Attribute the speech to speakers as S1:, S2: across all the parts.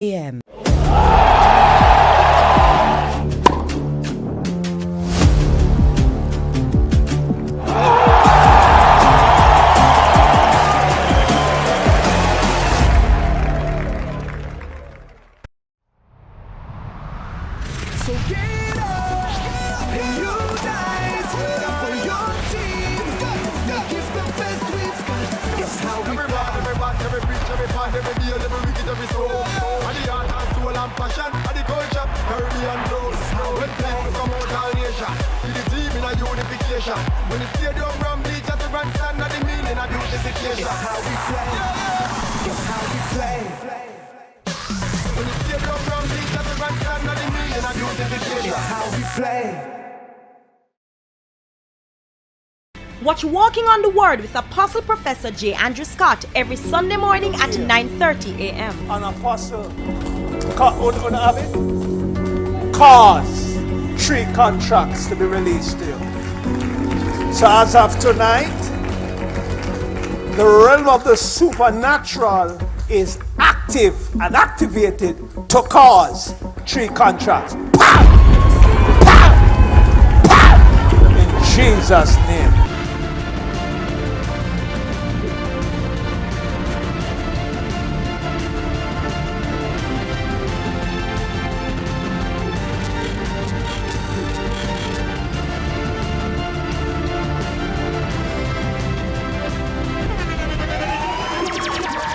S1: AM.
S2: So get up and unite for your team. Give the best we've got. It's how we
S3: every part, every preach, every part, every deal, every wicked, every soul. And the heart and soul and passion, and the culture, Caribbean blows. When people come out all nation, to the team in a unification. When the stadium rum beach at the grandstand, and the meaning of beautification.
S2: It's how we play. It's how we play.
S3: When the stadium rum beach at the grandstand, and the meaning of beautification.
S2: It's how we play.
S1: Watch Walking on the Word with Apostle Professor J. Andrew Scott every Sunday morning at 9:30 a.m.
S4: An apostle on have it? Cause 3 contracts to be released to you. So as of tonight, the realm of the supernatural is active and activated to cause 3 contracts. Pow! Pow! Pow! In Jesus' name.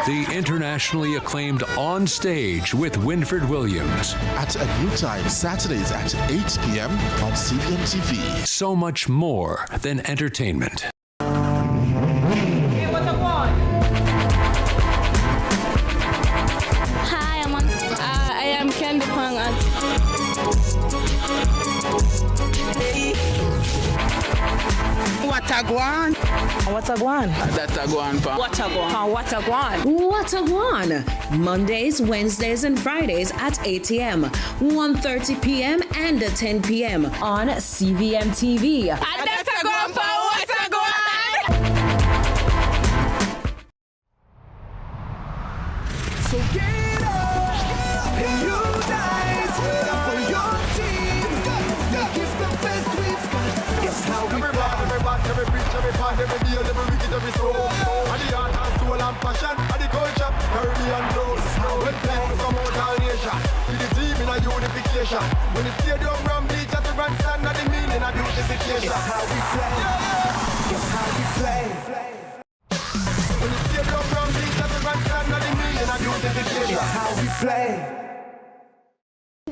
S5: The internationally acclaimed On Stage with Winford Williams.
S6: At a new time, Saturdays at 8 p.m. on CVM TV.
S5: So much more than entertainment.
S7: Hey, what's up, on?
S8: Hi, I am Candy Pang.
S7: Watagwan. Watagwan.
S9: That's a go on, pa.
S7: Watagwan. Watagwan.
S10: Watagwan. Mondays, Wednesdays, and Fridays at 8 a.m., 1:30 p.m., and 10 p.m. on CVM TV.
S7: That's a go on, pa. Watagwan.
S2: So get up and unite for your team. Give the best we've got. It's how we
S3: Every part, every preach, every part, every deal, every wicked, every soul. And the heart and soul and passion, and the culture, Caribbean blows. When people come out all nation, to the team in a unification. When the stadium rum beach at the grandstand, and the meaning of beautification.
S2: It's how we play. It's how we play.
S3: When the stadium rum beach at the grandstand, and the meaning of beautification.
S2: It's how we play.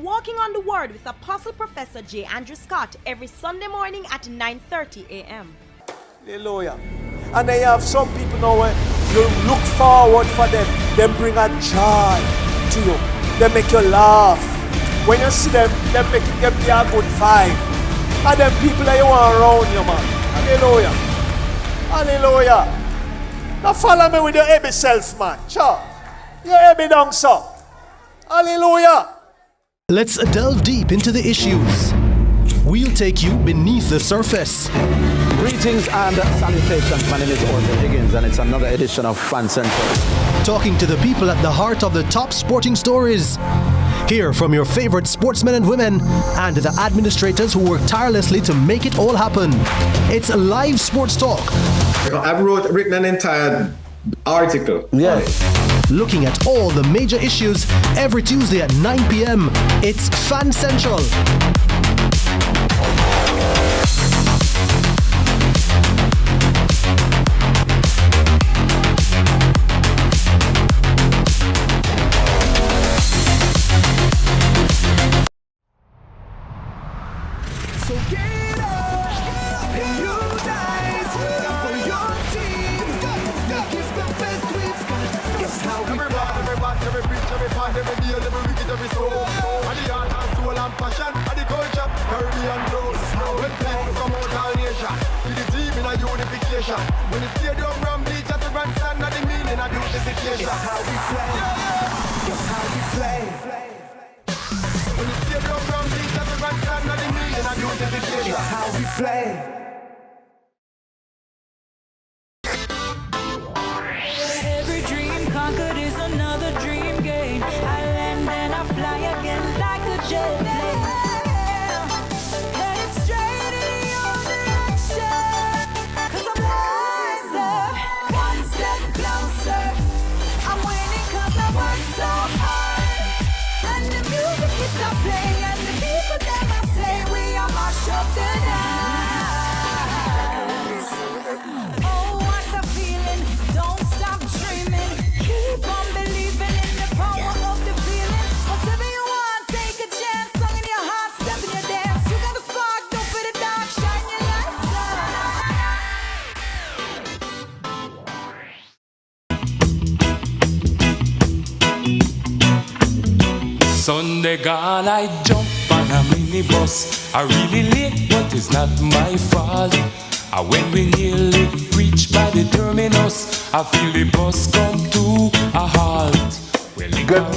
S1: Walking on the Word with Apostle Professor J. Andrew Scott every Sunday morning at 9:30 a.m.
S4: Hallelujah. And then you have some people now where you look forward for them. They bring a joy to you. They make you laugh. When you see them, they make you give you a good vibe. And then people that you want around you, man. Hallelujah. Hallelujah. Now follow me with your heavy self, man. Sure. Your heavy down, so. Hallelujah.
S11: Let's delve deep into the issues. We'll take you beneath the surface.
S9: Greetings and salutations. My name is Orville Higgins, and it's another edition of Fan Central.
S11: Talking to the people at the heart of the top sporting stories. Hear from your favorite sportsmen and women and the administrators who work tirelessly to make it all happen. It's live sports talk.
S12: I've written an entire article.
S9: Yes.
S11: Looking at all the major issues every Tuesday at 9 p.m. It's Fan Central.
S2: So get up and unite for your team. Give the best we've got. It's how we
S3: Every part, every preach, every part, every deal, every wicked, every soul. And the heart and soul and passion, and the culture, Caribbean blows. When people come out all nation, to the team in a unification. When the stadium rum beach at the grandstand, and the meaning of beautification.
S2: It's how we play. It's how we play.
S3: When the stadium rum beach at the grandstand, and the meaning of beautification.
S2: It's how we play.
S7: Every dream conquered is another dream gained. I land
S2: jet plane. Headed straight in your direction. 'Cause I'm wiser, one step closer. I'm winning 'cause I work so hard. And the music keeps on playing, and the people them I say we are mash up the night. Oh, what a feeling! Don't stop dreaming. Keep on believing in the power of the feeling. Whatever you want, take a chance. Song in your heart, step in your dance. You got a spark, don't fit the dark. Shine your lights
S13: Sunday gone, I jump on a minibus. I really late, but it's not my fault. When we nearly reach by the terminus, I feel the bus come to a halt.
S4: Good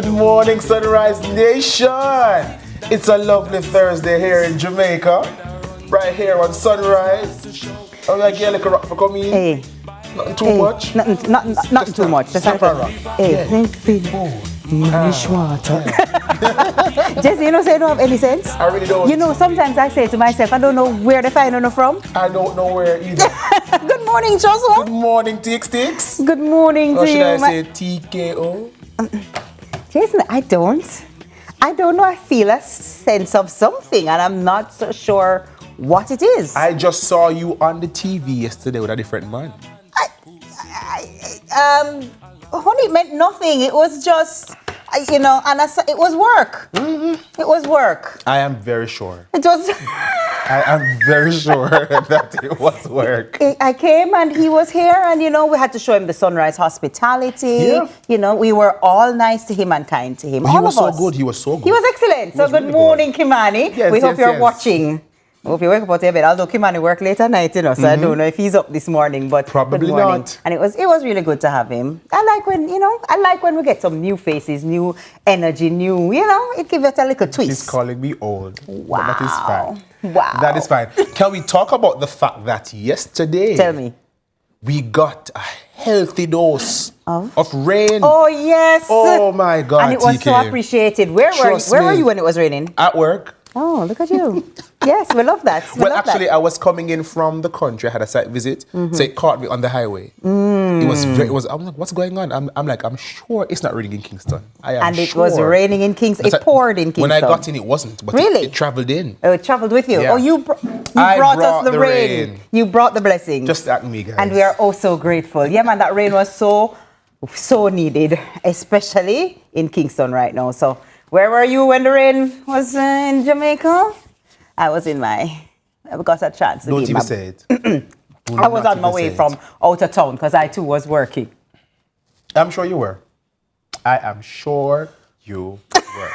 S4: morning, Sunrise Nation. It's a lovely Thursday here in Jamaica, right here on Sunrise. I'm like, yeah, like a rock for coming.
S14: Hey.
S4: Nothing too much.
S14: Nothing too much. Just
S4: like a rock.
S14: Hey, water. Jesse, you know, say I don't have any sense.
S4: I really don't.
S14: You know, sometimes I say to myself, I don't know where they find it from.
S4: I don't know where either.
S14: Good morning, Joshua.
S4: Good morning, Tix.
S14: Good morning to you.
S4: Or should I say TKO?
S14: Jason, I don't know. I feel a sense of something, and I'm not so sure what it is.
S4: I just saw you on the TV yesterday with a different man.
S14: Honey, it meant nothing. It was just, you know, and it was work.
S4: Mm-hmm.
S14: It was work.
S4: I am very sure.
S14: It was.
S4: I am very sure that it was work.
S14: I came and he was here, and you know, we had to show him the Sunrise hospitality. Yeah. You know, we were all nice to him and kind to him.
S4: He was so good. He was so good.
S14: He was excellent. So good morning, Kimani.
S4: Yes,
S14: we hope you're watching. I hope you wake up out of your bed. Although Kimani work late at night, you know, so I don't know if he's up this morning, but
S4: probably
S14: good morning.
S4: not.
S14: And it was really good to have him. I like when we get some new faces, new energy, new, you know, it gives it a little twist.
S4: She's calling me old.
S14: Wow.
S4: But that is fine.
S14: Wow.
S4: That is fine. Can we talk about the fact that yesterday,
S14: tell me,
S4: we got a healthy dose of rain?
S14: Oh yes.
S4: Oh my God.
S14: And it was so appreciated. Where were you when it was raining?
S4: At work.
S14: Oh, look at you. Yes, we love that.
S4: Actually, I was coming in from the country. I had a site visit, so it caught me on the highway. It was. I'm like, what's going on? I'm sure it's not raining in Kingston.
S14: It was raining in Kingston. It poured in Kingston.
S4: When I got in, it wasn't. But
S14: really?
S4: It traveled in.
S14: Oh, it traveled with you?
S4: Yeah.
S14: Oh, you brought us the rain. You brought the blessing.
S4: Just at me, guys.
S14: And we are oh so grateful. Yeah, man, that rain was so needed, especially in Kingston right now. So, where were you when the rain was in Jamaica? I was I got a chance.
S4: Don't even say it.
S14: I was on my way from out of town because I too was working.
S4: I'm sure you were. I am sure you were.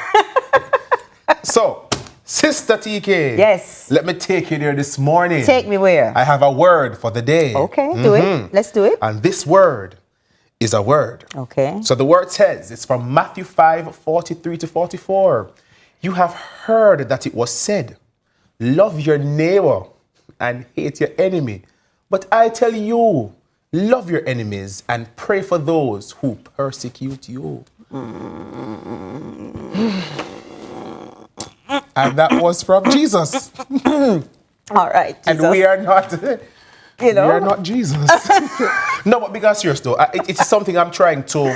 S4: So, Sister TK.
S14: Yes.
S4: Let me take you there this morning.
S14: Take me where?
S4: I have a word for the day.
S14: Okay, do it. Let's do it.
S4: And this word is a word.
S14: Okay.
S4: So the word says, it's from Matthew 5:43-44. You have heard that it was said, love your neighbor and hate your enemy. But I tell you, love your enemies and pray for those who persecute you. And that was from Jesus.
S14: All right, Jesus.
S4: And we are not...
S14: You know?
S4: We are not Jesus. No, but because serious though, it's something I'm trying to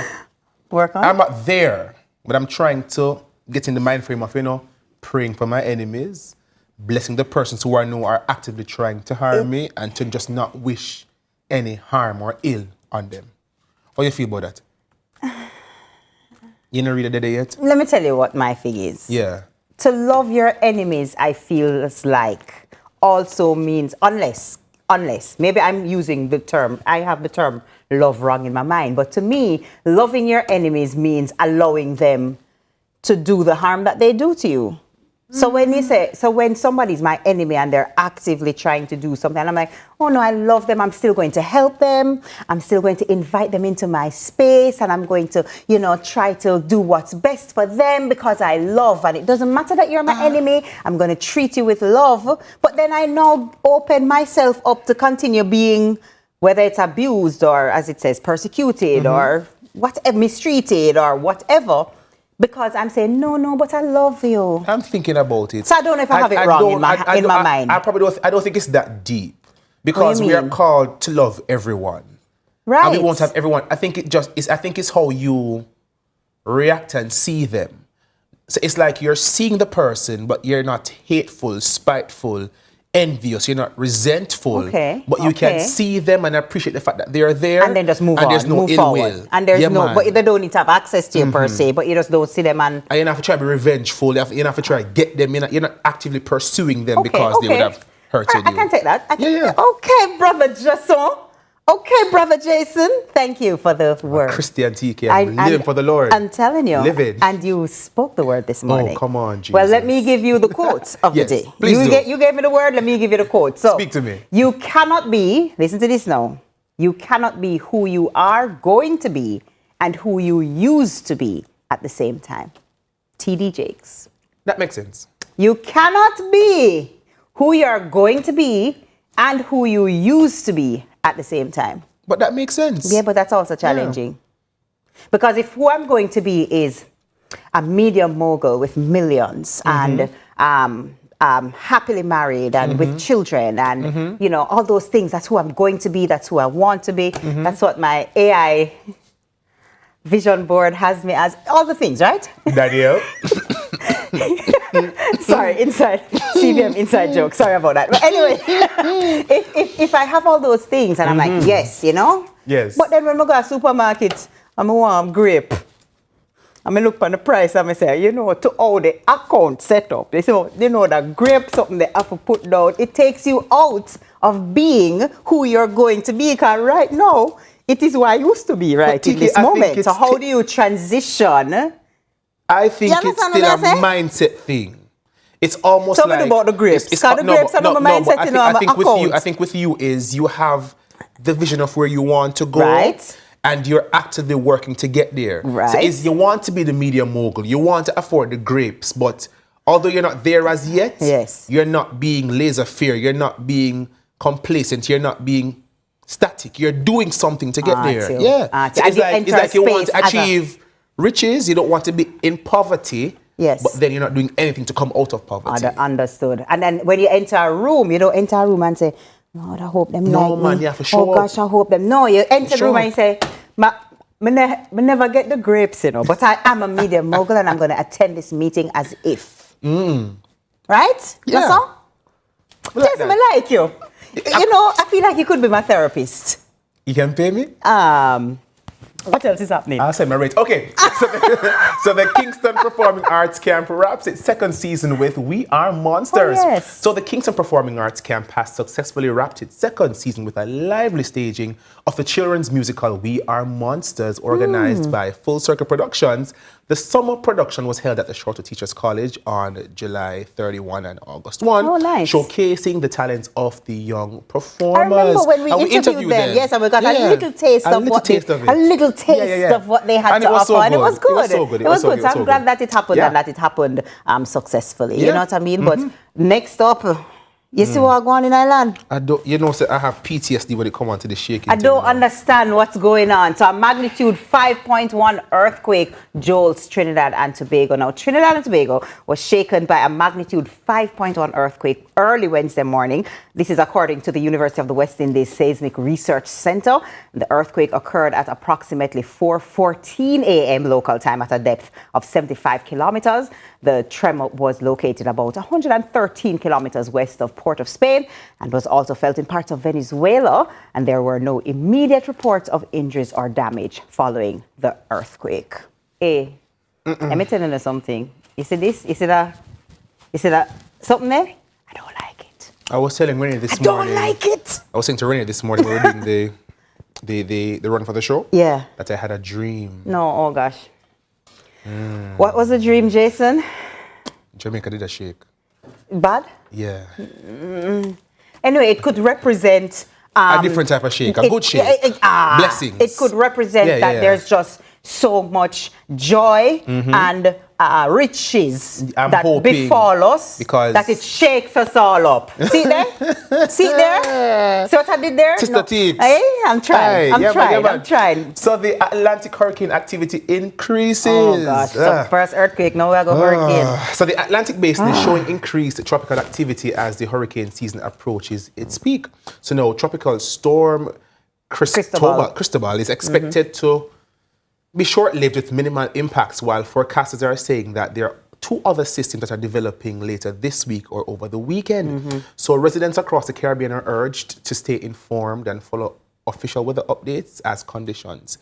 S14: work on.
S4: I'm not there, but I'm trying to get in the mind frame of, you know, praying for my enemies, blessing the persons who I know are actively trying to harm me, and to just not wish any harm or ill on them. How you feel about that? You didn't read it today yet?
S14: Let me tell you what my thing is.
S4: Yeah.
S14: To love your enemies, I feel like also means unless maybe I'm using the term, I have the term love wrong in my mind, but to me, loving your enemies means allowing them to do the harm that they do to you. So when somebody's my enemy and they're actively trying to do something, and I'm like, oh no, I love them. I'm still going to help them. I'm still going to invite them into my space, and I'm going to, you know, try to do what's best for them because I love. And it doesn't matter that you're my enemy. I'm going to treat you with love. But then I now open myself up to continue being, whether it's abused or, as it says, persecuted or whatever, mistreated or whatever. Because I'm saying, no, but I love you.
S15: I'm thinking about it.
S14: So I don't know if I have it wrong in my mind.
S15: I probably don't. I don't think it's that deep. Because
S14: What do you
S15: we are
S14: mean?
S15: called to love everyone.
S14: Right.
S15: And we won't have everyone. I think it's how you react and see them. So it's like you're seeing the person, but you're not hateful, spiteful, envious. You're not resentful.
S14: Okay.
S15: But you can see them and appreciate the fact that they're there.
S14: And then just move
S15: and
S14: on,
S15: there's no
S14: move
S15: ill
S14: forward.
S15: will.
S14: And there's
S15: man.
S14: but they don't need to have access to you per se, but you just don't see them and
S15: you don't have to try to be revengeful. You don't have to try to get them. You're not actively pursuing them because they would have hurted
S14: All right,
S15: you.
S14: I can take that.
S15: Yeah.
S14: Okay, brother Jason. Okay, brother Jason. Thank you for the word.
S15: Christian TK, I'm living for the Lord.
S14: I'm telling you.
S15: Living.
S14: And you spoke the word this morning.
S15: Oh, come on, Jesus.
S14: Well, let me give you the quote of
S15: Yes,
S14: the day.
S15: please do.
S14: You gave me the word, let me give you the quote. So,
S15: Speak to me.
S14: You cannot be, listen to this now, you cannot be who you are going to be and who you used to be at the same time. T.D. Jakes.
S15: That makes sense.
S14: You cannot be who you are going to be and who you used to be at the same time.
S15: But that makes sense.
S14: Yeah, but that's also challenging. Because if who I'm going to be is a media mogul with millions and happily married and with children and, you know, all those things, that's who I'm going to be, that's who I want to be. That's what my AI vision board has me as, all the things, right?
S15: Daniel.
S14: Sorry, CVM inside joke. Sorry about that. But anyway, if I have all those things and I'm like, yes, you know?
S15: Yes.
S14: But then when I go to a supermarket, I'm a warm grape. I look on the price and I say, you know, to how the account set up. They say, you know, the grape something they have to put down. It takes you out of being who you're going to be. Because right now, it is who I used to be in this moment. So how do you transition?
S15: I think it's still a mindset thing. It's almost
S14: Tell me about the grapes.
S15: It's
S14: the grapes are not my mindset, you know,
S15: I think with you is you have the vision of where you want to go.
S14: Right.
S15: And you're actively working to get there.
S14: Right.
S15: So you want to be the media mogul. You want to afford the grapes. But although you're not there as yet, you're not being laissez-faire. You're not being complacent. You're not being static. You're doing something to get there. Yeah. So it's like you want to achieve riches. You don't want to be in poverty.
S14: Yes.
S15: But then you're not doing anything to come out of poverty.
S14: Understood. And then when you enter a room, you don't enter a room and say, Lord, I hope them like me.
S15: No, man, you have to show
S14: Oh, gosh, I hope them. No, you enter the room and you say, me never get the grapes, you know, but I am a media mogul and I'm going to attend this meeting as if. Right?
S15: Yeah.
S14: That's all? Jason, I like you. You know, I feel like you could be my therapist.
S15: You can pay me?
S14: What else is happening?
S15: I'll send my rate. Okay. So the Kingston Performing Arts Camp wraps its second season with We Are Monsters.
S14: Oh, yes.
S15: So the Kingston Performing Arts Camp has successfully wrapped its second season with a lively staging of the children's musical We Are Monsters, organized by Full Circle Productions. The summer production was held at the Shorter Teachers College on July 31 and August 1, showcasing the talents of the young performers.
S14: I remember when we interviewed them. Yes, and we got a little taste of what they had to offer, and it was good. It was good. So I'm glad that it happened and that it happened successfully. You know what I mean? But next up, you see what going on in Ireland?
S15: I don't. You know, I have PTSD when it comes on to the shaking.
S14: I don't understand what's going on. So a magnitude 5.1 earthquake jolts Trinidad and Tobago. Now, Trinidad and Tobago was shaken by a magnitude 5.1 earthquake early Wednesday morning. This is according to the University of the West Indies Seismic Research Center. The earthquake occurred at approximately 4:14 a.m. local time at a depth of 75 kilometers. The tremor was located about 113 kilometers west of Port of Spain and was also felt in parts of Venezuela. And there were no immediate reports of injuries or damage following the earthquake. Hey, let me tell you something. You see this? You see that something there? I don't like it.
S15: I was telling Renee this morning.
S14: I don't like it.
S15: I was saying to Renee this morning when we were doing the run for the show.
S14: Yeah.
S15: That I had a dream.
S14: No, oh gosh. What was the dream, Jason?
S15: Jamaica did a shake.
S14: Bad?
S15: Yeah.
S14: Anyway, it could represent
S15: a different type of shake, a good shake. Blessings.
S14: It could represent that there's just so much joy and riches
S15: I'm
S14: that
S15: hoping
S14: befall us,
S15: because
S14: that it shakes us all up. See there? See there? See what I did there?
S15: Sister Teeps.
S14: Hey, I'm trying.
S15: Aye,
S14: I'm trying.
S15: So the Atlantic hurricane activity increases.
S14: Oh gosh, so first earthquake, now we go hurricane.
S15: So the Atlantic basin is showing increased tropical activity as the hurricane season approaches its peak. So now tropical storm Cristobal is expected to be short-lived with minimal impacts, while forecasters are saying that there are 2 other systems that are developing later this week or over the weekend. So residents across the Caribbean are urged to stay informed and follow official weather updates as conditions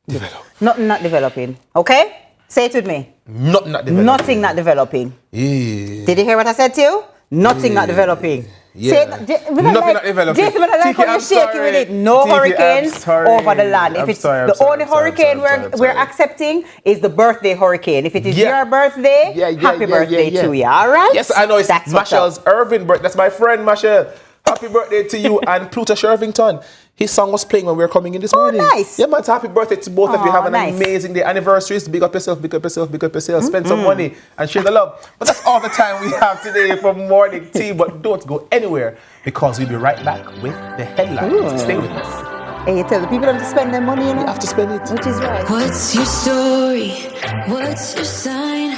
S15: develop.
S14: Nothing not developing. Okay? Say it with me.
S15: Nothing not developing.
S14: Nothing not developing.
S15: Yeah.
S14: Did you hear what I said to you? Nothing not developing.
S15: Yeah.
S14: Nothing
S15: not developing.
S14: Jason, but I like how you're shaking with it. No hurricanes over the land. If it's the only hurricane we're accepting is the birthday hurricane. If it is your birthday, happy birthday to you. All right?
S15: Yes, I know it's Michelle's Irving birthday. That's my friend, Michelle. Happy birthday to you and Pluto Shervington. His song was playing when we were coming in this morning.
S14: Nice.
S15: Yeah, man, happy birthday to both of you. Have an amazing day. Anniversaries, big up yourself, big up yourself, big up yourself. Spend some money and share the love. But that's all the time we have today for Morning Tea. But don't go anywhere because we'll be right back with the headlines. Stay with us.
S14: Hey, you tell the people to spend their money, you know?
S15: You have to spend it.
S14: Which is right.
S2: What's your story? What's your sign?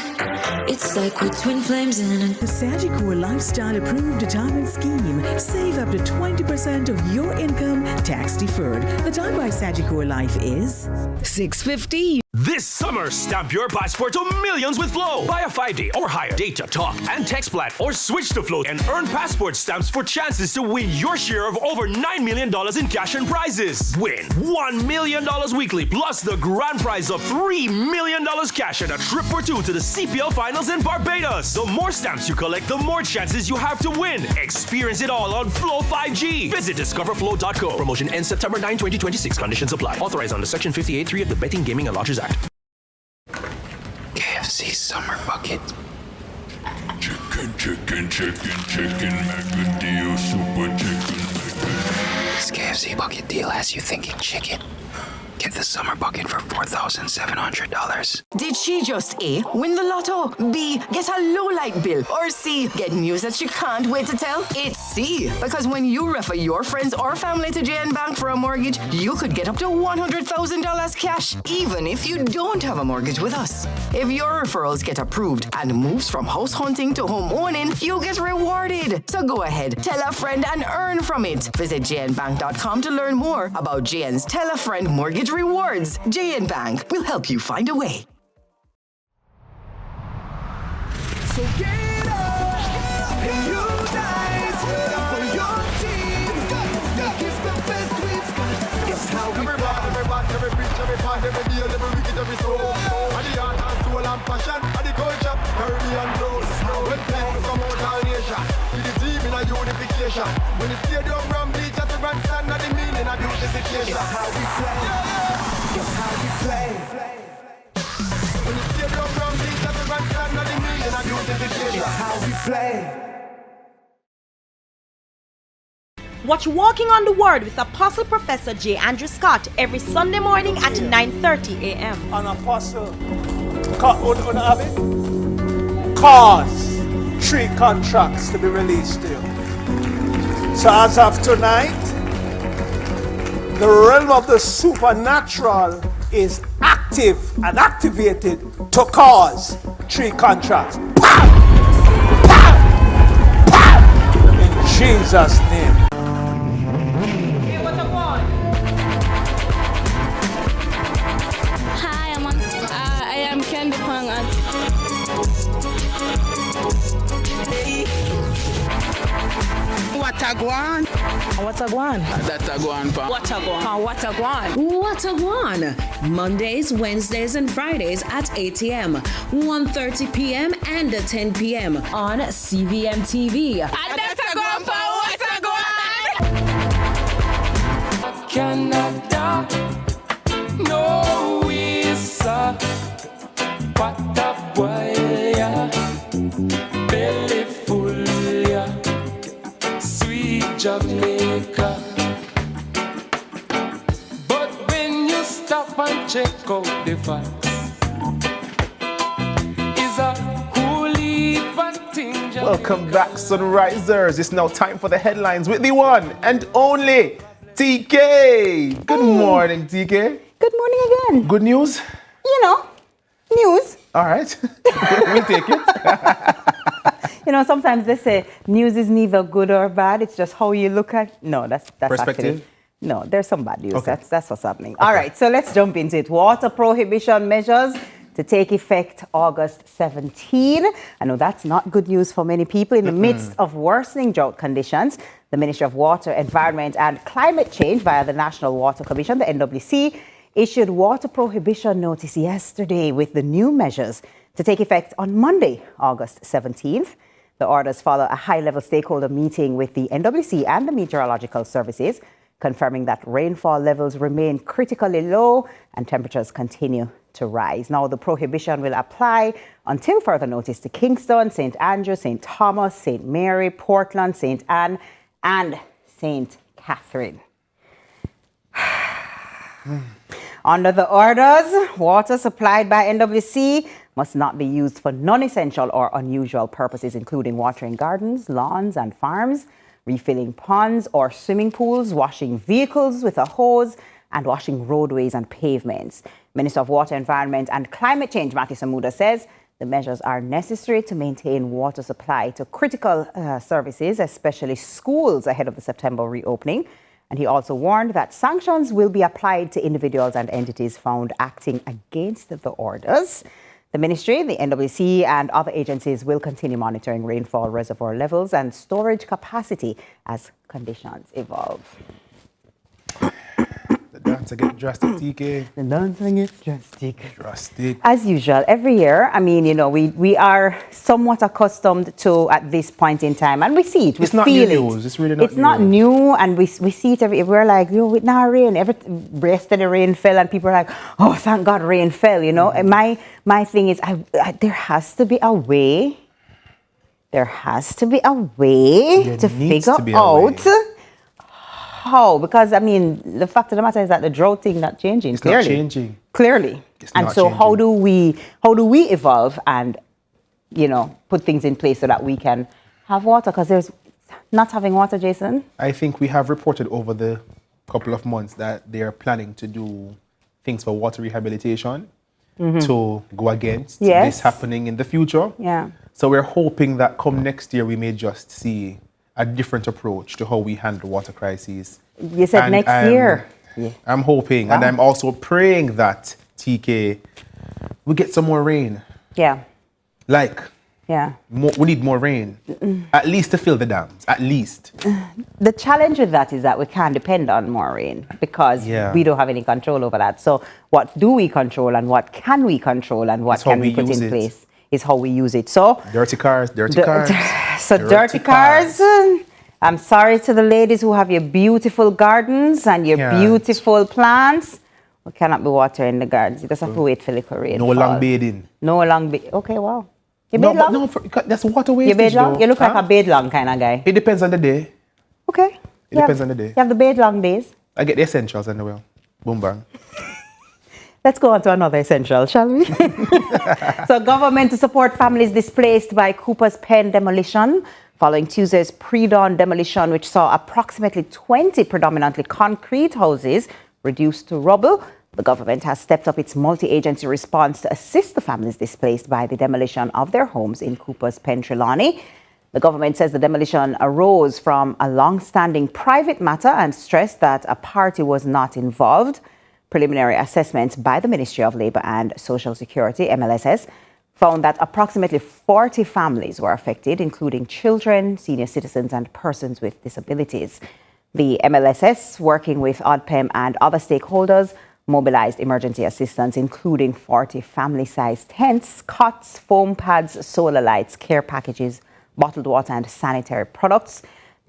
S2: It's like we're twin flames in a...
S16: The Sagicor Lifestyle Approved Retirement Scheme. Save up to 20% of your income tax deferred. The time by Sagicor Life is 6:50.
S17: This summer, stamp your passport to millions with Flow. Buy a 5-day or higher data, talk, and text plan, or switch to Flow and earn passport stamps for chances to win your share of over $9 million in cash and prizes. Win $1 million weekly, plus the grand prize of $3 million cash and a trip for 2 to the CPL Finals in Barbados. The more stamps you collect, the more chances you have to win. Experience it all on Flow 5G. Visit discoverflow.co. Promotion ends September 9, 2026. Conditions apply. Authorized under Section 58.3 of the Betting, Gaming and Lotteries Act.
S18: KFC Summer Bucket.
S19: Chicken, chicken, chicken, chicken, McAdoo, super chicken.
S18: This KFC Bucket deal has you thinking chicken. Get the summer bucket for $4,700.
S20: Did she just A, win the lotto, B, get a low light bill, or C, get news that she can't wait to tell? It's C, because when you refer your friends or family to JN Bank for a mortgage, you could get up to $100,000 cash, even if you don't have a mortgage with us. If your referrals get approved and moves from house hunting to home owning, you get rewarded. So go ahead, tell a friend and earn from it. Visit jnbank.com to learn more about JN's Tell a Friend Mortgage Rewards. JN Bank will help you find a way.
S2: So get up and unite for your team. It's the best we've got. It's how we rock.
S3: Every preach, every part, every deal, every wicked, every soul. And the heart and soul and passion, and the culture, Caribbean flows. When people come out all nation, with the team in a unification. When the stadium ram bleach at the grandstand, and the meaning of beautification.
S2: It's how we play. It's how we play.
S3: When the stadium ram bleach at the grandstand, and the meaning of beautification.
S2: It's how we play.
S1: Watch Walking on the Word with Apostle Professor J. Andrew Scott every Sunday morning at 9:30 a.m.
S4: An apostle, cause 3 contracts to be released to you. So as of tonight, the realm of the supernatural is active and activated to cause 3 contracts. Pow! Pow! Pow! In Jesus' name.
S8: Hi, I am Candy Pong.
S7: What a guan?
S10: What a guan?
S7: That a guan, pa.
S10: What a guan? What a guan? What a guan? Mondays, Wednesdays, and Fridays at 8 a.m., 1:30 p.m., and 10 p.m. on CVMTV.
S7: That's a guan, pa. What a guan?
S13: Canada, no visa. What a boy, yeah. Belly full, yeah. Sweet Jamaica. But when you stop and check out the facts. Is a holy thing.
S15: Welcome back, Sunrisers. It's now time for the headlines with the one and only TK. Good morning, TK.
S14: Good morning again.
S15: Good news?
S14: You know, news.
S15: All right. We'll take it.
S14: You know, sometimes they say news is neither good or bad. It's just how you look at. No, that's
S15: perspective.
S14: Actually, no, there's some bad news.
S15: Okay.
S14: That's what's happening. Okay. All right, so let's jump into it. Water prohibition measures to take effect August 17. I know that's not good news for many people. In the midst of worsening drought conditions, the Ministry of Water, Environment and Climate Change via the National Water Commission, the NWC, issued water prohibition notice yesterday with the new measures to take effect on Monday, August 17th. The orders follow a high-level stakeholder meeting with the NWC and the meteorological services, confirming that rainfall levels remain critically low and temperatures continue to rise. Now, the prohibition will apply until further notice to Kingston, St. Andrew, St. Thomas, St. Mary, Portland, St. Anne, and St. Catherine. Under the orders, water supplied by NWC must not be used for non-essential or unusual purposes, including watering gardens, lawns and farms, refilling ponds or swimming pools, washing vehicles with a hose, and washing roadways and pavements. Minister of Water, Environment and Climate Change, Matthew Samuda, says the measures are necessary to maintain water supply to critical services, especially schools, ahead of the September reopening. And he also warned that sanctions will be applied to individuals and entities found acting against the orders. The ministry, the NWC, and other agencies will continue monitoring rainfall reservoir levels and storage capacity as conditions evolve.
S15: The dance get drastic, TK.
S14: The dance gets drastic.
S15: Drastic.
S14: As usual, every year, I mean, you know, we are somewhat accustomed to at this point in time, and we see it. We
S15: it's not
S14: feel
S15: new news. It's really not.
S14: It's not new, and we see it every. We're like, you know, with now rain, yesterday rain fell, and people are like, oh, thank God rain fell. You know, and my thing is, there has to be a way. There has to be a way to figure out. How? Because I mean, the fact of the matter is that the drought thing not changing.
S15: It's
S14: clearly.
S15: not changing.
S14: Clearly. And so how do we evolve and, you know, put things in place so that we can have water? Because there's not having water, Jason.
S15: I think we have reported over the couple of months that they are planning to do things for water rehabilitation to go against this happening in the future.
S14: Yeah.
S15: So we're hoping that come next year we may just see a different approach to how we handle water crises.
S14: You said next year. Yeah.
S15: I'm hoping, and I'm also praying that, TK, we get some more rain.
S14: Yeah.
S15: We need more rain. At least to fill the dams, at least.
S14: The challenge with that is that we can't depend on more rain because we don't have any control over that. So what do we control and what can we control and what can we put in place is how we use it. So
S15: dirty cars.
S14: So dirty cars. I'm sorry to the ladies who have your beautiful gardens and your beautiful plants. We cannot be watering the gardens. You just have to wait for the rain.
S15: No long bathing.
S14: No long bathing. Okay, wow. You bathe long?
S15: No, that's water wastage.
S14: You bathe long? You look like a bathe long kind of guy.
S15: It depends on the day.
S14: Okay.
S15: It depends on the day.
S14: You have the bathe long days?
S15: I get the essentials and well. Boom bang.
S14: Let's go on to another essential, shall we? So government to support families displaced by Cooper's Pen demolition following Tuesday's pre-dawn demolition, which saw approximately 20 predominantly concrete houses reduced to rubble. The government has stepped up its multi-agency response to assist the families displaced by the demolition of their homes in Cooper's Pen, Trelawney. The government says the demolition arose from a long-standing private matter and stressed that a party was not involved. Preliminary assessments by the Ministry of Labour and Social Security, MLSS, found that approximately 40 families were affected, including children, senior citizens, and persons with disabilities. The MLSS, working with ODPEM and other stakeholders, mobilized emergency assistance, including 40 family-sized tents, cots, foam pads, solar lights, care packages, bottled water, and sanitary products.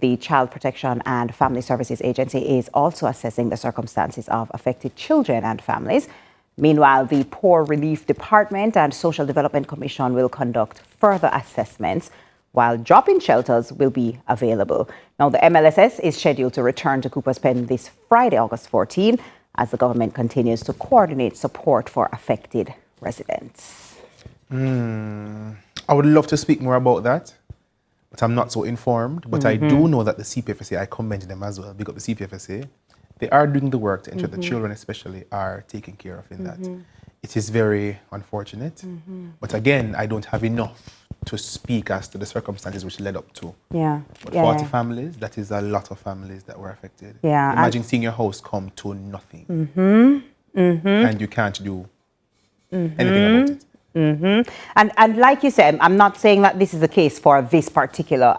S14: The Child Protection and Family Services Agency is also assessing the circumstances of affected children and families. Meanwhile, the Poor Relief Department and Social Development Commission will conduct further assessments, while drop-in shelters will be available. Now, the MLSS is scheduled to return to Cooper's Pen this Friday, August 14, as the government continues to coordinate support for affected residents.
S15: I would love to speak more about that, but I'm not so informed. But I do know that the CPFSA, I commend them as well, big up the CPFSA, they are doing the work to ensure the children especially are taken care of in that. It is very unfortunate, but again, I don't have enough to speak as to the circumstances which led up to. But 40 families, that is a lot of families that were affected. Imagine seeing your house come to nothing. And you can't do anything about it.
S14: And like you said, I'm not saying that this is the case for this particular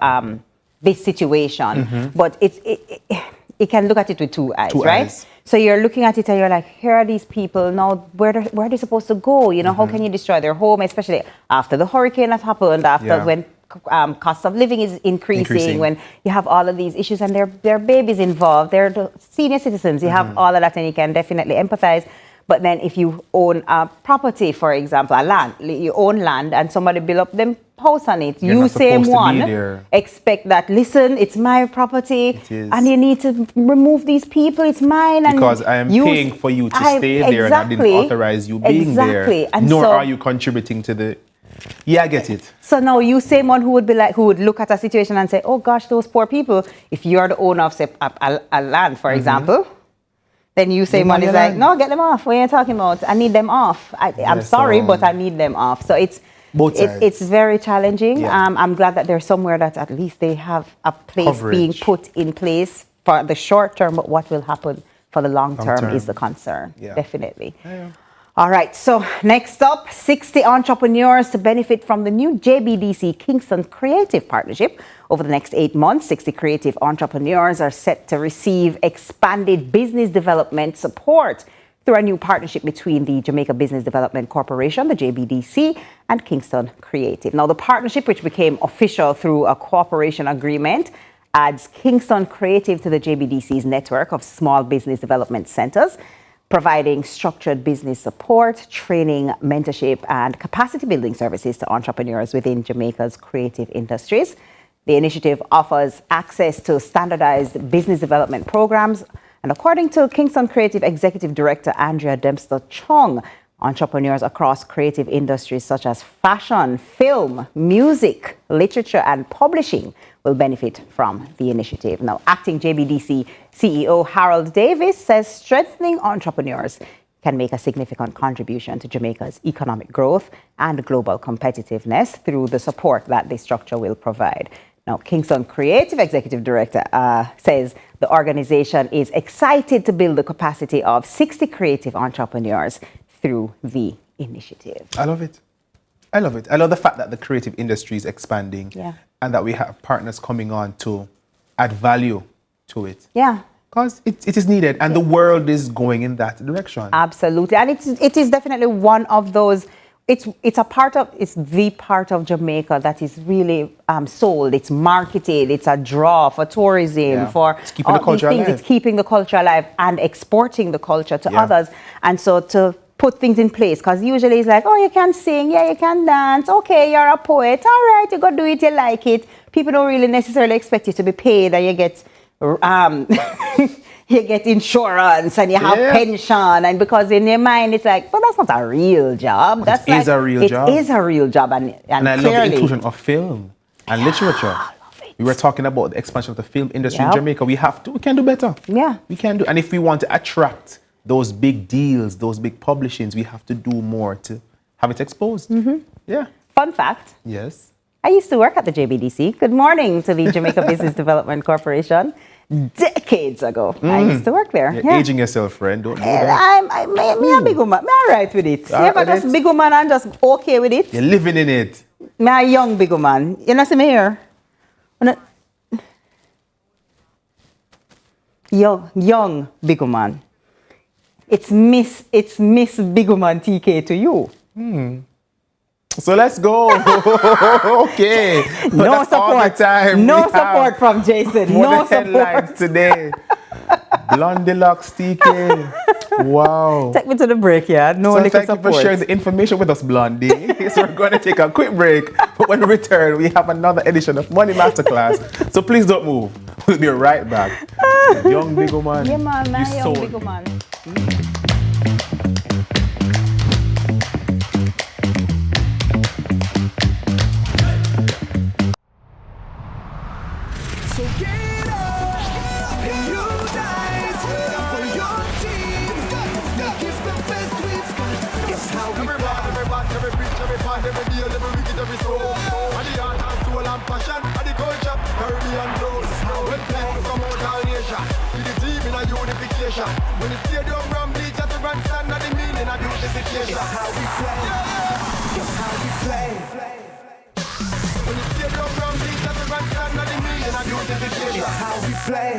S14: this situation, but it can look at it with two eyes, right? So you're looking at it and you're like, here are these people now, where are they supposed to go? You know, how can you destroy their home, especially after the hurricane that happened, after when cost of living is increasing, when you have all of these issues and there are babies involved, they're the senior citizens, you have all of that, and you can definitely empathize. But then if you own a property, for example, a land, you own land and somebody build up them house on it, you same one expect that, listen, it's my property and you need to remove these people, it's mine.
S15: Because I am paying for you to stay there and I didn't authorize you being there. And nor are you contributing to the... Yeah, I get it.
S14: So now you same one who would be like, who would look at a situation and say, oh gosh, those poor people, if you're the owner of say, a land, for example, then you say one is like, no, get them off. What are you talking about? I need them off. I'm sorry, but I need them off. So it's very challenging. I'm glad that there's somewhere that at least they have a place being put in place for the short term, but what will happen for the long term is the concern. Definitely. All right, so next up, 60 entrepreneurs to benefit from the new JBDC Kingston Creative Partnership. Over the next 8 months, 60 creative entrepreneurs are set to receive expanded business development support through a new partnership between the Jamaica Business Development Corporation, the JBDC, and Kingston Creative. Now, the partnership, which became official through a cooperation agreement, adds Kingston Creative to the JBDC's network of small business development centers, providing structured business support, training, mentorship, and capacity building services to entrepreneurs within Jamaica's creative industries. The initiative offers access to standardized business development programs. And according to Kingston Creative Executive Director Andrea Dempster Chong, entrepreneurs across creative industries such as fashion, film, music, literature, and publishing will benefit from the initiative. Now, acting JBDC CEO Harold Davis says strengthening entrepreneurs can make a significant contribution to Jamaica's economic growth and global competitiveness through the support that this structure will provide. Now, Kingston Creative Executive Director says the organization is excited to build the capacity of 60 creative entrepreneurs through the initiative.
S15: I love it. I love it. I love the fact that the creative industry is expanding and that we have partners coming on to add value to it. Because it is needed and the world is going in that direction.
S14: Absolutely. And it is definitely one of those, it's the part of Jamaica that is really sold. It's marketed. It's a draw for tourism, for
S15: it's keeping the culture alive.
S14: It's keeping the culture alive and exporting the culture to others. And so to put things in place, because usually it's like, oh, you can sing, you can dance, okay, you're a poet, all right, you go do it, you like it. People don't really necessarily expect you to be paid, and you get you get insurance and you have pension, and because in your mind it's like, well, that's not a real job. It is a real job. It is a real job, and
S15: I love the inclusion of film and literature. We were talking about the expansion of the film industry in Jamaica. We can do better. We can do, and if we want to attract those big deals, those big publishings, we have to do more to have it exposed.
S14: Fun fact.
S15: Yes.
S14: I used to work at the JBDC. Good morning to the Jamaica Business Development Corporation. Decades ago, I used to work there.
S15: You're aging yourself, friend. Don't know that.
S14: I'm a big woman. I'm all right with it. You ever just big woman and just okay with it?
S15: You're living in it.
S14: I'm a young big woman. You know, see me here? Young big woman. It's Miss Big Woman TK to you.
S15: So let's go. Okay.
S14: No support. No support from Jason. No support
S15: today. Blondie Locks TK. Wow.
S14: Take me to the break, No
S15: so thank you for sharing the information with us, Blondie. So we're going to take a quick break. But when we return, we have another edition of Money Masterclass. So please don't move. We'll be right back. Young big woman.
S14: Yeah, man.
S15: You
S14: Young big woman.
S3: every soul. And the heart and soul and passion, and the culture, Caribbean flows. When people come out all nation, with the team in a unification. When the stadium ram bleach at the grandstand, and the meaning of beautification. It's how we play. It's how we play. When the stadium ram bleach at the grandstand, and the meaning of beautification. It's how we play.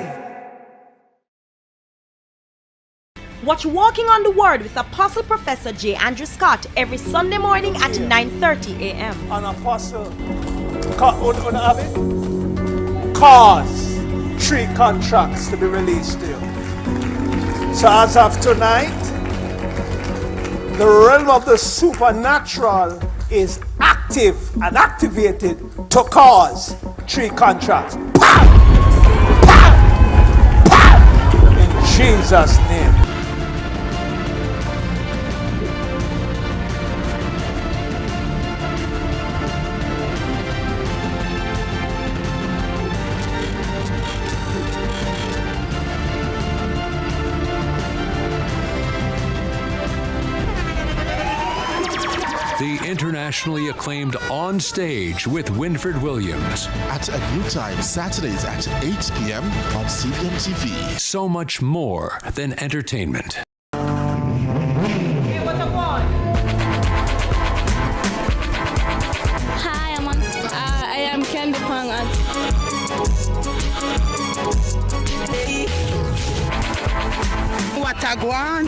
S1: Watch Walking on the Word with Apostle Professor J. Andrew Scott every Sunday morning at 9:30 a.m.
S4: An apostle. Cause 3 contracts to be released to you. So as of tonight, the realm of the supernatural is active and activated to cause 3 contracts. Pow! Pow! Pow! In Jesus' name.
S5: The internationally acclaimed On Stage with Winfred Williams.
S6: At a new time, Saturdays at 8 p.m. on CVMTV.
S5: So much more than entertainment.
S8: Hi, I am Candy Pang.
S7: What a guan?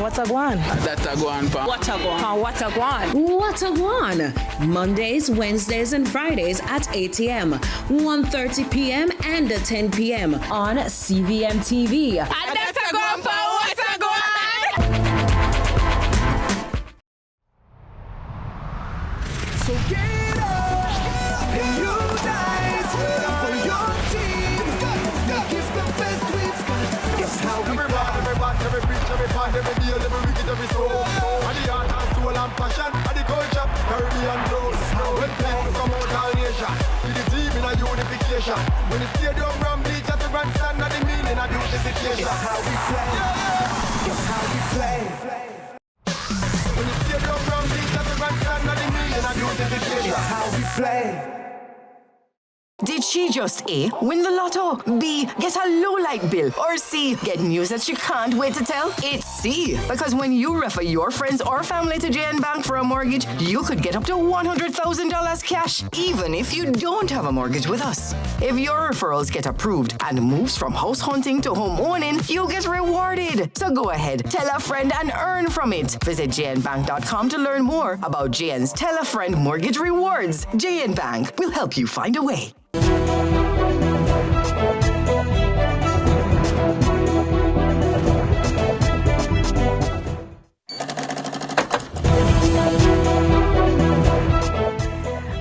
S16: What a guan?
S7: That a guan pa.
S8: What a guan?
S16: What a guan?
S10: What a guan! Mondays, Wednesdays, and Fridays at 8 a.m., 1:30 p.m., and 10 p.m. on CVMTV.
S7: And that's a guan pa. What a guan?
S2: So get up and unite for your team. Make it the best we've got. It's how we
S3: every rock, every bat, every preach, every part, every deal, every wicked, every soul. And the heart and soul and passion, and the culture, Caribbean flows. When people come out all nation, with the team in a unification. When the stadium ram bleach at the grandstand, and the meaning of beautification. It's how we play. It's how we play. When the stadium ram bleach at the grandstand, and the meaning of beautification. It's how we play.
S20: Did she just A, win the lotto, B, get a low light bill, or C, get news that she can't wait to tell? It's C, because when you refer your friends or family to JN Bank for a mortgage, you could get up to $100,000 cash, even if you don't have a mortgage with us. If your referrals get approved and moves from house hunting to home owning, you get rewarded. So go ahead, tell a friend and earn from it. Visit jnbank.com to learn more about JN's Tell a Friend Mortgage Rewards. JN Bank will help you find a way.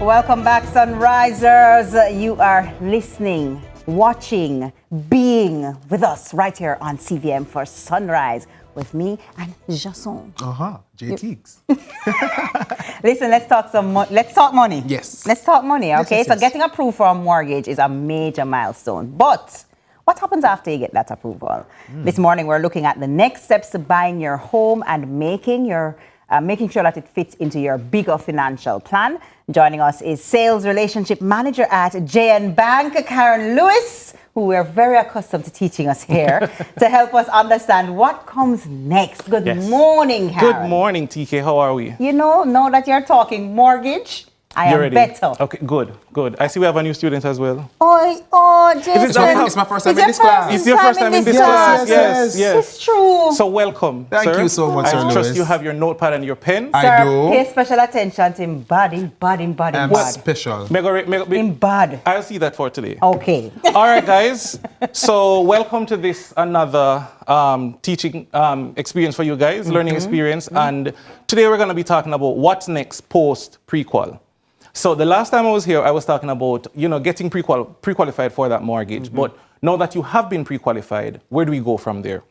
S14: Welcome back, Sunrisers. You are listening, watching, being with us right here on CVM for Sunrise with me and Jason.
S15: JTX.
S14: Listen, let's talk let's talk money.
S15: Yes.
S14: Let's talk money, okay?
S15: Yes.
S14: So getting approved for a mortgage is a major milestone. But what happens after you get that approval? This morning, we're looking at the next steps to buying your home and making sure that it fits into your bigger financial plan. Joining us is Sales Relationship Manager at JN Bank, Karen Lewis, who we're very accustomed to teaching us here to help us understand what comes next. Good morning, Karen.
S21: Good morning, TK. How are we?
S14: You know, now that you're talking mortgage, I am
S21: ready?
S14: better.
S21: Okay, good. I see we have a new student as well.
S14: Jason.
S21: It's
S15: my first time in this class.
S21: It's your first time in this class. Yes.
S14: It's true.
S21: So welcome,
S15: Thank
S21: sir.
S15: you so much, sir
S21: I trust
S15: Lewis.
S21: you have your notepad and your pen.
S15: I do.
S14: Pay special attention to him bad.
S15: I'm special.
S14: In bad.
S21: I'll see that for today.
S14: Okay.
S21: All right, guys. So welcome to this another teaching experience for you guys, learning experience. And today we're going to be talking about what's next post pre-qual. So the last time I was here, I was talking about, getting pre-qualified for that mortgage. But now that you have been pre-qualified, where do we go from there?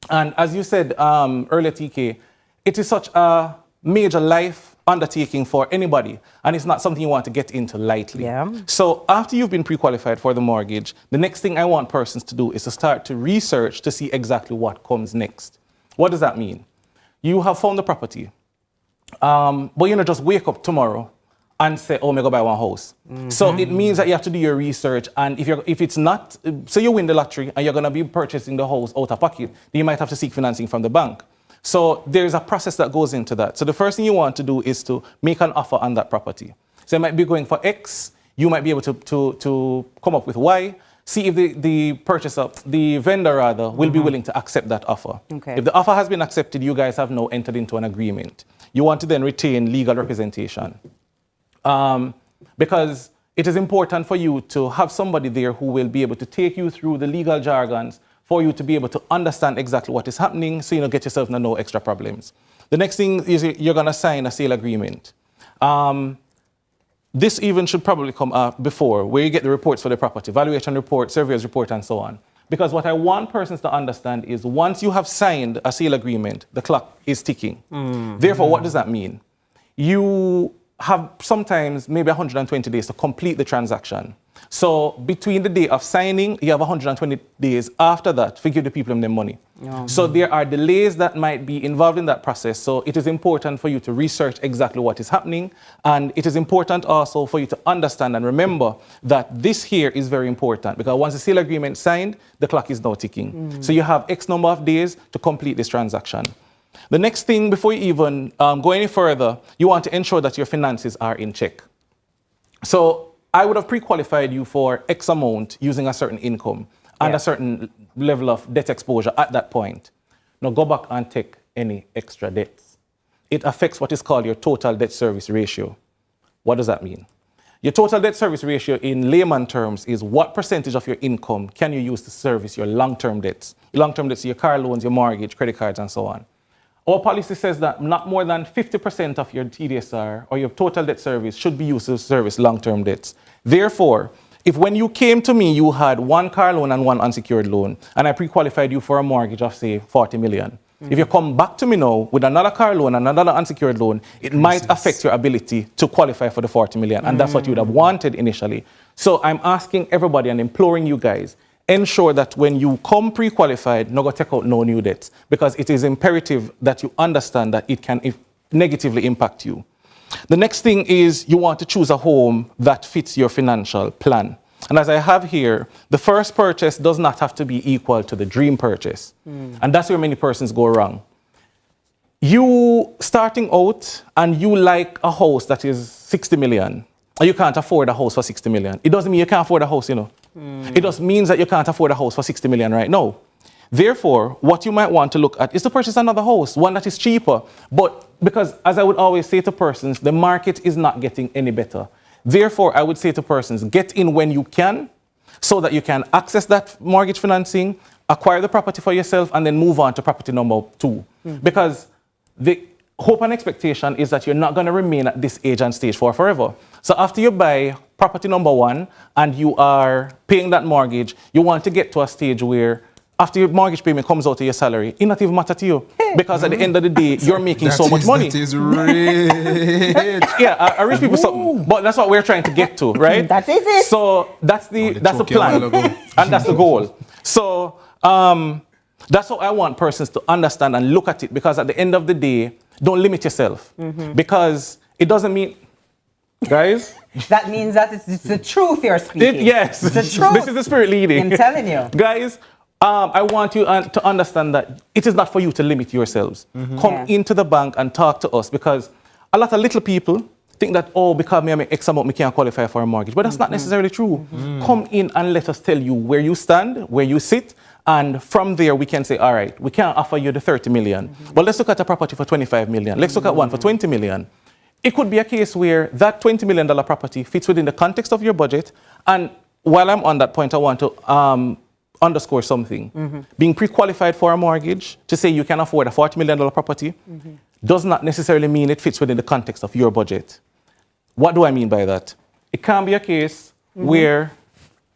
S21: And as you said earlier, TK, it is such a major life undertaking for anybody, and it's not something you want to get into lightly.
S14: Yeah.
S21: So after you've been pre-qualified for the mortgage, the next thing I want persons to do is to start to research to see exactly what comes next. What does that mean? You have found the property, but just wake up tomorrow and say, oh, I'm going to buy one house. So it means that you have to do your research, and if it's not, say you win the lottery and you're going to be purchasing the house out of pocket, then you might have to seek financing from the bank. So there's a process that goes into that. So the first thing you want to do is to make an offer on that property. So you might be going for X, you might be able to come up with Y, see if the vendor rather, will be willing to accept that offer.
S14: Okay.
S21: If the offer has been accepted, you guys have now entered into an agreement. You want to then retain legal representation. Because it is important for you to have somebody there who will be able to take you through the legal jargons for you to be able to understand exactly what is happening so you don't get yourself into no extra problems. The next thing is you're going to sign a sale agreement. This even should probably come up before, where you get the reports for the property, valuation report, surveyor's report, and so on. Because what I want persons to understand is once you have signed a sale agreement, the clock is ticking. Therefore, what does that mean? You have sometimes maybe 120 days to complete the transaction. So between the day of signing, you have 120 days after that to give the people their money. So there are delays that might be involved in that process. So it is important for you to research exactly what is happening. And it is important also for you to understand and remember that this here is very important, because once the sale agreement is signed, the clock is now ticking. So you have X number of days to complete this transaction. The next thing, before you even go any further, you want to ensure that your finances are in check. So I would have pre-qualified you for X amount using a certain income and a certain level of debt exposure at that point. Now go back and take any extra debts. It affects what is called your total debt service ratio. What does that mean? Your total debt service ratio in layman terms is what percentage of your income can you use to service your long-term debts. Your long-term debts are your car loans, your mortgage, credit cards, and so on. Our policy says that not more than 50% of your TDSR or your total debt service should be used to service long-term debts. Therefore, if when you came to me, you had one car loan and one unsecured loan, and I pre-qualified you for a mortgage of, say, 40 million, if you come back to me now with another car loan and another unsecured loan, it might affect your ability to qualify for the 40 million, and that's what you would have wanted initially. So I'm asking everybody and imploring you guys, ensure that when you come pre-qualified, not go take out no new debts, because it is imperative that you understand that it can negatively impact you. The next thing is you want to choose a home that fits your financial plan. And as I have here, the first purchase does not have to be equal to the dream purchase. And that's where many persons go wrong. You starting out and you like a house that is 60 million, and you can't afford a house for 60 million. It doesn't mean you can't afford a house, you know. It just means that you can't afford a house for 60 million right now. Therefore, what you might want to look at is to purchase another house, one that is cheaper. But because, as I would always say to persons, the market is not getting any better. Therefore, I would say to persons, get in when you can, so that you can access that mortgage financing, acquire the property for yourself, and then move on to property number 2. Because the hope and expectation is that you're not going to remain at this age and stage for forever. So after you buy property number 1 and you are paying that mortgage, you want to get to a stage where after your mortgage payment comes out of your salary, it not even matter to you. Because at the end of the day, you're making so much money.
S6: That is rich.
S21: Yeah, I rich people something. But that's what we're trying to get to, right?
S14: That is it.
S21: So that's the plan. And that's the goal. So that's what I want persons to understand and look at it, because at the end of the day, don't limit yourself. Because it doesn't mean, guys.
S14: That means that it's the truth you're speaking.
S21: Yes.
S14: It's the truth.
S21: This is the spirit leading.
S14: I'm telling you.
S21: Guys, I want you to understand that it is not for you to limit yourselves. Come into the bank and talk to us, because a lot of little people think that, oh, because me make X amount, me can't qualify for a mortgage. But that's not necessarily true. Come in and let us tell you where you stand, where you sit, and from there we can say, all right, we can't offer you the 30 million, but let's look at a property for 25 million. Let's look at one for 20 million. It could be a case where that $20 million property fits within the context of your budget. And while I'm on that point, I want to underscore something. Being pre-qualified for a mortgage, to say you can afford a $40 million property, does not necessarily mean it fits within the context of your budget. What do I mean by that? It can be a case where,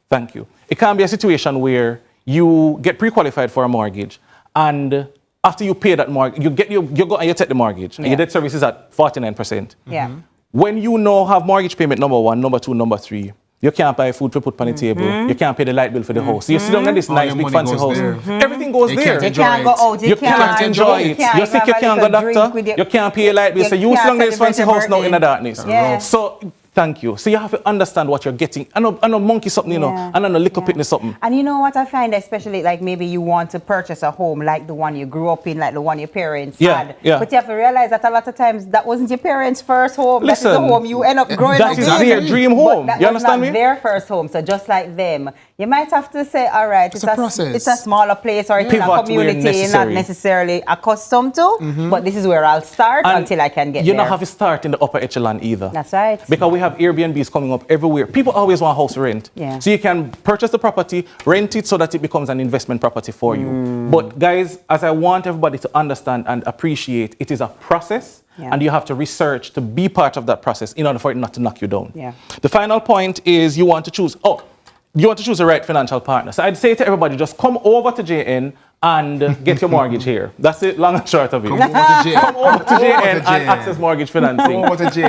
S21: thank you, it can be a situation where you get pre-qualified for a mortgage, and after you pay that mortgage, you go and you take the mortgage, and your debt service is at 49%.
S14: Yeah.
S21: When you now have mortgage payment number 1, number 2, number 3, You can't buy food to put on the table. You can't pay the light bill for the house. So you sit down in this nice big fancy house. Everything goes there.
S14: You can't go out.
S21: You can't enjoy it. You're sick, you can't go doctor. You can't pay your light bill. So you sit down in this fancy house now in the darkness. So thank you. So you have to understand what you're getting. I know monkey something, you know, and I know little pitney something.
S14: And you know what I find, especially like maybe you want to purchase a home like the one you grew up in, like the one your parents had. But you have to realize that a lot of times that wasn't your parents' first home.
S21: Listen,
S14: that is the home you end up growing up in.
S21: That is their dream home.
S14: That
S21: you understand
S14: was
S21: me?
S14: not their first home. So just like them, you might have to say, all right, it's a smaller place or it's a community you're not necessarily accustomed to. But this is where I'll start until I can get there.
S21: You don't have to start in the upper echelon either.
S14: That's right.
S21: Because we have Airbnbs coming up everywhere. People always want house rent. So you can purchase the property, rent it so that it becomes an investment property for you. But guys, as I want everybody to understand and appreciate, it is a process and you have to research to be part of that process in order for it not to knock you down. The final point is you want to choose the right financial partner. So I'd say to everybody, just come over to JN and get your mortgage here. That's it, long and short of it. Come over to JN and access mortgage financing.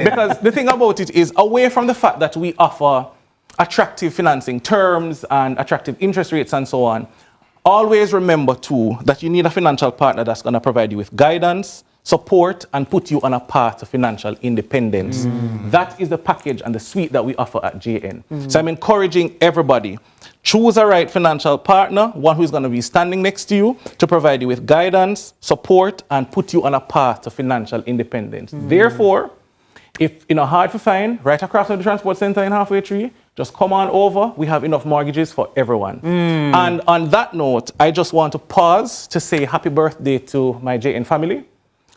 S21: Because the thing about it is, away from the fact that we offer attractive financing terms and attractive interest rates and so on, always remember too that you need a financial partner that's going to provide you with guidance, support, and put you on a path to financial independence. That is the package and the suite that we offer at JN. So I'm encouraging everybody, choose a right financial partner, one who's going to be standing next to you to provide you with guidance, support, and put you on a path to financial independence. Therefore, if hard to find, right across from the transport center in Halfway Tree, just come on over. We have enough mortgages for everyone. And on that note, I just want to pause to say happy birthday to my JN family.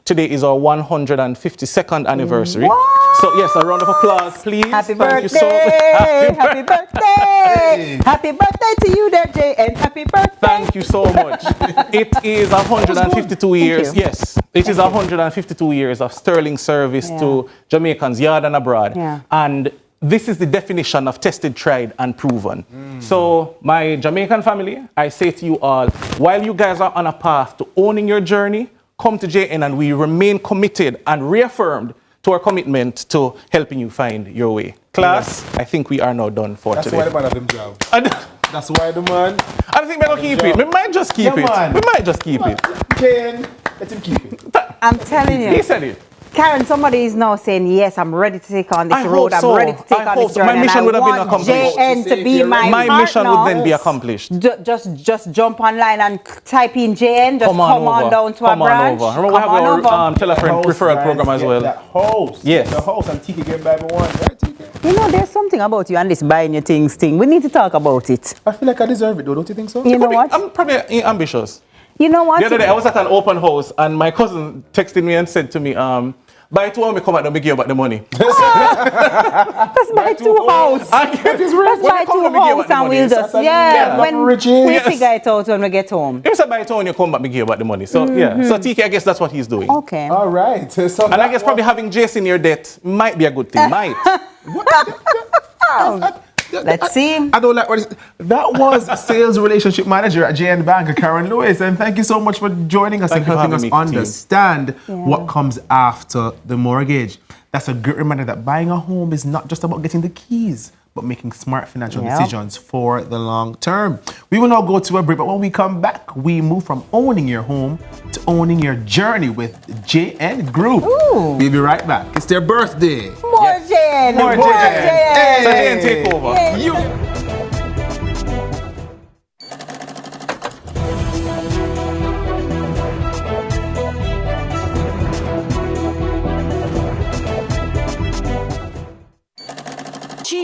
S21: Today is our 152nd anniversary. So yes, a round of applause, please.
S14: Happy
S21: Thank
S14: birthday!
S21: you so much.
S14: Happy birthday! Happy birthday to you there, Jay, and happy birthday!
S21: Thank you so much. It is 152 years. Yes, it is 152 years of sterling service to Jamaicans, yard and abroad. And this is the definition of tested, tried, and proven. So my Jamaican family, I say to you all, while you guys are on a path to owning your journey, come to JN and we remain committed and reaffirmed to our commitment to helping you find your way. Class, I think we are now done for today.
S15: That's why the man have him job. That's why the man...
S21: I don't think we're going to keep it. We might just keep it.
S15: Man.
S21: We might just keep it.
S15: JN, let him keep it.
S14: I'm telling you.
S21: He said it.
S14: Karen, somebody is now saying, yes, I'm ready to take on this road. I'm ready to take on this journey.
S21: My mission would have been accomplished.
S14: JN to be my
S21: mission would then be accomplished.
S14: Just jump online and type in JN. Just come on down to our branch.
S21: Remember, we have our tell a friend referral program as well.
S15: That host.
S21: Yes.
S15: The host and TK get by one, right, TK?
S14: You know, there's something about you and this buying your things thing. We need to talk about it.
S15: I feel like I deserve it, though. Don't you think so?
S14: You know what?
S21: I'm probably ambitious.
S14: You know what?
S21: The other day, I was at an open house and my cousin texted me and said to me, by 2 hours, come out and give you about the money.
S14: That's by 2 house. That's by 2 house and we'll just, when we figure it out when we get home.
S21: If it's by 2 hours, you come back and give you about the money. So, so TK, I guess that's what he's doing.
S14: Okay.
S15: All right. So
S21: and I guess probably having Jason in your debt might be a good thing. Might.
S14: Let's see.
S15: I don't like what it is. That was sales relationship manager at JN Bank, Karen Lewis. And thank you so much for joining us and helping us understand what comes after the mortgage. That's a great reminder that buying a home is not just about getting the keys, but making smart financial decisions for the long term. We will now go to a break, but when we come back, we move from owning your home to owning your journey with JN Group. We'll be right back. It's their birthday.
S14: More JN.
S21: More JN. So JN take over.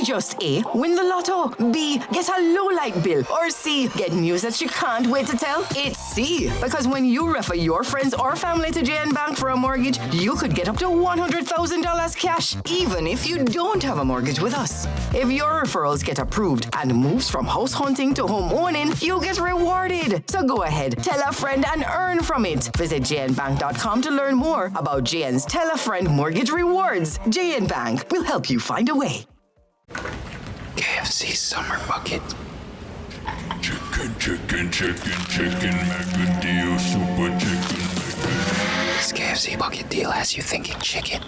S20: Just A, win the lotto. B, get a low light bill. Or C, get news that you can't wait to tell. It's C, because when you refer your friends or family to JN Bank for a mortgage, you could get up to $100,000 cash, even if you don't have a mortgage with us. If your referrals get approved and moves from house hunting to home owning, you get rewarded. So go ahead, tell a friend and earn from it. Visit jnbank.com to learn more about JN's Tell a Friend Mortgage Rewards. JN Bank will help you find a way.
S18: KFC Summer Bucket.
S19: Chicken, mega deal, super chicken.
S18: This KFC bucket deal has you thinking chicken.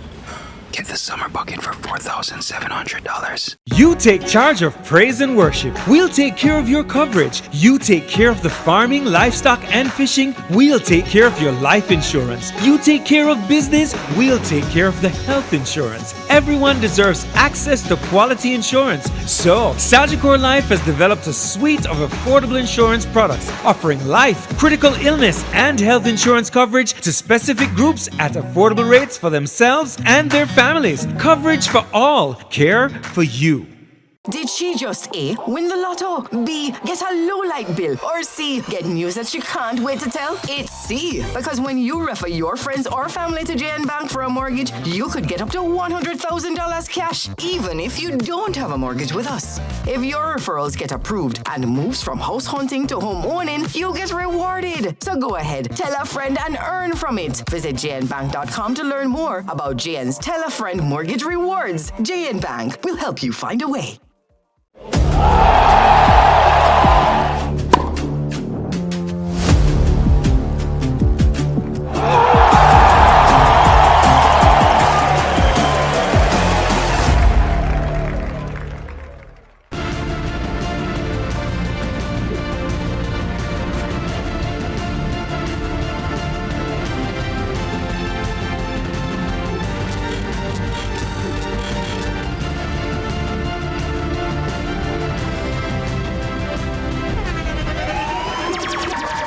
S18: Get the summer bucket for $4,700.
S12: You take charge of praise and worship. We'll take care of your coverage. You take care of the farming, livestock, and fishing. We'll take care of your life insurance. You take care of business. We'll take care of the health insurance. Everyone deserves access to quality insurance. So, Sagicor Life has developed a suite of affordable insurance products offering life, critical illness, and health insurance coverage to specific groups at affordable rates for themselves and their families. Coverage for all. Care for you.
S20: Did she just A, win the lotto, B, get a low light bill, or C, get news that she can't wait to tell? It's C, because when you refer your friends or family to JN Bank for a mortgage, you could get up to $100,000 cash, even if you don't have a mortgage with us. If your referrals get approved and moves from house hunting to home owning, you get rewarded. So go ahead, tell a friend and earn from it. Visit jnbank.com to learn more about JN's Tell a Friend Mortgage Rewards. JN Bank will help you find a way.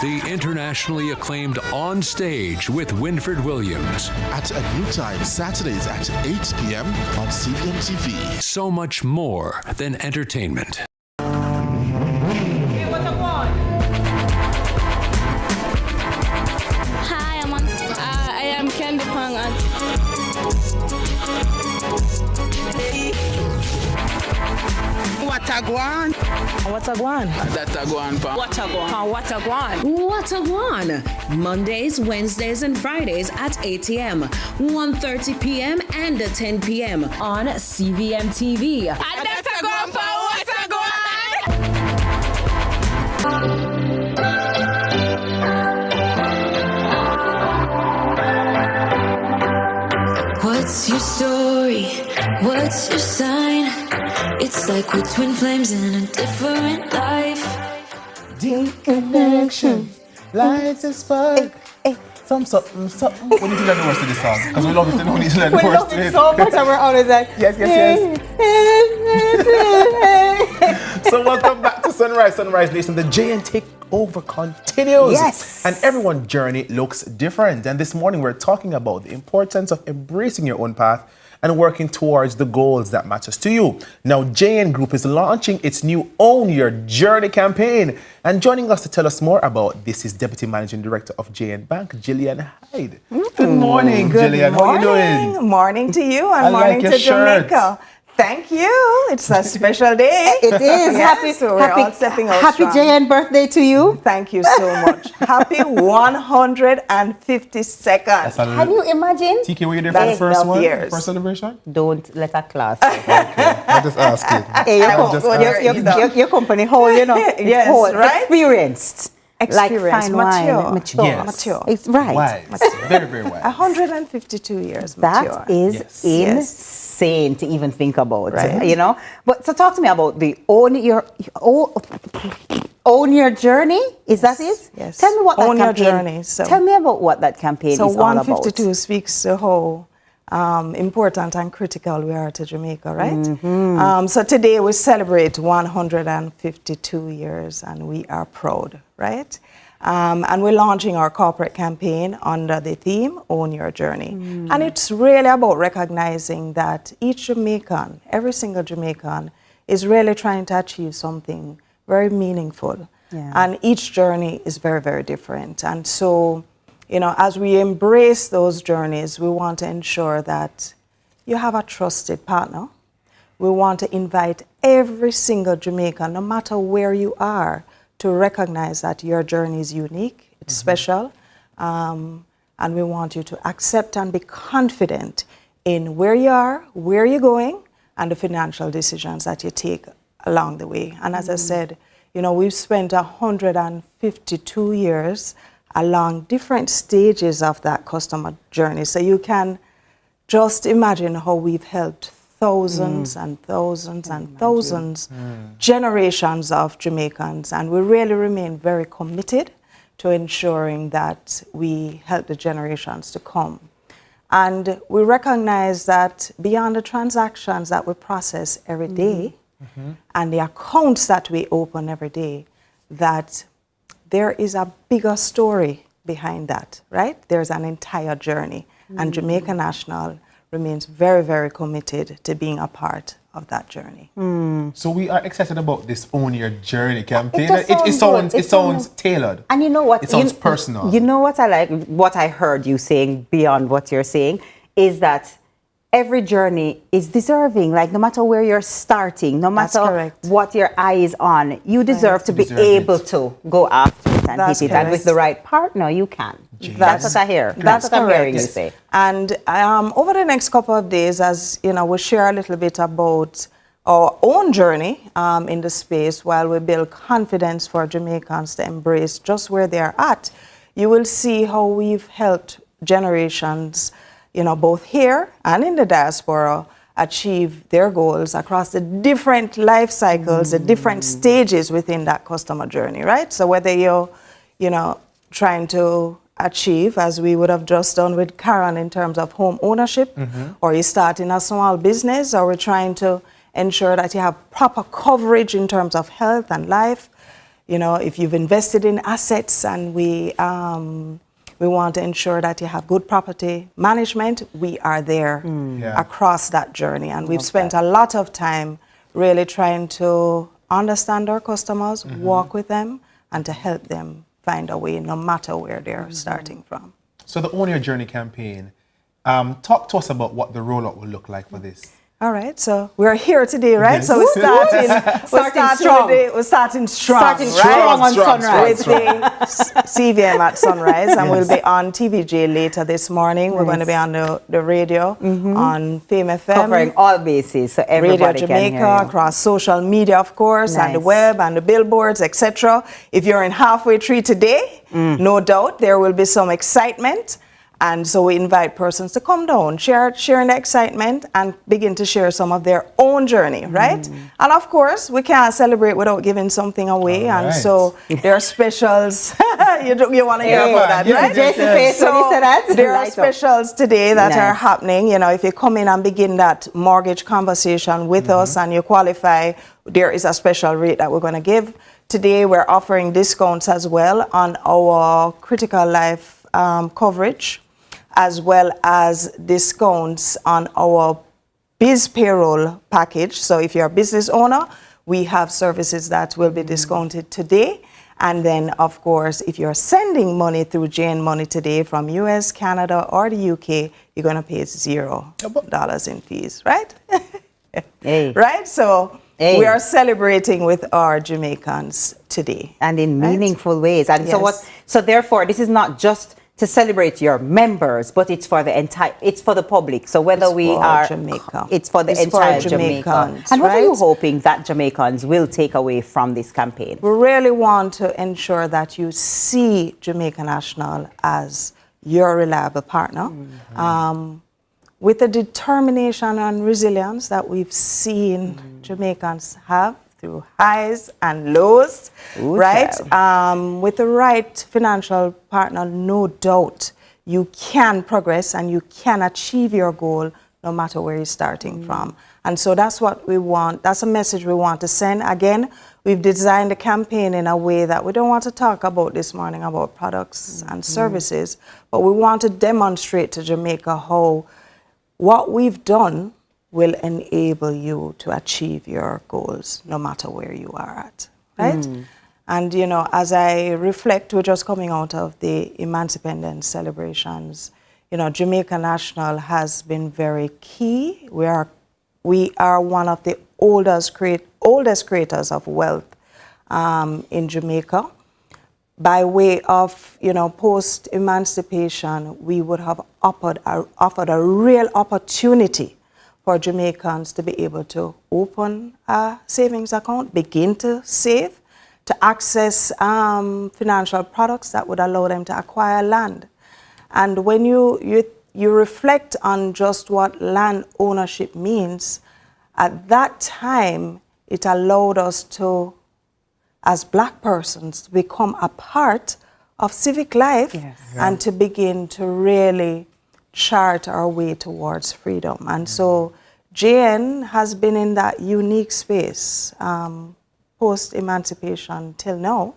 S5: The internationally acclaimed On Stage with Winfred Williams.
S6: At a new time, Saturdays at 8 p.m. on CVMTV.
S5: So much more than entertainment.
S8: Hi, I am Candy Pang.
S7: What a guan?
S10: What a guan?
S7: That a guan pa.
S10: What a guan? What a guan? What a guan? Mondays, Wednesdays, and Fridays at 8 a.m., 1:30 p.m., and 10 p.m. on CVMTV.
S7: And that's a guan pa. What a guan?
S2: What's your story? What's your sign? It's like we're twin flames in a different life.
S15: Deep connection, lights a spark. Something. We need to learn the words to this song because we love it and we need to learn the words to it.
S14: We love it so much and we're always like,
S15: yes. So welcome back to Sunrise Nation. The JN Takeover continues.
S14: Yes.
S15: And everyone's journey looks different. And this morning we're talking about the importance of embracing your own path and working towards the goals that matters to you. Now, JN Group is launching its new Own Your Journey campaign. And joining us to tell us more about this is Deputy Managing Director of JN Bank, Jillian Hyde. Good morning, Jillian. How are you doing?
S22: Morning to you and morning
S15: like
S22: to
S15: shirt.
S22: Jamaica. Thank you. It's a special day.
S14: It is.
S22: Yes, so we're all stepping out
S14: Happy
S22: strong.
S14: JN birthday to you.
S22: Thank you so much. Happy 152nd.
S14: Can you imagine?
S15: TK, were you there for the first one?
S22: Years.
S15: First celebration?
S14: Don't let a class.
S15: I'm just asking.
S14: Hey, your company whole,
S22: Yes,
S14: whole,
S22: right?
S14: Experienced. Like fine
S22: mature.
S14: wine. Mature.
S15: Yes.
S22: Mature.
S14: It's right.
S15: Wise. Very, very wise.
S22: 152 years mature.
S14: That is insane to even think about, right? But so talk to me about the own your journey. Is that it?
S22: Yes.
S14: Tell me what that
S22: Own
S14: campaign.
S22: Your Journey. So,
S14: tell me about what that campaign is all about.
S22: So 152 speaks to how important and critical we are to Jamaica, right?
S14: Mm-hmm.
S22: So today we celebrate 152 years, and we are proud, right? And we're launching our corporate campaign under the theme, Own Your Journey. And it's really about recognizing that each Jamaican, every single Jamaican, is really trying to achieve something very meaningful.
S14: Yeah.
S22: And each journey is very, very different. And so, as we embrace those journeys, we want to ensure that you have a trusted partner. We want to invite every single Jamaican, no matter where you are, to recognize that your journey is unique, it's special, and we want you to accept and be confident in where you are, where you're going, and the financial decisions that you take along the way. And as I said, we've spent 152 years along different stages of that customer journey. So you can just imagine how we've helped thousands and thousands and thousands generations of Jamaicans, and we really remain very committed to ensuring that we help the generations to come. And we recognize that beyond the transactions that we process every day and the accounts that we open every day, that there is a bigger story behind that, right? There's an entire journey, and Jamaica National remains very, very committed to being a part of that journey.
S15: So we are excited about this Own Your Journey campaign.
S14: It
S15: sounds tailored.
S14: And you know what?
S15: It sounds personal.
S14: You know what I like, what I heard you saying beyond what you're saying, is that every journey is deserving. Like, no matter where you're starting, no matter what your eye is on, you deserve to be able to go after it and hit it. And with the right partner, you can. That's what I hear. That's what I'm hearing you say.
S22: And over the next couple of days, as you know, we'll share a little bit about our own journey in the space while we build confidence for Jamaicans to embrace just where they are at. You will see how we've helped generations, you know, both here and in the diaspora, achieve their goals across the different life cycles, the different stages within that customer journey, right? So whether you're, you know, trying to achieve, as we would have just done with Karen in terms of home ownership, or you're starting a small business, or we're trying to ensure that you have proper coverage in terms of health and life. You know, if you've invested in assets, and we want to ensure that you have good property management, we are there across that journey. And we've spent a lot of time really trying to understand our customers, walk with them, and to help them find a way no matter where they're starting from.
S15: So the Own Your Journey campaign, talk to us about what the rollout will look like for this.
S22: All right, so we're here today, right?
S15: Yes.
S22: So we're starting strong.
S14: Starting strong on Sunrise.
S22: With the CVM at Sunrise, and we'll be on TVJ later this morning. We're going to be on the radio, on Fame FM.
S14: Covering all bases, so everybody
S22: Radio Jamaica,
S14: can hear you.
S22: across social media, of course, and the web and the billboards, etc. If you're in halfway tree today, no doubt there will be some excitement. And so we invite persons to come down, sharing the excitement, and begin to share some of their own journey, right? And of course, we can't celebrate without giving something away. And so there are specials. you want to hear about that, right? There are specials today that are happening. You know, if you come in and begin that mortgage conversation with us and you qualify, there is a special rate that we're going to give. Today, we're offering discounts as well on our critical life coverage, as well as discounts on our biz payroll package. So if you're a business owner, we have services that will be discounted today. And then, of course, if you're sending money through JN Money today from US, Canada, or the UK, you're going to pay $0 in fees, right? Right? So we are celebrating with our Jamaicans today.
S14: And in meaningful ways. And so therefore, this is not just to celebrate your members, but it's for the public. So whether it's for the entire Jamaica. And what are you hoping that Jamaicans will take away from this campaign?
S22: We really want to ensure that you see Jamaica National as your reliable partner. With the determination and resilience that we've seen Jamaicans have through highs and lows, right? With the right financial partner, no doubt you can progress and you can achieve your goal no matter where you're starting from. And so that's what we want. That's a message we want to send. Again, we've designed the campaign in a way that we don't want to talk about this morning about products and services, but we want to demonstrate to Jamaica how what we've done will enable you to achieve your goals no matter where you are at, right? And, you know, as I reflect, we're just coming out of the Emancipendence celebrations. You know, Jamaica National has been very key. We are one of the oldest creators of wealth in Jamaica. By way of, you know, post-emancipation, we would have offered a real opportunity for Jamaicans to be able to open a savings account, begin to save, to access financial products that would allow them to acquire land. And when you you reflect on just what land ownership means, at that time, it allowed us to, as black persons, to become a part of civic life and to begin to really chart our way towards freedom. And so JN has been in that unique space post-emancipation till now,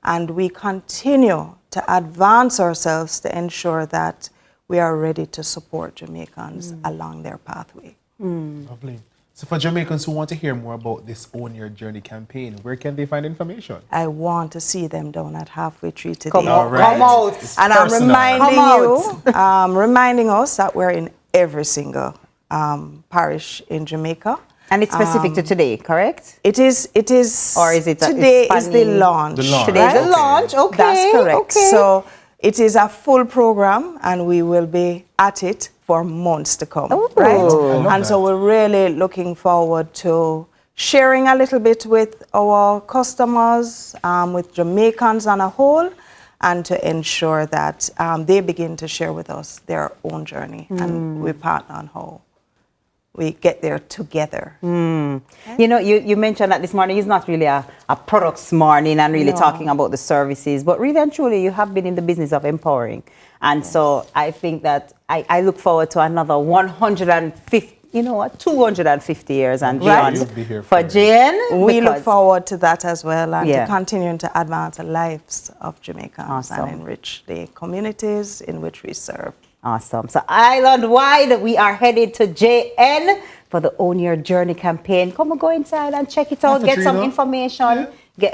S22: and we continue to advance ourselves to ensure that we are ready to support Jamaicans along their pathway.
S15: Lovely. So for Jamaicans who want to hear more about this Own Your Journey campaign, where can they find information?
S22: I want to see them down at Halfway Tree today.
S14: Come out. Come out.
S22: And I'm reminding us that we're in every single parish in Jamaica.
S14: And it's specific to today, correct?
S22: It is.
S14: Or is it
S22: today is the launch.
S14: Today is the launch, okay.
S22: That's correct.
S14: Okay.
S22: So it is a full program, and we will be at it for months to come, right? And so we're really looking forward to sharing a little bit with our customers, with Jamaicans on a whole, and to ensure that they begin to share with us their own journey, and we partner on how we get there together.
S14: You know, you mentioned that this morning is not really a products morning and really talking about the services, but really and truly you have been in the business of empowering. And so I think that I look forward to another 150, you know what, 250 years and beyond for JN.
S22: We look forward to that as well, and to continuing to advance the lives of Jamaicans and enrich the communities in which we serve.
S14: Awesome. So island-wide, we are headed to JN for the Own Your Journey campaign. Come and go inside and check it out. Get some information.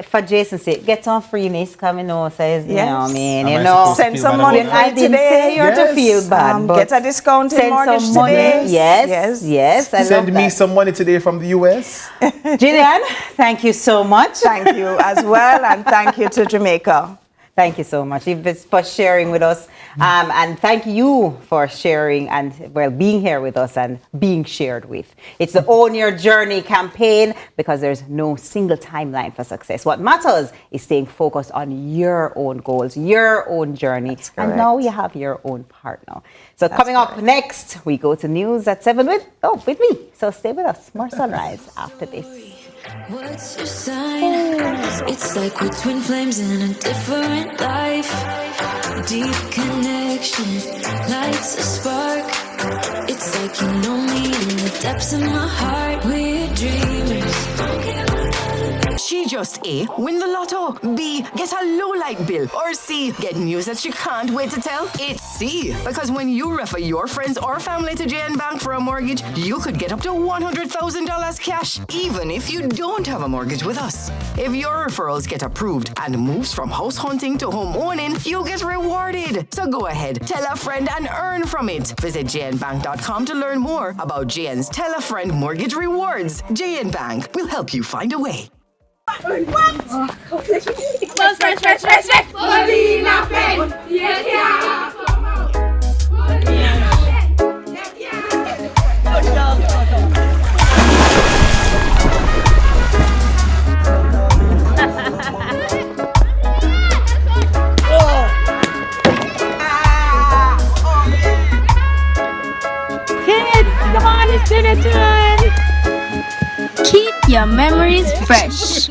S14: For Jason say, get some freeness coming on. Says, you know what I mean? You know,
S22: send some money
S14: I didn't say you're to feel bad, but
S22: get a discount in mortgage
S14: some money.
S22: today.
S14: Yes. I
S15: Send me some money today from the US.
S14: Gillian, thank you so much.
S22: Thank you as well, and thank you to Jamaica.
S14: Thank you so much for sharing with us. And thank you for sharing and, well, being here with us and being shared with. It's the Own Your Journey campaign, because there's no single timeline for success. What matters is staying focused on your own goals, your own journey. And now you have your own partner. So coming up next, we go to news at 7 with me. So stay with us. More Sunrise after this.
S2: What's your sign? It's like we're twin flames in a different life. Deep connection lights a spark. It's like you know me in the depths of my heart. We're dreamers.
S20: She just A, win the lotto, B, get a low light bill, or C, get news that she can't wait to tell? It's C, because when you refer your friends or family to JN Bank for a mortgage, you could get up to $100,000 cash, even if you don't have a mortgage with us. If your referrals get approved and moves from house hunting to home owning, you get rewarded. So go ahead, tell a friend and earn from it. Visit jnbank.com to learn more about JN's Tell a Friend Mortgage Rewards. JN Bank will help you find a way.
S8: Kids, come on, it's dinner time. Keep your memories fresh.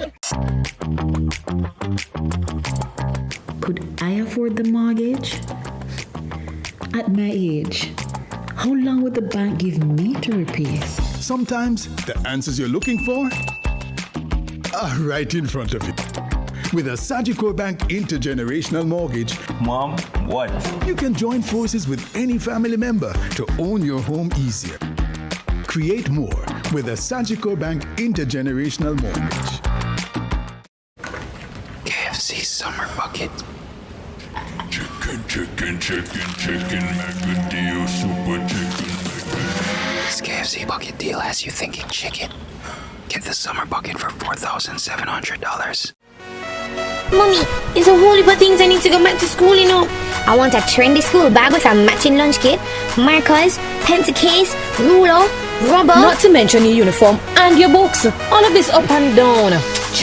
S16: Could I afford the mortgage? At my age, how long would the bank give me to repay?
S9: Sometimes the answers you're looking for are right in front of you. With a Sagicor Bank Intergenerational Mortgage,
S17: Mom, what?
S9: You can join forces with any family member to own your home easier. Create more with a Sagicor Bank Intergenerational Mortgage.
S18: KFC Summer Bucket.
S19: Chicken, Macadillo, super chicken.
S18: This KFC bucket deal has you thinking chicken. Get the summer bucket for $4,700.
S11: Mommy, there's a whole heap of things I need to go back to school, you know. I want a trendy school bag with a matching lunch kit, markers, pencil case, ruler, rubber.
S23: Not to mention your uniform and your books. All of this up and down.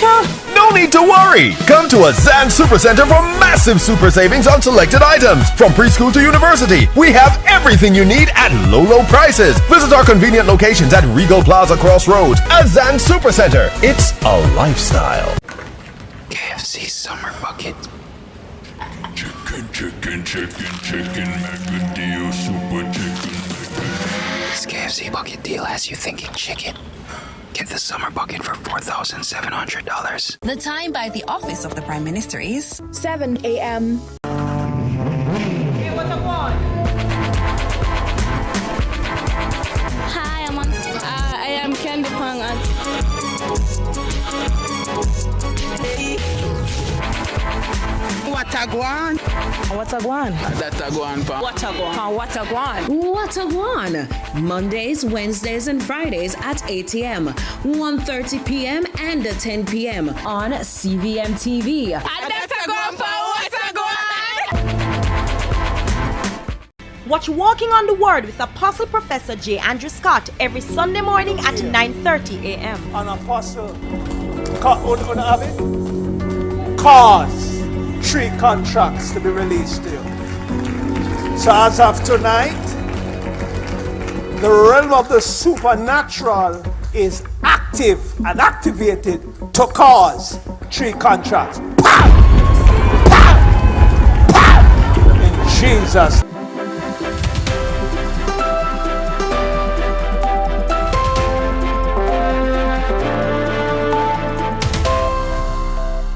S1: No need to worry! Come to a Zan Supercenter for massive super savings on selected items. From preschool to university, we have everything you need at low prices. Visit our convenient locations at Regal Plaza Crossroads. A Zan Supercenter. It's a lifestyle.
S18: KFC Summer Bucket.
S19: Chicken, Macadillo Super Chicken.
S18: This KFC bucket deal has you thinking chicken. Get the summer bucket for $4,700.
S13: The time by the office of the Prime Minister is
S23: 7 a.m.
S13: Hey, what up, one?
S23: Hi, I'm on. I am Candy Pang.
S13: What a guan?
S22: What a guan?
S13: That a guan, pa. What a guan? What a guan?
S10: What a guan! Mondays, Wednesdays, and Fridays at 8 a.m., 1:30 p.m., and 10 p.m. on CVM TV.
S13: That's a guan, pa. What a guan?
S24: Watch Walking on the Word with Apostle Professor J. Andrew Scott every Sunday morning at 9:30 a.m.
S4: An apostle. Cause 3 contracts to be released still. So as of tonight, the realm of the supernatural is active and activated to cause 3 contracts. Pow! Pow! Pow! In Jesus' name.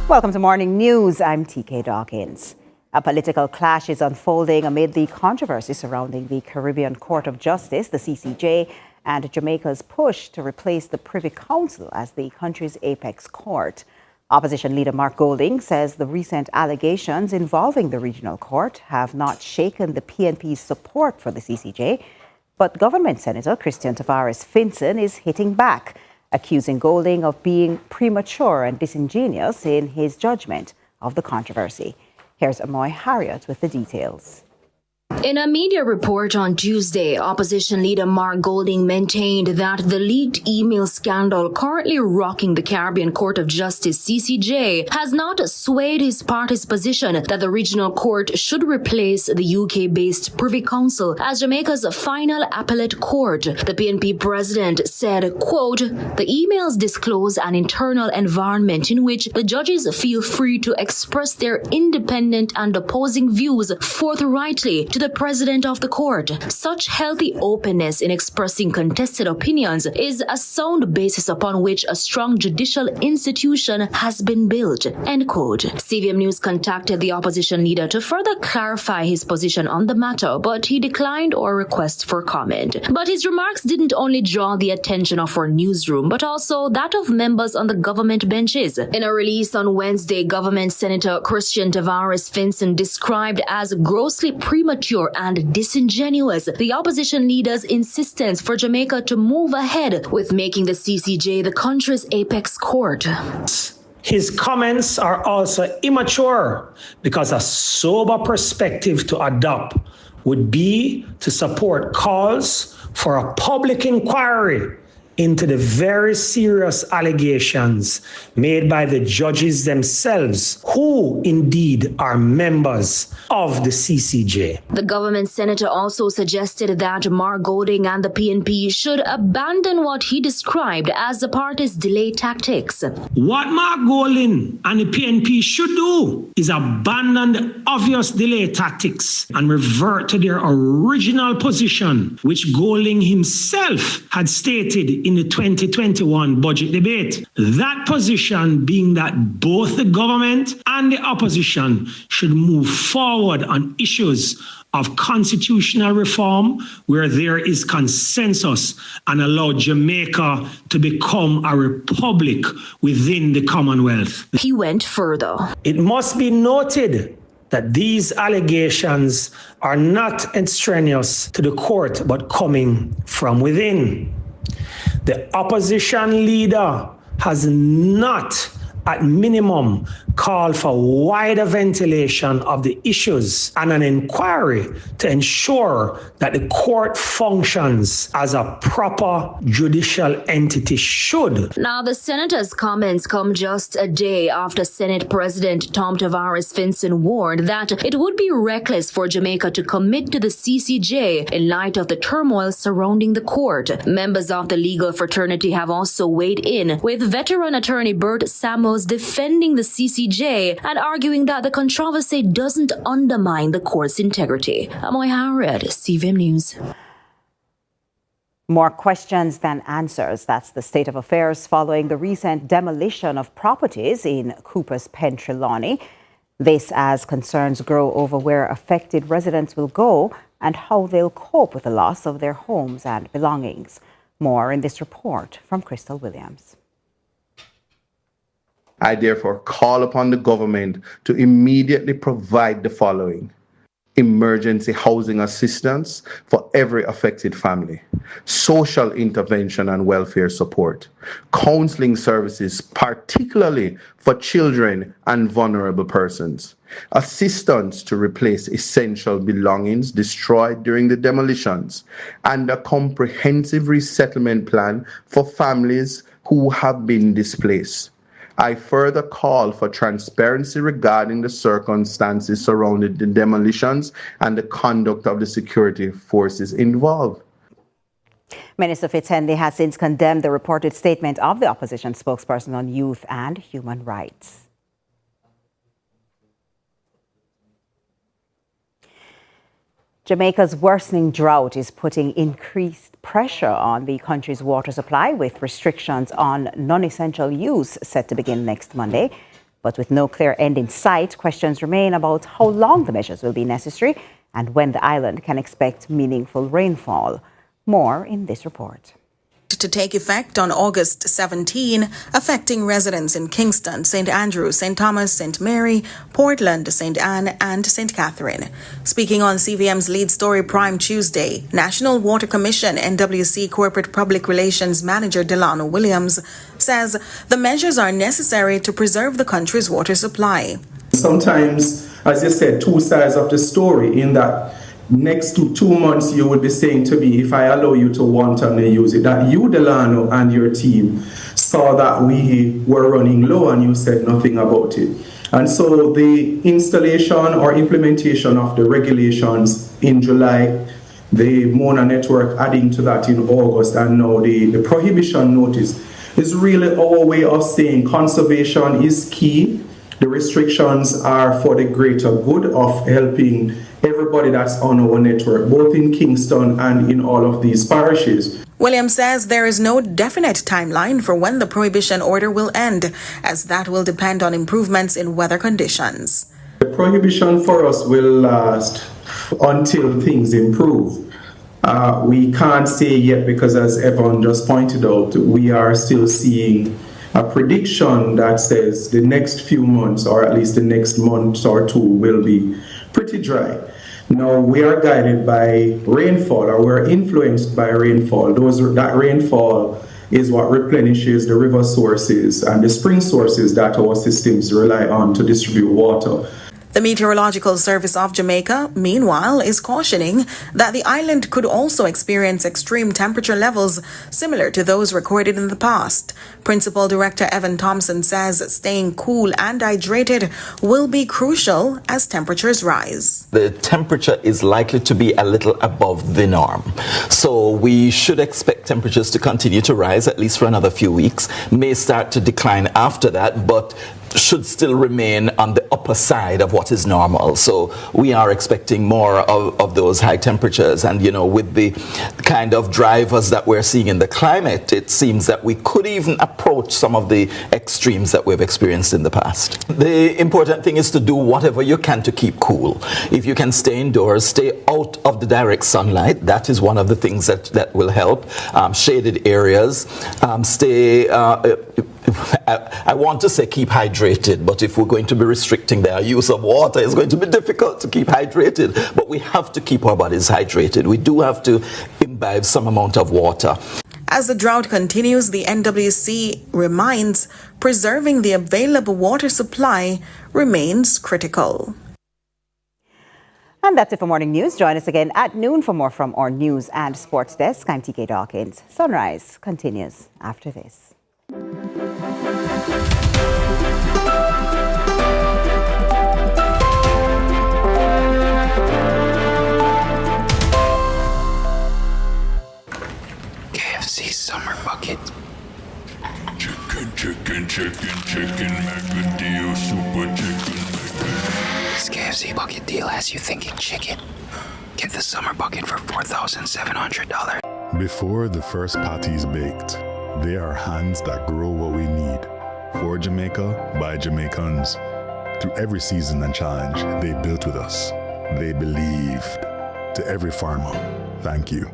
S14: Welcome to Morning News. I'm TK Dawkins. A political clash is unfolding amid the controversy surrounding the Caribbean Court of Justice, the CCJ, and Jamaica's push to replace the Privy Council as the country's apex court. Opposition leader Mark Golding says the recent allegations involving the regional court have not shaken the PNP's support for the CCJ, but Government Senator Christian Tavares Finson is hitting back, accusing Golding of being premature and disingenuous in his judgment of the controversy. Here's Amoy Harriot with the details.
S25: In a media report on Tuesday, opposition leader Mark Golding maintained that the leaked email scandal currently rocking the Caribbean Court of Justice (CCJ) has not swayed his party's position that the regional court should replace the UK-based Privy Council as Jamaica's final appellate court. The PNP president said, quote, "The emails disclose an internal environment in which the judges feel free to express their independent and opposing views forthrightly to the president of the court. Such healthy openness in expressing contested opinions is a sound basis upon which a strong judicial institution has been built." End quote. CVM News contacted the opposition leader to further clarify his position on the matter, but he declined our request for comment. But his remarks didn't only draw the attention of our newsroom, but also that of members on the government benches. In a release on Wednesday, Government Senator Christian Tavares Finson described as grossly premature and disingenuous the opposition leader's insistence for Jamaica to move ahead with making the CCJ the country's apex court.
S26: His comments are also immature because a sober perspective to adopt would be to support calls for a public inquiry into the very serious allegations made by the judges themselves, who indeed are members of the CCJ.
S25: The government senator also suggested that Mark Golding and the PNP should abandon what he described as the party's delay tactics.
S26: What Mark Golding and the PNP should do is abandon the obvious delay tactics and revert to their original position, which Golding himself had stated in the 2021 budget debate. That position being that both the government and the opposition should move forward on issues of constitutional reform where there is consensus and allow Jamaica to become a republic within the Commonwealth.
S25: He went further.
S26: It must be noted that these allegations are not extraneous to the court but coming from within. The opposition leader has not at minimum, call for wider ventilation of the issues and an inquiry to ensure that the court functions as a proper judicial entity should.
S25: Now, the senator's comments come just a day after Senate President Tom Tavares Finson warned that it would be reckless for Jamaica to commit to the CCJ in light of the turmoil surrounding the court. Members of the legal fraternity have also weighed in, with veteran attorney Bert Samuels defending the CCJ and arguing that the controversy doesn't undermine the court's integrity. Amoy Harriet, CVM News.
S3: More questions than answers. That's the state of affairs following the recent demolition of properties in Cooper's Pen Trelawney. This as concerns grow over where affected residents will go and how they'll cope with the loss of their homes and belongings. More in this report from Crystal Williams.
S5: I therefore call upon the government to immediately provide the following: emergency housing assistance for every affected family, social intervention and welfare support, counseling services, particularly for children and vulnerable persons, assistance to replace essential belongings destroyed during the demolitions, and a comprehensive resettlement plan for families who have been displaced. I further call for transparency regarding the circumstances surrounding the demolitions and the conduct of the security forces involved.
S3: Minister Fitzhenley has since condemned the reported statement of the opposition spokesperson on youth and human rights. Jamaica's worsening drought is putting increased pressure on the country's water supply, with restrictions on non-essential use set to begin next Monday. But with no clear end in sight, questions remain about how long the measures will be necessary and when the island can expect meaningful rainfall. More in this report.
S6: To take effect on August 17, affecting residents in Kingston, St. Andrew, St. Thomas, St. Mary, Portland, St. Anne, and St. Catherine. Speaking on CVM's Lead Story Prime Tuesday, National Water Commission NWC Corporate Public Relations Manager Delano Williams says the measures are necessary to preserve the country's water supply.
S7: Sometimes, as you said, two sides of the story, in that next to 2 months, you would be saying to me, if I allow you to wantonly use it, that you, Delano, and your team saw that we were running low and you said nothing about it. And so the installation or implementation of the regulations in July, the Mona network adding to that in August, and now the prohibition notice is really our way of saying conservation is key. The restrictions are for the greater good of helping everybody that's on our network, both in Kingston and in all of these parishes.
S6: Williams says there is no definite timeline for when the prohibition order will end, as that will depend on improvements in weather conditions.
S7: The prohibition for us will last until things improve. We can't say yet because, as Evan just pointed out, we are still seeing a prediction that says the next few months, or at least the next month or two, will be pretty dry. Now, we are guided by rainfall, or we're influenced by rainfall. That rainfall is what replenishes the river sources and the spring sources that our systems rely on to distribute water.
S6: The Meteorological Service of Jamaica, meanwhile, is cautioning that the island could also experience extreme temperature levels similar to those recorded in the past. Principal Director Evan Thompson says staying cool and hydrated will be crucial as temperatures rise.
S12: The temperature is likely to be a little above the norm. So we should expect temperatures to continue to rise at least for another few weeks. May start to decline after that, but should still remain on the upper side of what is normal. So we are expecting more of those high temperatures. And, you know, with the kind of drivers that we're seeing in the climate, it seems that we could even approach some of the extremes that we've experienced in the past. The important thing is to do whatever you can to keep cool. If you can stay indoors, stay out of the direct sunlight. That is one of the things that will help. Shaded areas, I want to say keep hydrated, but if we're going to be restricting their use of water, it's going to be difficult to keep hydrated. But we have to keep our bodies hydrated. We do have to imbibe some amount of water.
S6: As the drought continues, the NWC reminds preserving the available water supply remains critical.
S3: And that's it for Morning News. Join us again at noon for more from our news and sports desk. I'm TK Dawkins. Sunrise continues after this.
S18: KFC Summer Bucket.
S19: Chicken, Mega Deal, Super Chicken.
S18: This KFC Bucket Deal has you thinking chicken. Get the Summer Bucket for $4,700.
S9: Before the first patty is baked, they are hands that grow what we need. For Jamaica, by Jamaicans. Through every season and challenge, they built with us. They believed. To every farmer, thank you.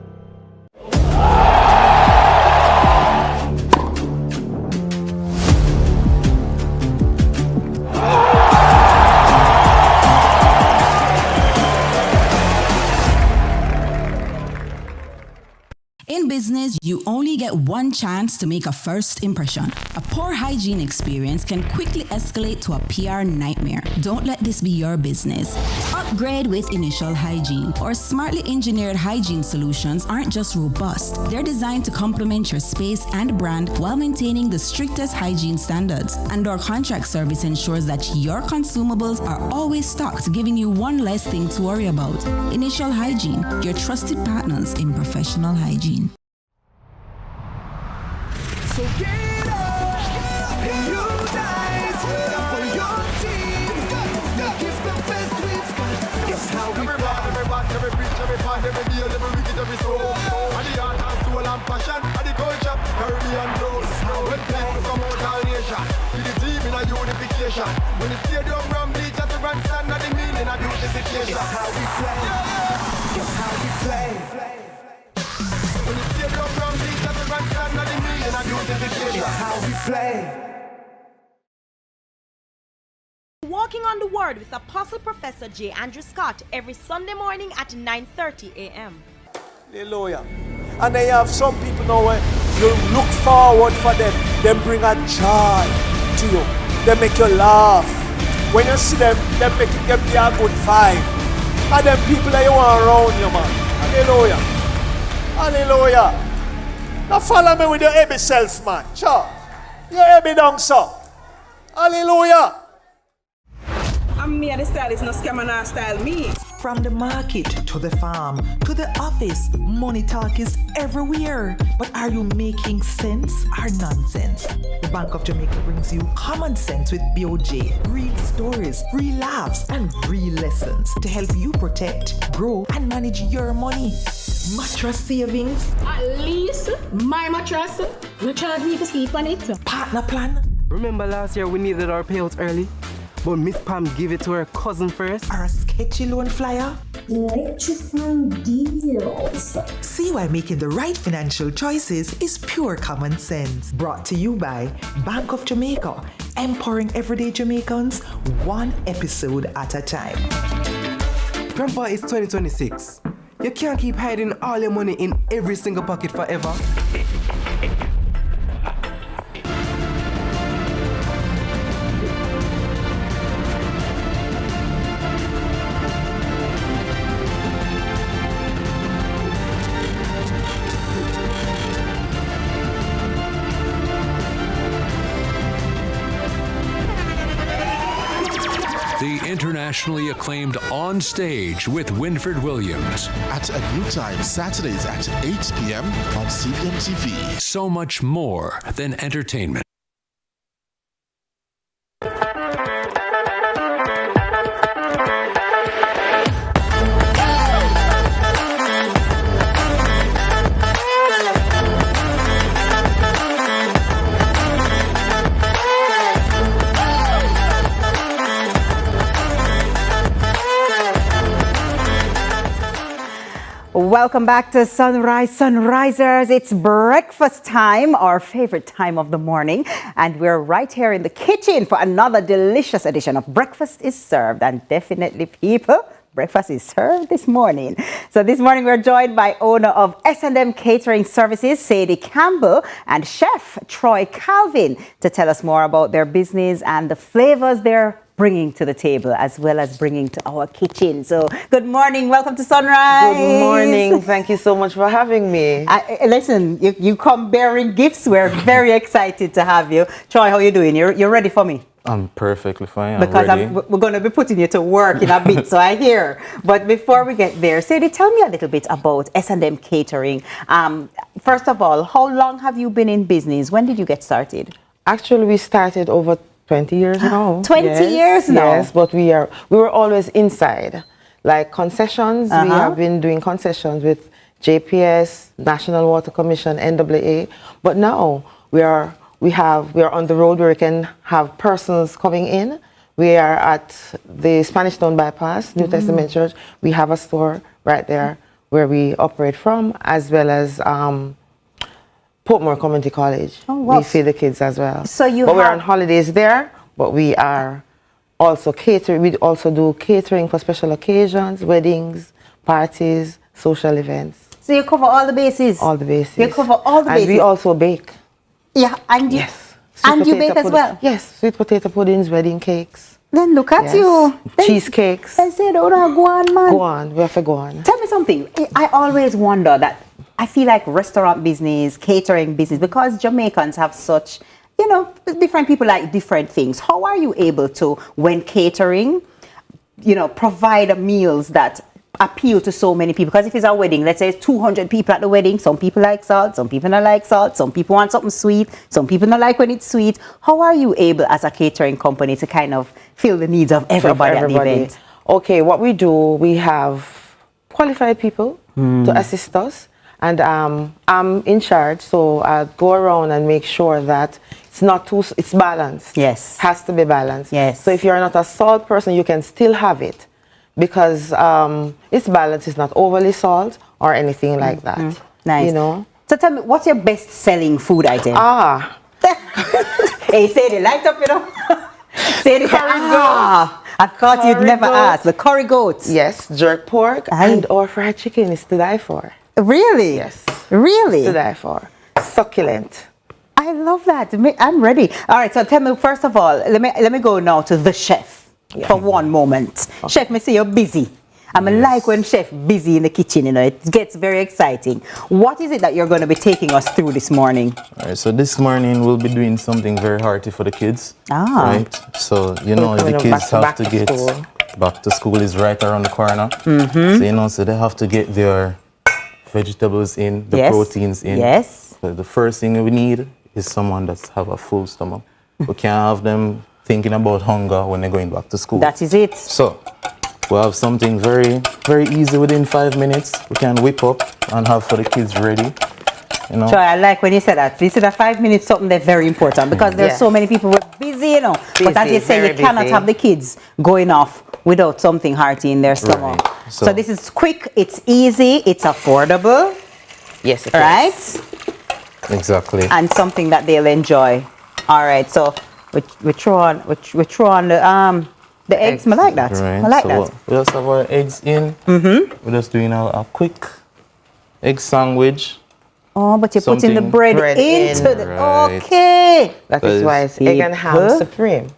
S2: In business, you only get one chance to make a first impression. A poor hygiene experience can quickly escalate to a PR nightmare. Don't let this be your business. Upgrade with Initial Hygiene. Our smartly engineered hygiene solutions aren't just robust. They're designed to complement your space and brand while maintaining the strictest hygiene standards. And our contract service ensures that your consumables are always stocked, giving you one less thing to worry about. Initial Hygiene, your trusted partners in professional hygiene.
S8: So get up and unite for your team. Give the best we've got. It's how we play. Every part, every pitch, every part, every deal, every wicket, every soul. And the art and soul and passion, and the culture, Caribbean rose. When people come out all nation, with the team in a unification. When the stadium ram beach at the grandstand, and the meaning of beautification. It's how we play. It's how we play. When the stadium ram beach at the grandstand, and the meaning of beautification. It's how we play.
S24: Walking on the Word with Apostle Professor J. Andrew Scott every Sunday morning at 9:30 a.m.
S4: Hallelujah. And they have some people now where you look forward for them. They bring a joy to you. They make you laugh. When you see them, they make you give you a good vibe. And them people that you want around you, man. Hallelujah. Hallelujah. Now follow me with your heavy self, man. Sure. Your heavy down, sir. Hallelujah.
S15: I'm me, the style is no scam and I style me.
S16: From the market to the farm to the office, money talk is everywhere. But are you making sense or nonsense? The Bank of Jamaica brings you common sense with BOJ. Real stories, real laughs, and real lessons to help you protect, grow, and manage your money. Mattress savings.
S15: At least my mattress. No charge me to sleep on it.
S16: Partner plan.
S20: Remember last year we needed our payouts early? But Miss Pam gave it to her cousin first.
S16: Or a sketchy loan flyer.
S21: Electrifying deals.
S16: See why making the right financial choices is pure common sense. Brought to you by Bank of Jamaica, empowering everyday Jamaicans one episode at a time.
S20: Grandpa, it's 2026. You can't keep hiding all your money in every single pocket forever.
S27: The internationally acclaimed On Stage with Winford Williams.
S28: At a new time, Saturdays at 8 p.m. on CVM TV.
S27: So much more than entertainment.
S3: Welcome back to Sunrise Sunrisers. It's breakfast time, our favorite time of the morning. And we're right here in the kitchen for another delicious edition of Breakfast is Served. And definitely, people, breakfast is served this morning. So this morning we're joined by owner of S&M Catering Services, Sadie Campbell, and chef Troy Calvin to tell us more about their business and the flavors they're bringing to the table as well as bringing to our kitchen. So good morning, welcome to Sunrise.
S1: Good morning, thank you so much for having me.
S3: Listen, you come bearing gifts. We're very excited to have you. Troy, how you doing? You're ready for me?
S10: I'm perfectly fine.
S3: Because we're going to be putting you to work in a bit, so I hear. But before we get there, Sadie, tell me a little bit about S&M Catering. First of all, how long have you been in business? When did you get started?
S1: Actually, we started over 20 years now.
S3: 20 years now?
S1: Yes, but we were always inside. Like concessions, we have been doing concessions with JPS, National Water Commission, NAA. But now we are on the road where we can have persons coming in. We are at the Spanish Town Bypass, New Testament Church. We have a store right there where we operate from, as well as Portmore Community College. Oh, wow. We feed the kids as well.
S3: So
S1: we're on holidays there, but we are also catering. We also do catering for special occasions, weddings, parties, social events.
S3: So you cover all the bases?
S1: All the bases.
S3: You cover all the bases?
S1: And we also bake.
S3: Yeah, and you,
S1: yes.
S3: And you bake as well?
S1: Yes, sweet potato puddings, wedding cakes.
S3: Then look at you.
S1: Cheesecakes.
S3: I said, oh no, go on, man.
S1: Go on, we have to go on.
S3: Tell me something. I always wonder that I feel like restaurant business, catering business, because Jamaicans have such, different people like different things. How are you able to, when catering, provide meals that appeal to so many people? Because if it's a wedding, let's say it's 200 people at the wedding, some people like salt, some people don't like salt, some people want something sweet, some people don't like when it's sweet. How are you able as a catering company to kind of fill the needs of everybody at the event?
S1: Okay, what we do, we have qualified people to assist us, and I'm in charge, so I go around and make sure that it's balanced.
S3: Yes.
S1: Has to be balanced.
S3: Yes.
S1: So if you're not a salt person, you can still have it, because it's balanced. It's not overly salt or anything like that.
S3: Nice. So tell me, what's your best selling food item? Hey, Sadie, light up, Sadie said, I thought you'd never ask. The curry goats.
S1: Yes, jerk pork or fried chicken is to die for.
S3: Really?
S1: Yes.
S3: Really?
S1: It's to die for. Succulent.
S3: I love that. I'm ready. All right, so tell me, first of all, let me go now to the chef for one moment. Okay. Chef, me see you're busy. I like when chef busy in the kitchen, it gets very exciting. What is it that you're going to be taking us through this morning?
S10: All right, so this morning we'll be doing something very hearty for the kids. Right? So, the kids have to get back to school is right around the corner. So, so they have to get their vegetables in, the proteins in.
S3: Yes.
S10: So the first thing we need is someone that's have a full stomach. We can't have them thinking about hunger when they're going back to school.
S3: That is it.
S10: So we'll have something very, very easy within 5 minutes. We can whip up and have for the kids ready.
S3: Sure, I like when you said that. You said that 5 minutes something that's very important, because there's so many people who are busy, Busy, but as you say, you cannot have the kids going off without something hearty in their stomach. Right. So this is quick, it's easy, it's affordable.
S1: Yes, it
S3: is.
S10: Exactly.
S3: And something that they'll enjoy. All right, so we throw on the eggs. I like that.
S10: Right.
S3: I like that.
S10: We just have our eggs in. We're just doing a quick egg sandwich.
S3: Oh, but you're putting the bread into the...
S10: Right.
S3: Okay.
S1: That is why it's egg and ham supreme.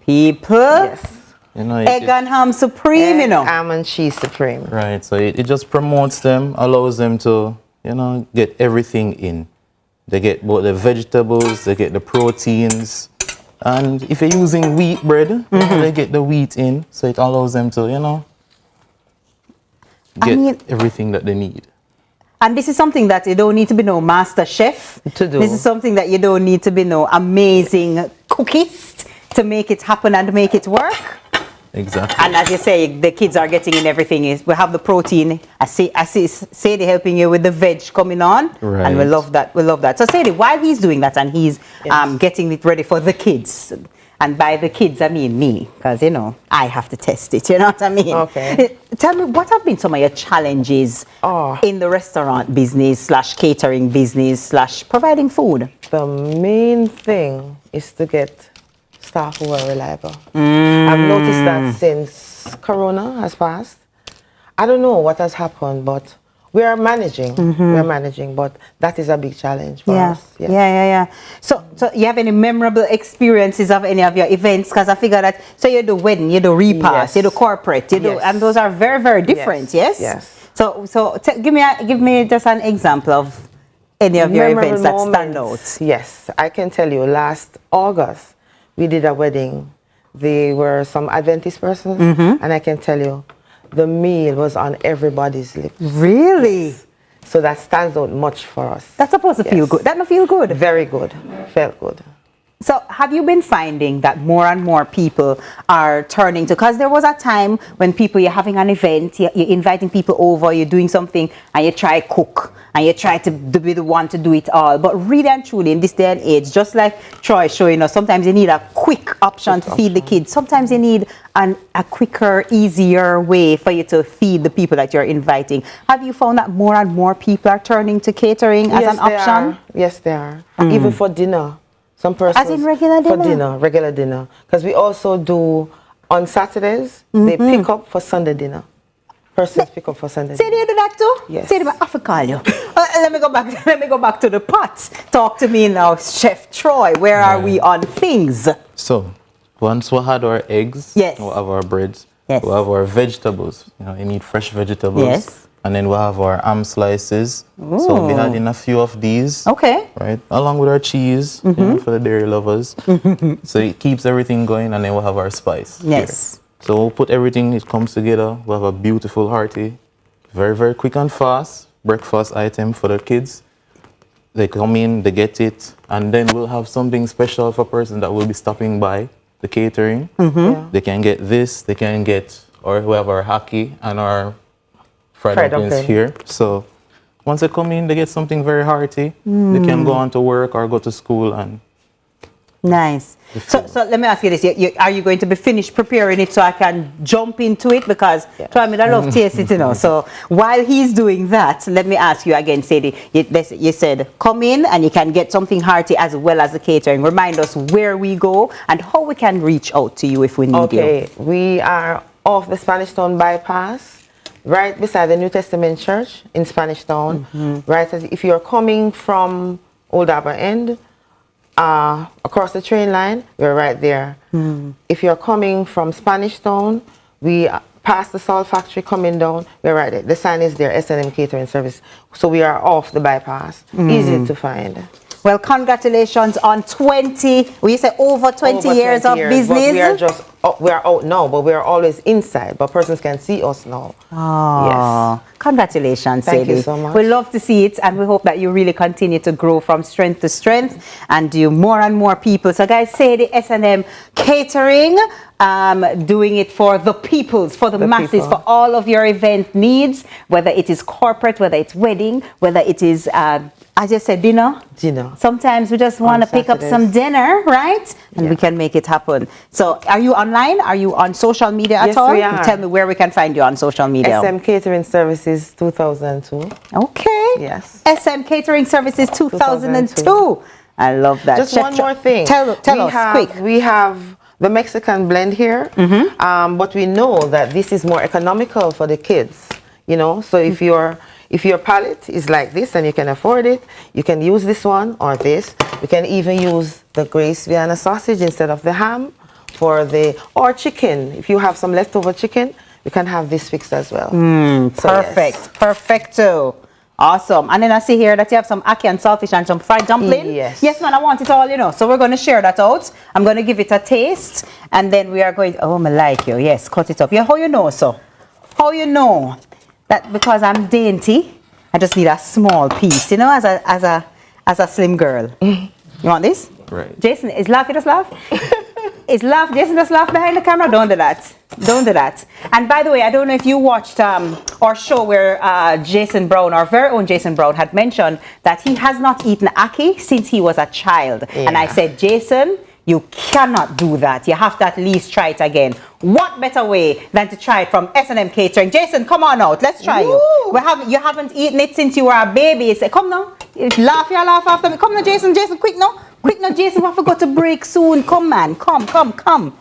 S3: Yes. Egg and ham supreme,
S1: ham and cheese supreme.
S10: Right, so it just promotes them, allows them to, get everything in. They get both the vegetables, they get the proteins, and if you're using wheat bread, they get the wheat in, so it allows them to, get everything that they need.
S3: And this is something that you don't need to be no master chef
S1: to do.
S3: This is something that you don't need to be no amazing cookist to make it happen and make it work.
S10: Exactly.
S3: And as you say, the kids are getting in everything. We have the protein. I see Sadie helping you with the veg coming on.
S10: Right.
S3: And we love that. We love that. So Sadie, while he's doing that and he's getting it ready for the kids, and by the kids, I mean me, because, I have to test it, you know what I mean?
S1: Okay.
S3: Tell me, what have been some of your challenges in the restaurant business / catering business / providing food?
S1: The main thing is to get staff who are reliable. I've noticed that since Corona has passed, I don't know what has happened, but we are managing. We are managing, but that is a big challenge for us. Yes.
S3: Yeah. So you have any memorable experiences of any of your events? Because I figure that, so you do wedding, you do repast, you do corporate, you do, and those are very, very different, yes? So give me just an example of any of your
S1: Memorable
S3: events that stand
S1: moments.
S3: out.
S1: Yes, I can tell you, last August, we did a wedding. There were some Adventist persons, and I can tell you, the meal was on everybody's lips.
S3: Really?
S1: Yes. So that stands out much for us.
S3: That's supposed to feel good. That not feel good?
S1: Very good. Felt good.
S3: So have you been finding that more and more people are turning to, because there was a time when you're having an event, you're inviting people over, you're doing something, and you try to cook, and you try to be the one to do it all. But really and truly, in this day and age, just like Troy showing us, sometimes you need a quick option to feed the kids. Sometimes you need a quicker, easier way for you to feed the people that you're inviting. Have you found that more and more people are turning to catering as an option?
S1: Yes, they are. Even for dinner. Some persons,
S3: as in regular dinner?
S1: For dinner, regular dinner. Because we also do, on Saturdays, they pick up for Sunday dinner. Persons pick up for Sunday dinner.
S3: Say they do that too?
S1: Yes.
S3: Say they have to call you. Let me go back to the pot. Talk to me now, Chef Troy. Where are we on things?
S10: So, once we had our eggs,
S3: yes,
S10: we'll have our breads,
S3: yes,
S10: we'll have our vegetables. You need fresh vegetables.
S3: Yes.
S10: And then we'll have our ham slices.
S3: Ooh.
S10: So we'll be adding a few of these.
S3: Okay.
S10: Right. Along with our cheese, for the dairy lovers. So it keeps everything going, and then we'll have our spice.
S3: Yes.
S10: Here. So we'll put everything, it comes together. We'll have a beautiful, hearty, very, very quick and fast breakfast item for the kids. They come in, they get it, and then we'll have something special for a person that will be stopping by the catering. They can get this, they can get, or we have our hockey and our fried dumplings here. So once they come in, they get something very hearty. They can go on to work or go to school. And
S3: nice. So let me ask you this. Are you going to be finished preparing it so I can jump into it? Because I love taste it, So while he's doing that, let me ask you again, Sadie. You said come in and you can get something hearty as well as the catering. Remind us where we go and how we can reach out to you if we need you.
S1: Okay, we are off the Spanish Town bypass, right beside the New Testament Church in Spanish Town. Right, as if you're coming from Old Harbour End, across the train line, we're right there. If you're coming from Spanish Town, we past the salt factory coming down, we're right there. The sign is there, S&M Catering Service. So we are off the bypass. Easy to find.
S3: Well, congratulations on 20, you say over 20 years of business.
S1: But we are just, we are out now, but we are always inside. But persons can see us now.
S3: Oh, yes. Congratulations,
S1: Thank
S3: Sadie.
S1: you so much.
S3: We love to see it, and we hope that you really continue to grow from strength to strength and do more and more people. So, guys, Sadie S&M Catering, doing it for the peoples, for the masses, for all of your event needs, whether it is corporate, whether it's wedding, whether it is as you said, dinner. Sometimes we just want to pick up some dinner, right? And we can make it happen. So are you online? Are you on social media at all?
S1: We are.
S3: Tell me where we can find you on social media.
S1: SM Catering Services 2002.
S3: Okay.
S1: Yes.
S3: SM Catering Services 2002. I love that.
S1: Just one more thing.
S3: Tell us, quick.
S1: We have the Mexican blend here, but we know that this is more economical for the kids, So if your palate is like this and you can afford it, you can use this one or this. You can even use the Grace Vienna sausage instead of the ham or chicken. If you have some leftover chicken, you can have this fixed as well.
S3: Perfect. Yes. Perfecto. Awesome. And then I see here that you have some ackee and saltfish and some fried dumpling.
S1: Yes.
S3: Yes, man, I want it all, So we're going to share that out. I'm going to give it a taste. And then we are going, I like you. Yes, cut it up. Yeah, how you know, so? How you know? That because I'm dainty, I just need a small piece, as a slim girl. You want this?
S10: Right.
S3: Jason, is laugh, you just laugh? Jason just laugh behind the camera? Don't do that. Don't do that. And by the way, I don't know if you watched our show where Jason Brown, our very own Jason Brown, had mentioned that he has not eaten ackee since he was a child. Yeah. And I said, Jason, you cannot do that. You have to at least try it again. What better way than to try it from S&M Catering? Jason, come on out. Let's try you. You haven't eaten it since you were a baby. Say, come now. Laugh after me. Come now, Jason. Jason, quick now. Quick now, Jason. We have to go to break soon. Come, man. Come.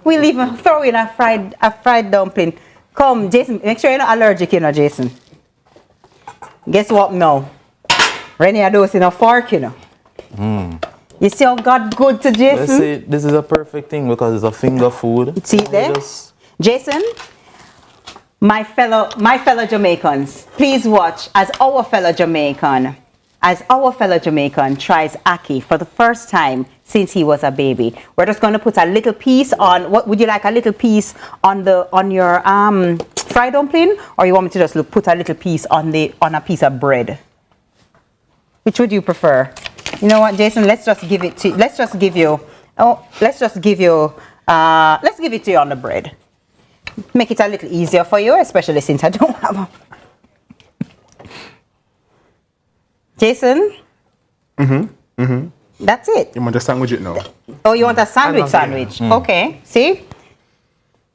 S3: We'll even throw in a fried dumpling. Come, Jason, make sure you're not allergic, you know, Jason. Guess what now? Rennie are dosing a fork, you know. You see how God good to Jason?
S10: Let's say this is a perfect thing because it's a finger food.
S3: See it there? Jason, my fellow Jamaicans, please watch as our fellow Jamaican tries ackee for the first time since he was a baby. We're just going to put a little piece on. What would you like? A little piece on your fried dumpling, or you want me to just put a little piece on a piece of bread? Which would you prefer? You know what, Jason? Let's give it to you on the bread. Make it a little easier for you, especially since I don't have a... Jason? That's it.
S7: You want to sandwich it now?
S3: Oh, you want a sandwich? Okay, see?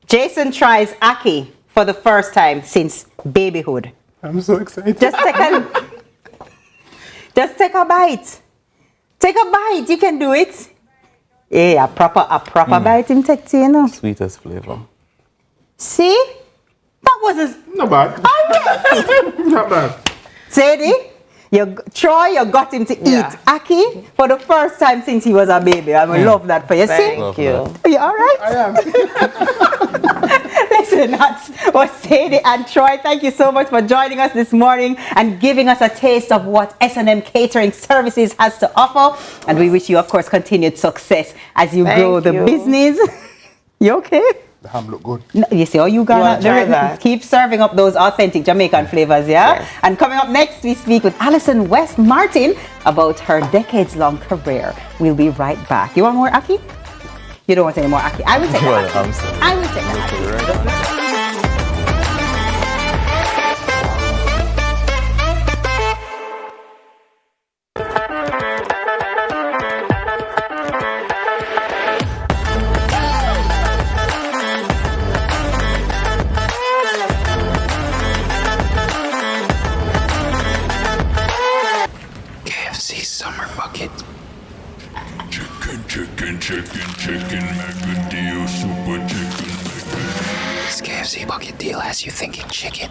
S3: Jason tries ackee for the first time since babyhood.
S7: I'm so excited.
S3: Just take a bite. Take a bite, you can do it. Yeah, a proper bite in take, you know.
S10: Sweetest flavor.
S3: See? That wasn't...
S7: Not bad. Not bad.
S3: Sadie, Troy, you got him to eat ackee for the first time since he was a baby. I love that for you.
S1: Thank you.
S3: Are you all right?
S7: I am.
S3: Listen, that's what Sadie and Troy, thank you so much for joining us this morning and giving us a taste of what S&M Catering Services has to offer. And we wish you, of course, continued success as you grow the business. You okay?
S7: The ham look good.
S3: No, you see, you gotta keep serving up those authentic Jamaican flavors, yeah? Yes. And coming up next, we speak with Alison West Martin about her decades-long career. We'll be right back. You want more ackee? You don't want any more ackee? I will take that. I will take that.
S18: Summer bucket.
S19: Chicken, Mac deal, super chicken.
S18: This KFC bucket deal has you thinking chicken.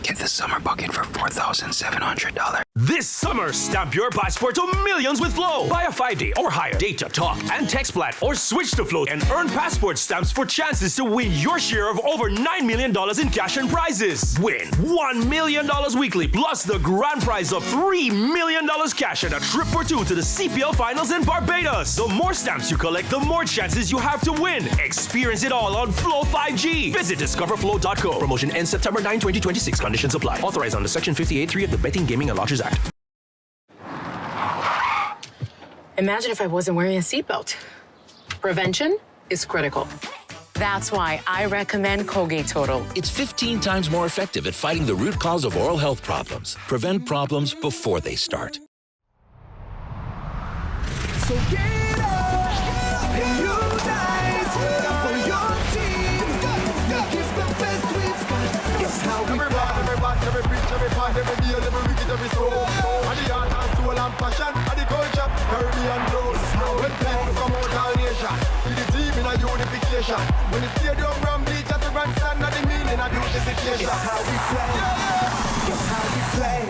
S18: Get the summer bucket for $4,700.
S11: This summer, stamp your passport to millions with Flow. Buy a 5-day or higher data, talk, and text plan, or switch to Flow and earn passport stamps for chances to win your share of over $9 million in cash and prizes. Win $1 million weekly, plus the grand prize of $3 million cash and a trip for two to the CPL finals in Barbados. The more stamps you collect, the more chances you have to win. Experience it all on Flow 5G. Visit discoverflow.co. Promotion ends September 9, 2026. Conditions apply. Authorized under Section 58.3 of the Betting, Gaming, and Lotteries Act.
S15: Imagine if I wasn't wearing a seatbelt. Prevention is critical. That's why I recommend Colgate Total.
S13: It's 15 times more effective at fighting the root cause of oral health problems. Prevent problems before they start.
S8: So get up and unite for your team. Give the best we've got. It's how we every preach, every part, every deal, every wicked, every soul. And the art and soul and passion, and the culture, Caribbean flows. When people come out all nation, with the team in a unification. When the stadium ram bleach at the grandstand, and the meaning of unification. It's how we play. It's how we play.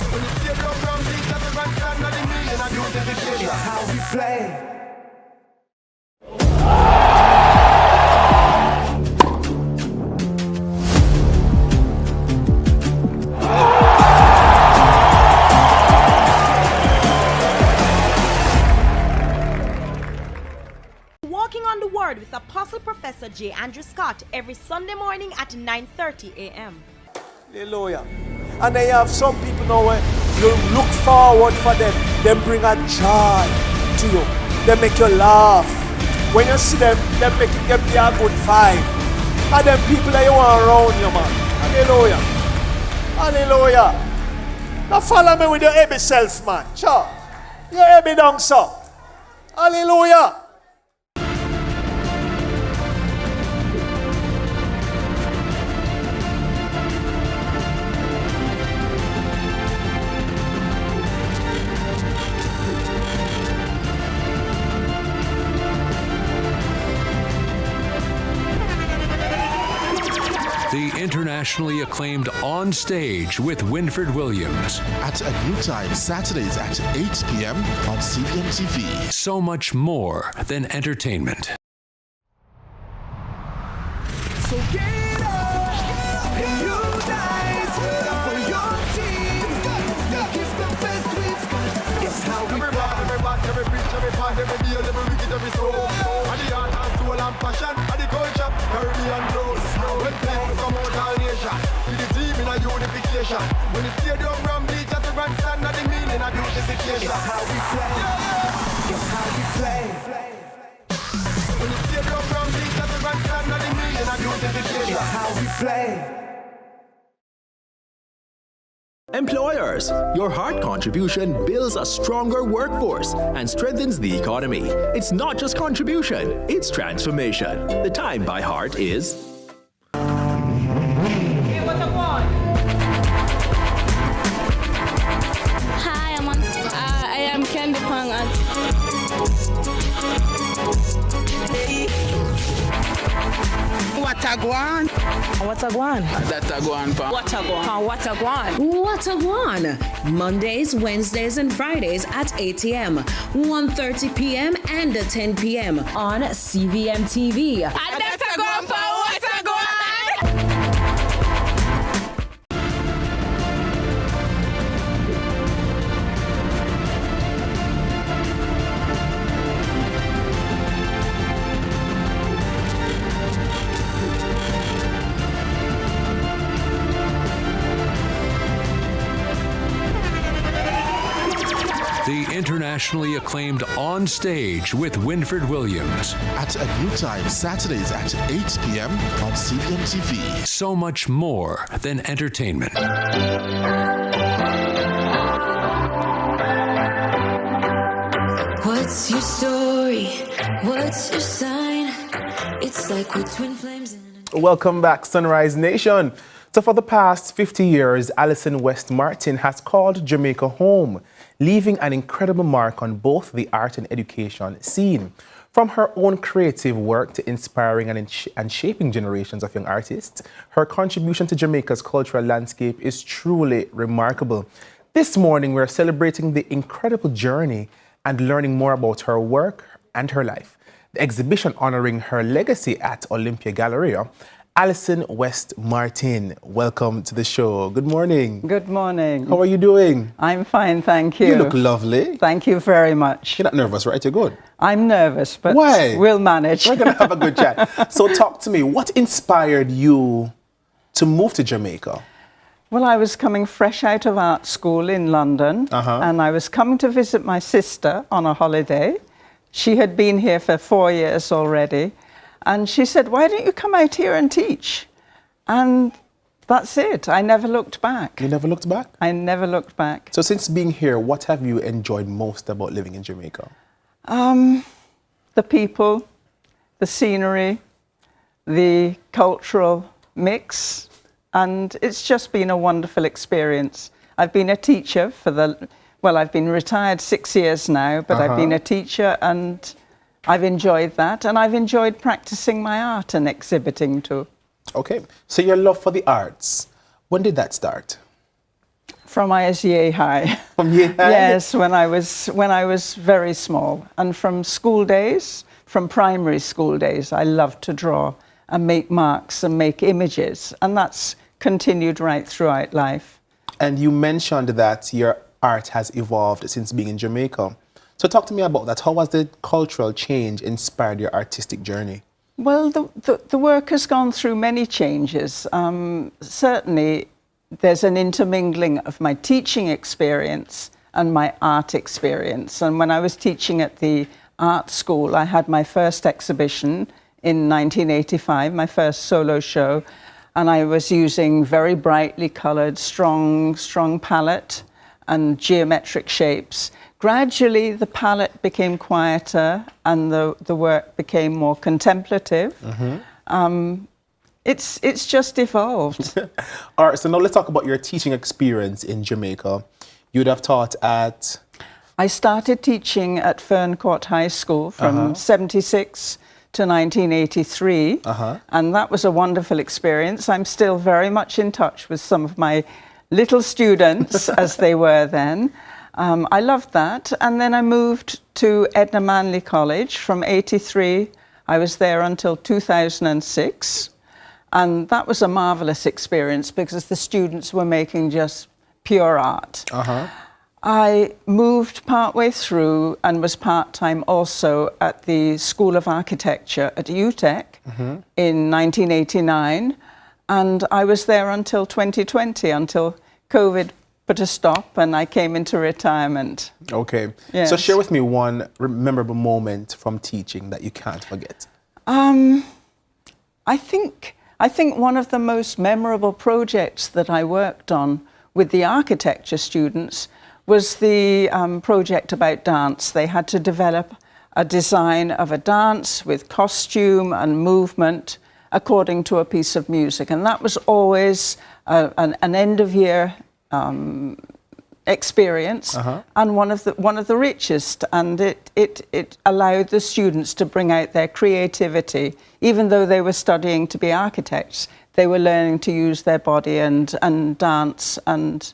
S8: When the stadium ram bleach at the grandstand, and the meaning of unification. It's how we play.
S24: Walking on the Word with Apostle Professor J. Andrew Scott every Sunday morning at 9:30 a.m.
S4: Hallelujah. And they have some people now where you look forward for them. They bring a joy to you. They make you laugh. When you see them, they make you give you a good vibe. And them people that you want around you, man. Hallelujah. Hallelujah. Now follow me with your heavy self, man. Sure. Your heavy down, sir. Hallelujah.
S27: internationally acclaimed On Stage with Winford Williams.
S28: At a new time, Saturdays at 8 p.m. on CVM TV.
S27: So much more than entertainment.
S8: So get up and unite for your team. Give the best we've got. It's how we every preach, every part, every deal, every wicked, every soul. And the heart and soul and passion, and the culture, Caribbean flows. When people come out all nation, with the team in a unification. When the stadium run bleach at the grandstand, and the meaning of beautification. It's how we play. It's how we play. When the stadium run bleach at the grandstand, and the meaning of beautification. It's how we play.
S5: Employers, your hard contribution builds a stronger workforce and strengthens the economy. It's not just contribution, it's transformation. The time by heart is...
S12: Hi, I am Candy Pang.
S14: Watagwan.
S12: Watagwan.
S14: Datagwan.
S12: Watagwan. Watagwan.
S17: Watagwan. Mondays, Wednesdays, and Fridays at 8 a.m., 1:30 p.m., and 10 p.m. on CVM TV.
S12: Datagwan pa Watagwan.
S27: The internationally acclaimed On Stage with Winford Williams.
S28: At a new time, Saturdays at 8 p.m. on CVM TV.
S27: So much more than entertainment.
S22: What's your story? What's your sign? It's like we're twin flames.
S23: Welcome back, Sunrise Nation. So for the past 50 years, Alison West Martin has called Jamaica home, leaving an incredible mark on both the art and education scene. From her own creative work to inspiring and shaping generations of young artists, her contribution to Jamaica's cultural landscape is truly remarkable. This morning, we're celebrating the incredible journey and learning more about her work and her life. The exhibition honoring her legacy at Olympia Galleria. Alison West Martin, welcome to the show. Good morning.
S25: Good morning.
S23: How are you doing?
S25: I'm fine, thank you.
S23: You look lovely.
S25: Thank you very much.
S23: You're not nervous, right? You're good.
S25: I'm nervous, but
S23: why?
S25: We'll manage.
S23: We're going to have a good chat. So talk to me. What inspired you to move to Jamaica?
S25: Well, I was coming fresh out of art school in London, and I was coming to visit my sister on a holiday. She had been here for 4 years already. And she said, why don't you come out here and teach? And that's it. I never looked back.
S23: You never looked back?
S25: I never looked back.
S23: So since being here, what have you enjoyed most about living in Jamaica?
S25: The people, the scenery, the cultural mix, and it's just been a wonderful experience. I've been a teacher I've been retired 6 years now, but I've been a teacher and I've enjoyed that, and I've enjoyed practicing my art and exhibiting too.
S23: Okay, so your love for the arts, when did that start?
S25: From I was year high.
S23: From year high?
S25: Yes, when I was very small, and from school days, from primary school days, I loved to draw and make marks and make images, and that's continued right throughout life.
S23: And you mentioned that your art has evolved since being in Jamaica. So talk to me about that. How has the cultural change inspired your artistic journey?
S25: Well, the work has gone through many changes. Certainly, there's an intermingling of my teaching experience and my art experience. And when I was teaching at the art school, I had my first exhibition in 1985, my first solo show, and I was using very brightly coloured, strong palette and geometric shapes. Gradually, the palette became quieter and the work became more contemplative. It's just evolved.
S23: All right, so now let's talk about your teaching experience in Jamaica. You'd have taught at...
S25: I started teaching at Ferncourt High School from 76 to 1983. And that was a wonderful experience. I'm still very much in touch with some of my little students as they were then. I loved that. And then I moved to Edna Manley College from 83. I was there until 2006. And that was a marvelous experience because the students were making just pure art. I moved partway through and was part-time also at the School of Architecture at UTEC in 1989. And I was there until 2020, until COVID put a stop and I came into retirement.
S23: Okay.
S25: Yes.
S23: So share with me one memorable moment from teaching that you can't forget.
S25: I think one of the most memorable projects that I worked on with the architecture students was the project about dance. They had to develop a design of a dance with costume and movement according to a piece of music. And that was always an end-of-year experience and one of the richest. And it allowed the students to bring out their creativity. Even though they were studying to be architects, they were learning to use their body and dance and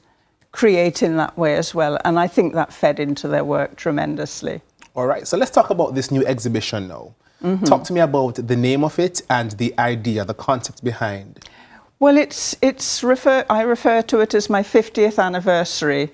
S25: create in that way as well. And I think that fed into their work tremendously.
S23: All right, so let's talk about this new exhibition now. Talk to me about the name of it and the idea, the concept behind.
S25: Well, I refer to it as my 50th anniversary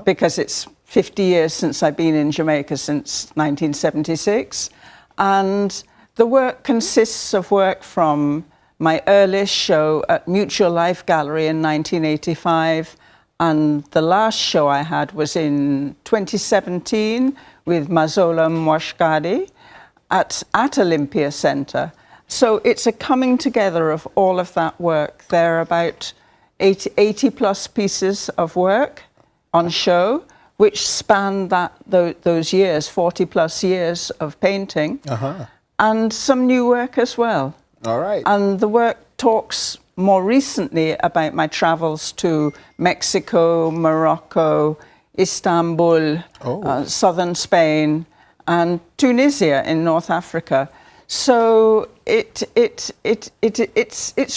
S25: because it's 50 years since I've been in Jamaica, since 1976. And the work consists of work from my earliest show at Mutual Life Gallery in 1985. And the last show I had was in 2017 with Mazola Mwashkadi at Olympia Centre. So it's a coming together of all of that work. There are about 80 plus pieces of work on show, which span those years, 40 plus years of painting, and some new work as well.
S23: All right.
S25: And the work talks more recently about my travels to Mexico, Morocco, Istanbul, southern Spain, and Tunisia in North Africa. So it's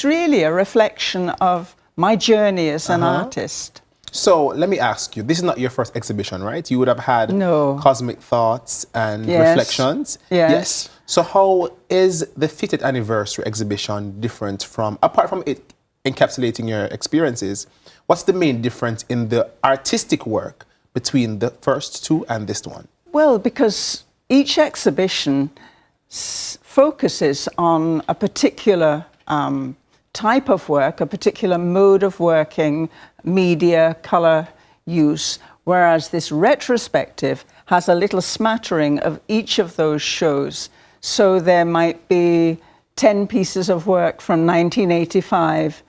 S25: really a reflection of my journey as an artist.
S23: So let me ask you, this is not your first exhibition, right? You would have had Cosmic Thoughts and Reflections.
S25: Yes.
S23: So how is the 50th anniversary exhibition different from, apart from it encapsulating your experiences, what's the main difference in the artistic work between the first two and this one?
S25: Well, because each exhibition focuses on a particular type of work, a particular mode of working, media, colour use, whereas this retrospective has a little smattering of each of those shows. So there might be 10 pieces of work from 1985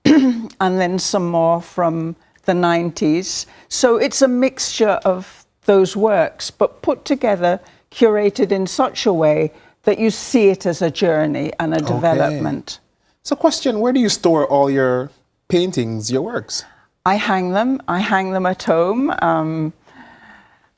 S25: and then some more from the 90s. So it's a mixture of those works, but put together, curated in such a way that you see it as a journey and a development.
S23: So question, where do you store all your paintings, your works?
S25: I hang them at home.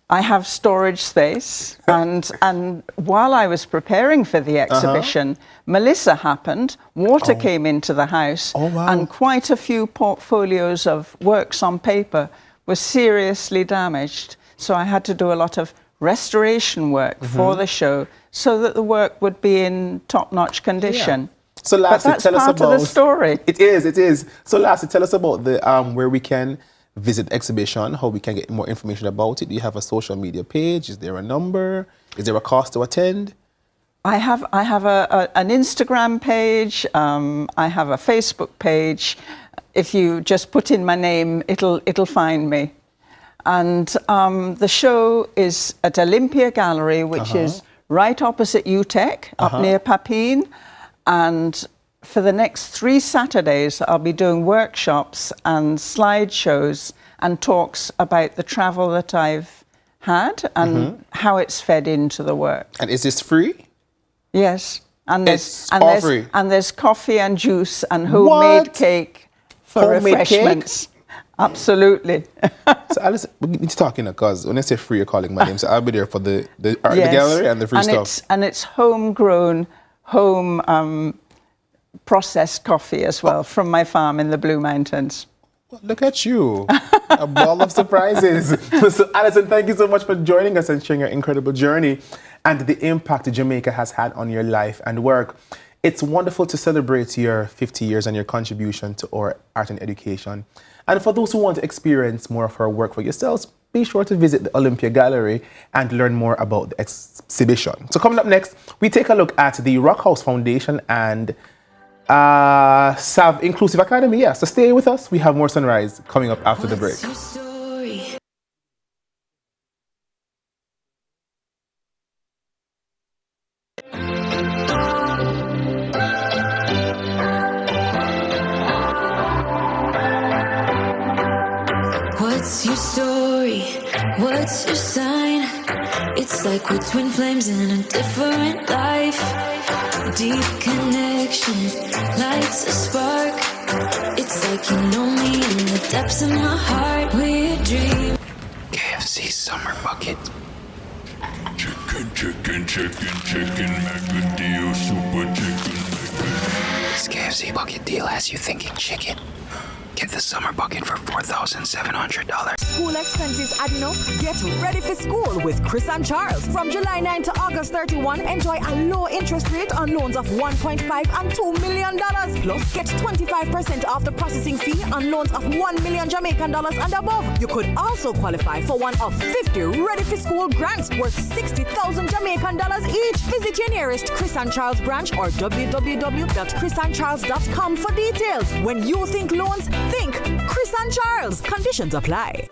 S25: I have storage space, and while I was preparing for the exhibition, Melissa happened, water came into the house, and quite a few portfolios of works on paper were seriously damaged. So I had to do a lot of restoration work for the show so that the work would be in top-notch condition.
S23: So lastly, tell us about...
S25: That's part of the story.
S23: It is. So lastly, tell us about the where we can visit the exhibition, how we can get more information about it. Do you have a social media page? Is there a number? Is there a cost to attend?
S25: I have an Instagram page. I have a Facebook page. If you just put in my name, it'll find me. And the show is at Olympia Gallery, which is right opposite UTEC, up near Papine. And for the next 3 Saturdays, I'll be doing workshops and slideshows and talks about the travel that I've had and how it's fed into the work.
S23: And is this free?
S25: Yes. And
S23: free.
S25: And there's coffee and juice and homemade cake for refreshments. Absolutely.
S23: So Alice, we need to talk, because when I say free, you're calling my name, so I'll be there for the gallery and the free stuff.
S25: It's homegrown, home processed coffee as well from my farm in the Blue Mountains.
S23: Well, look at you, a ball of surprises. So Alison, thank you so much for joining us and sharing your incredible journey and the impact Jamaica has had on your life and work. It's wonderful to celebrate your 50 years and your contribution to our art and education. And for those who want to experience more of her work for yourselves, be sure to visit the Olympia Gallery and learn more about the exhibition. So coming up next, we take a look at the Rock House Foundation and SAV Inclusive Academy. Yeah, so stay with us. We have more Sunrise coming up after the break.
S22: What's your story? What's your sign? It's like we're twin flames in a different life. Deep connection lights a spark. It's like you know me in the depths of my heart. We're dreaming.
S18: KFC Summer Bucket.
S19: Chicken, chicken, chicken, chicken, Macadillo super chicken.
S18: This KFC bucket deal has you thinking chicken. Get the summer bucket for $4,700.
S2: School expenses adding up? Get ready for school with Chris and Charles. From July 9 to August 31, enjoy a low interest rate on loans of $1.5 and $2 million. Plus, get 25% off the processing fee on loans of $1 million Jamaican dollars and above. You could also qualify for one of 50 ready for school grants worth 60,000 Jamaican dollars each. Visit your nearest Chris and Charles branch or www.chrisandcharles.com for details. When you think loans, think Chris and Charles. Conditions apply.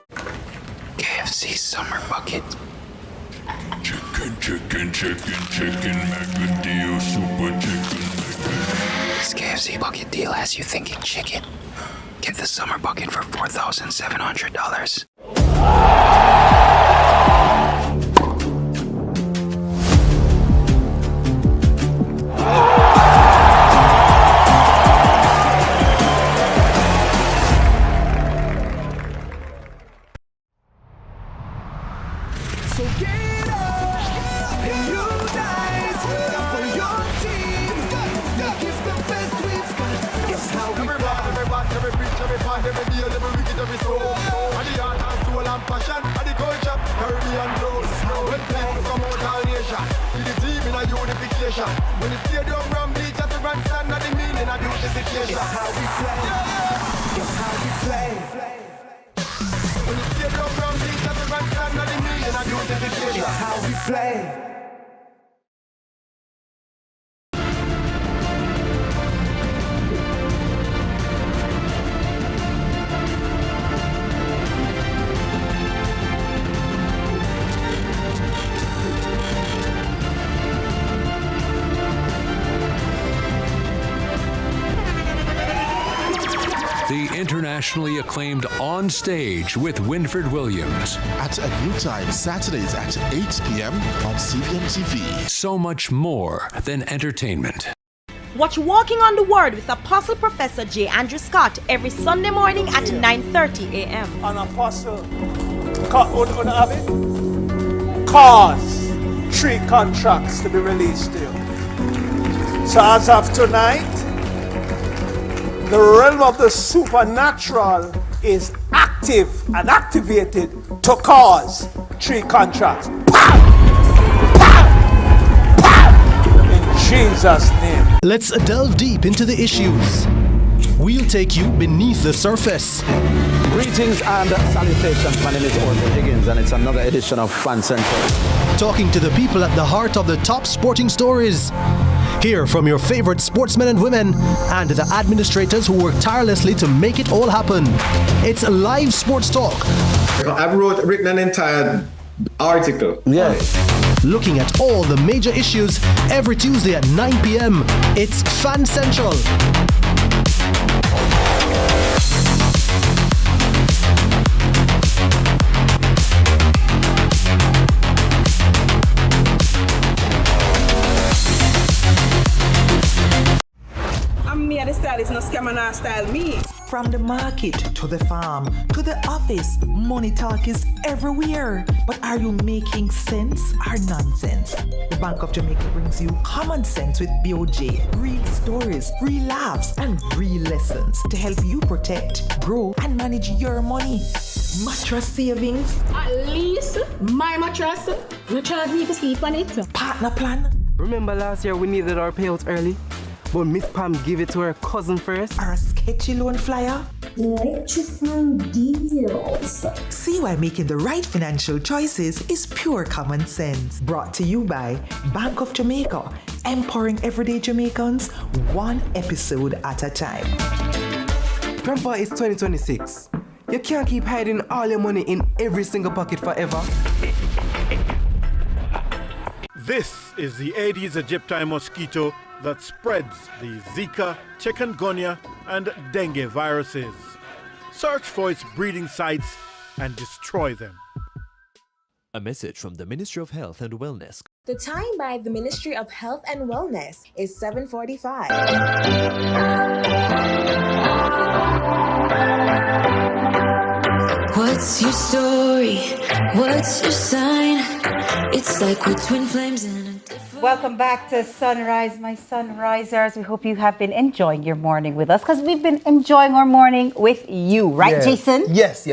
S18: KFC Summer Bucket.
S19: Chicken, chicken, chicken, chicken, Macadillo super chicken.
S18: This KFC bucket deal has you thinking chicken. Get the summer bucket for $4,700.
S8: So get up and unite for your team. Give the best we've got. It's how we ride. Every part, every preach, every part, every deal, every wicked, every soul. And the heart and soul and passion, and the culture, Caribbean flows. When people come out all nation, with the team in a unification. When the stadium ram beach at the grandstand, and the meaning of beautification. It's how we play. It's how we play. When the stadium ram beach at the grandstand, and the meaning of beautification. It's how we play.
S27: The internationally acclaimed On Stage with Winfred Williams.
S28: At a new time, Saturdays at 8 p.m. on CVM TV.
S27: So much more than entertainment.
S24: Watch Walking on the Word with Apostle Professor J. Andrew Scott every Sunday morning at 9:30 a.m.
S4: An apostle. Cause 3 contracts to be released still. So as of tonight, the realm of the supernatural is active and activated to cause 3 contracts. Pow! Pow! Pow! In Jesus' name.
S6: Let's delve deep into the issues. We'll take you beneath the surface.
S9: Greetings and salutations. My name is Orville Higgins, and it's another edition of Fan Central.
S6: Talking to the people at the heart of the top sporting stories. Hear from your favorite sportsmen and women and the administrators who work tirelessly to make it all happen. It's live sports talk.
S14: I've written an entire article.
S6: Yeah. Looking at all the major issues every Tuesday at 9 p.m. It's Fan Central.
S1: style is no scam and our style me.
S3: From the market to the farm to the office, money talk is everywhere. But are you making sense or nonsense? The Bank of Jamaica brings you Common Sense with BOJ. Real stories, real laughs, and real lessons to help you protect, grow, and manage your money. Mattress savings.
S7: At least my mattress, you charge me to sleep on it.
S3: Partner plan.
S10: Remember last year we needed our payouts early, but Miss Pam gave it to her cousin first.
S3: Or a sketchy loan flyer.
S7: Electrifying deals.
S3: See why making the right financial choices is pure common sense. Brought to you by Bank of Jamaica, empowering everyday Jamaicans one episode at a time.
S10: Grandpa, it's 2026. You can't keep hiding all your money in every single pocket forever.
S16: This is the Aedes aegypti mosquito that spreads the Zika, chikungunya, and dengue viruses. Search for its breeding sites and destroy them.
S20: A message from the Ministry of Health and Wellness.
S21: The time by the Ministry of Health and Wellness is 7:45.
S22: What's your story? What's your sign? It's like we're twin flames in a different...
S26: Welcome back to Sunrise, my Sunrisers. We hope you have been enjoying your morning with us, because we've been enjoying our morning with you, right,
S23: Yes.
S26: Jason?
S23: Yes.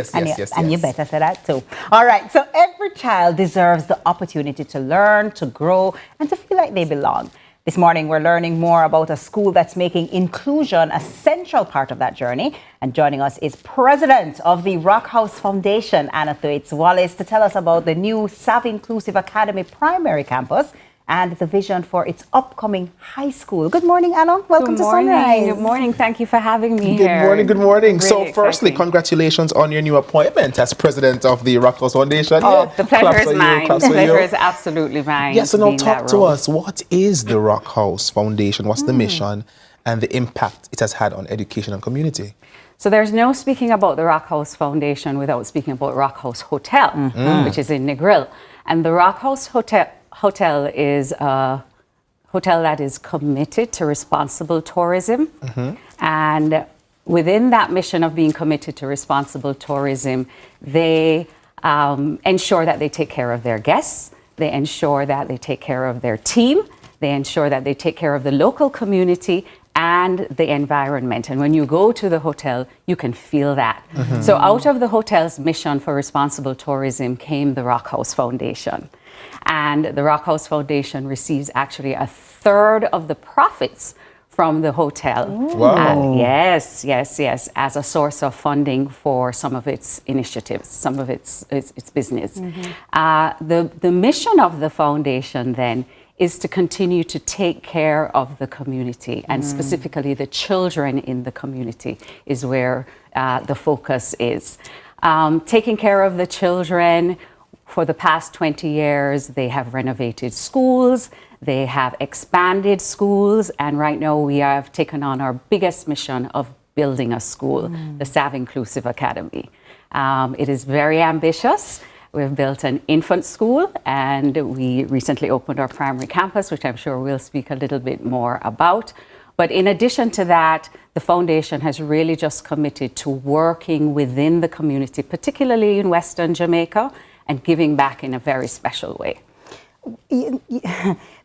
S26: And you better say that too. All right, so every child deserves the opportunity to learn, to grow, and to feel like they belong. This morning, we're learning more about a school that's making inclusion a central part of that journey. And joining us is President of the Rock House Foundation, Anna Thwaites-Wallace, to tell us about the new Savvy Inclusive Academy primary campus and the vision for its upcoming high school. Good morning, Anna. Welcome to Sunrise.
S29: Good morning. Thank you for having me
S23: Good
S29: here.
S23: morning, good morning.
S29: Really
S23: So firstly,
S29: exciting.
S23: congratulations on your new appointment as president of the Rock House Foundation.
S29: Oh, the pleasure is mine. The
S23: claps for
S29: pleasure
S23: you.
S29: is absolutely mine.
S23: Yes, so now
S29: being
S23: talk
S29: that
S23: to
S29: role.
S23: us. What is the Rock House Foundation? What's the mission and the impact it has had on education and community?
S29: So there's no speaking about the Rock House Foundation without speaking about Rock House Hotel, which is in Negril. And the Rock House Hotel is a hotel that is committed to responsible tourism. And within that mission of being committed to responsible tourism, they ensure that they take care of their guests. They ensure that they take care of their team. They ensure that they take care of the local community and the environment. And when you go to the hotel, you can feel that. So out of the hotel's mission for responsible tourism came the Rock House Foundation. And the Rock House Foundation receives actually a third of the profits from the hotel.
S23: Wow.
S29: Yes, as a source of funding for some of its initiatives, some of its business. The mission of the foundation then is to continue to take care of the community, and specifically the children in the community is where the focus is. Taking care of the children. For the past 20 years, they have renovated schools, they have expanded schools, and right now we have taken on our biggest mission of building a school, the Savvy Inclusive Academy. It is very ambitious. We've built an infant school, and we recently opened our primary campus, which I'm sure we'll speak a little bit more about. But in addition to that, the foundation has really just committed to working within the community, particularly in Western Jamaica, and giving back in a very special way.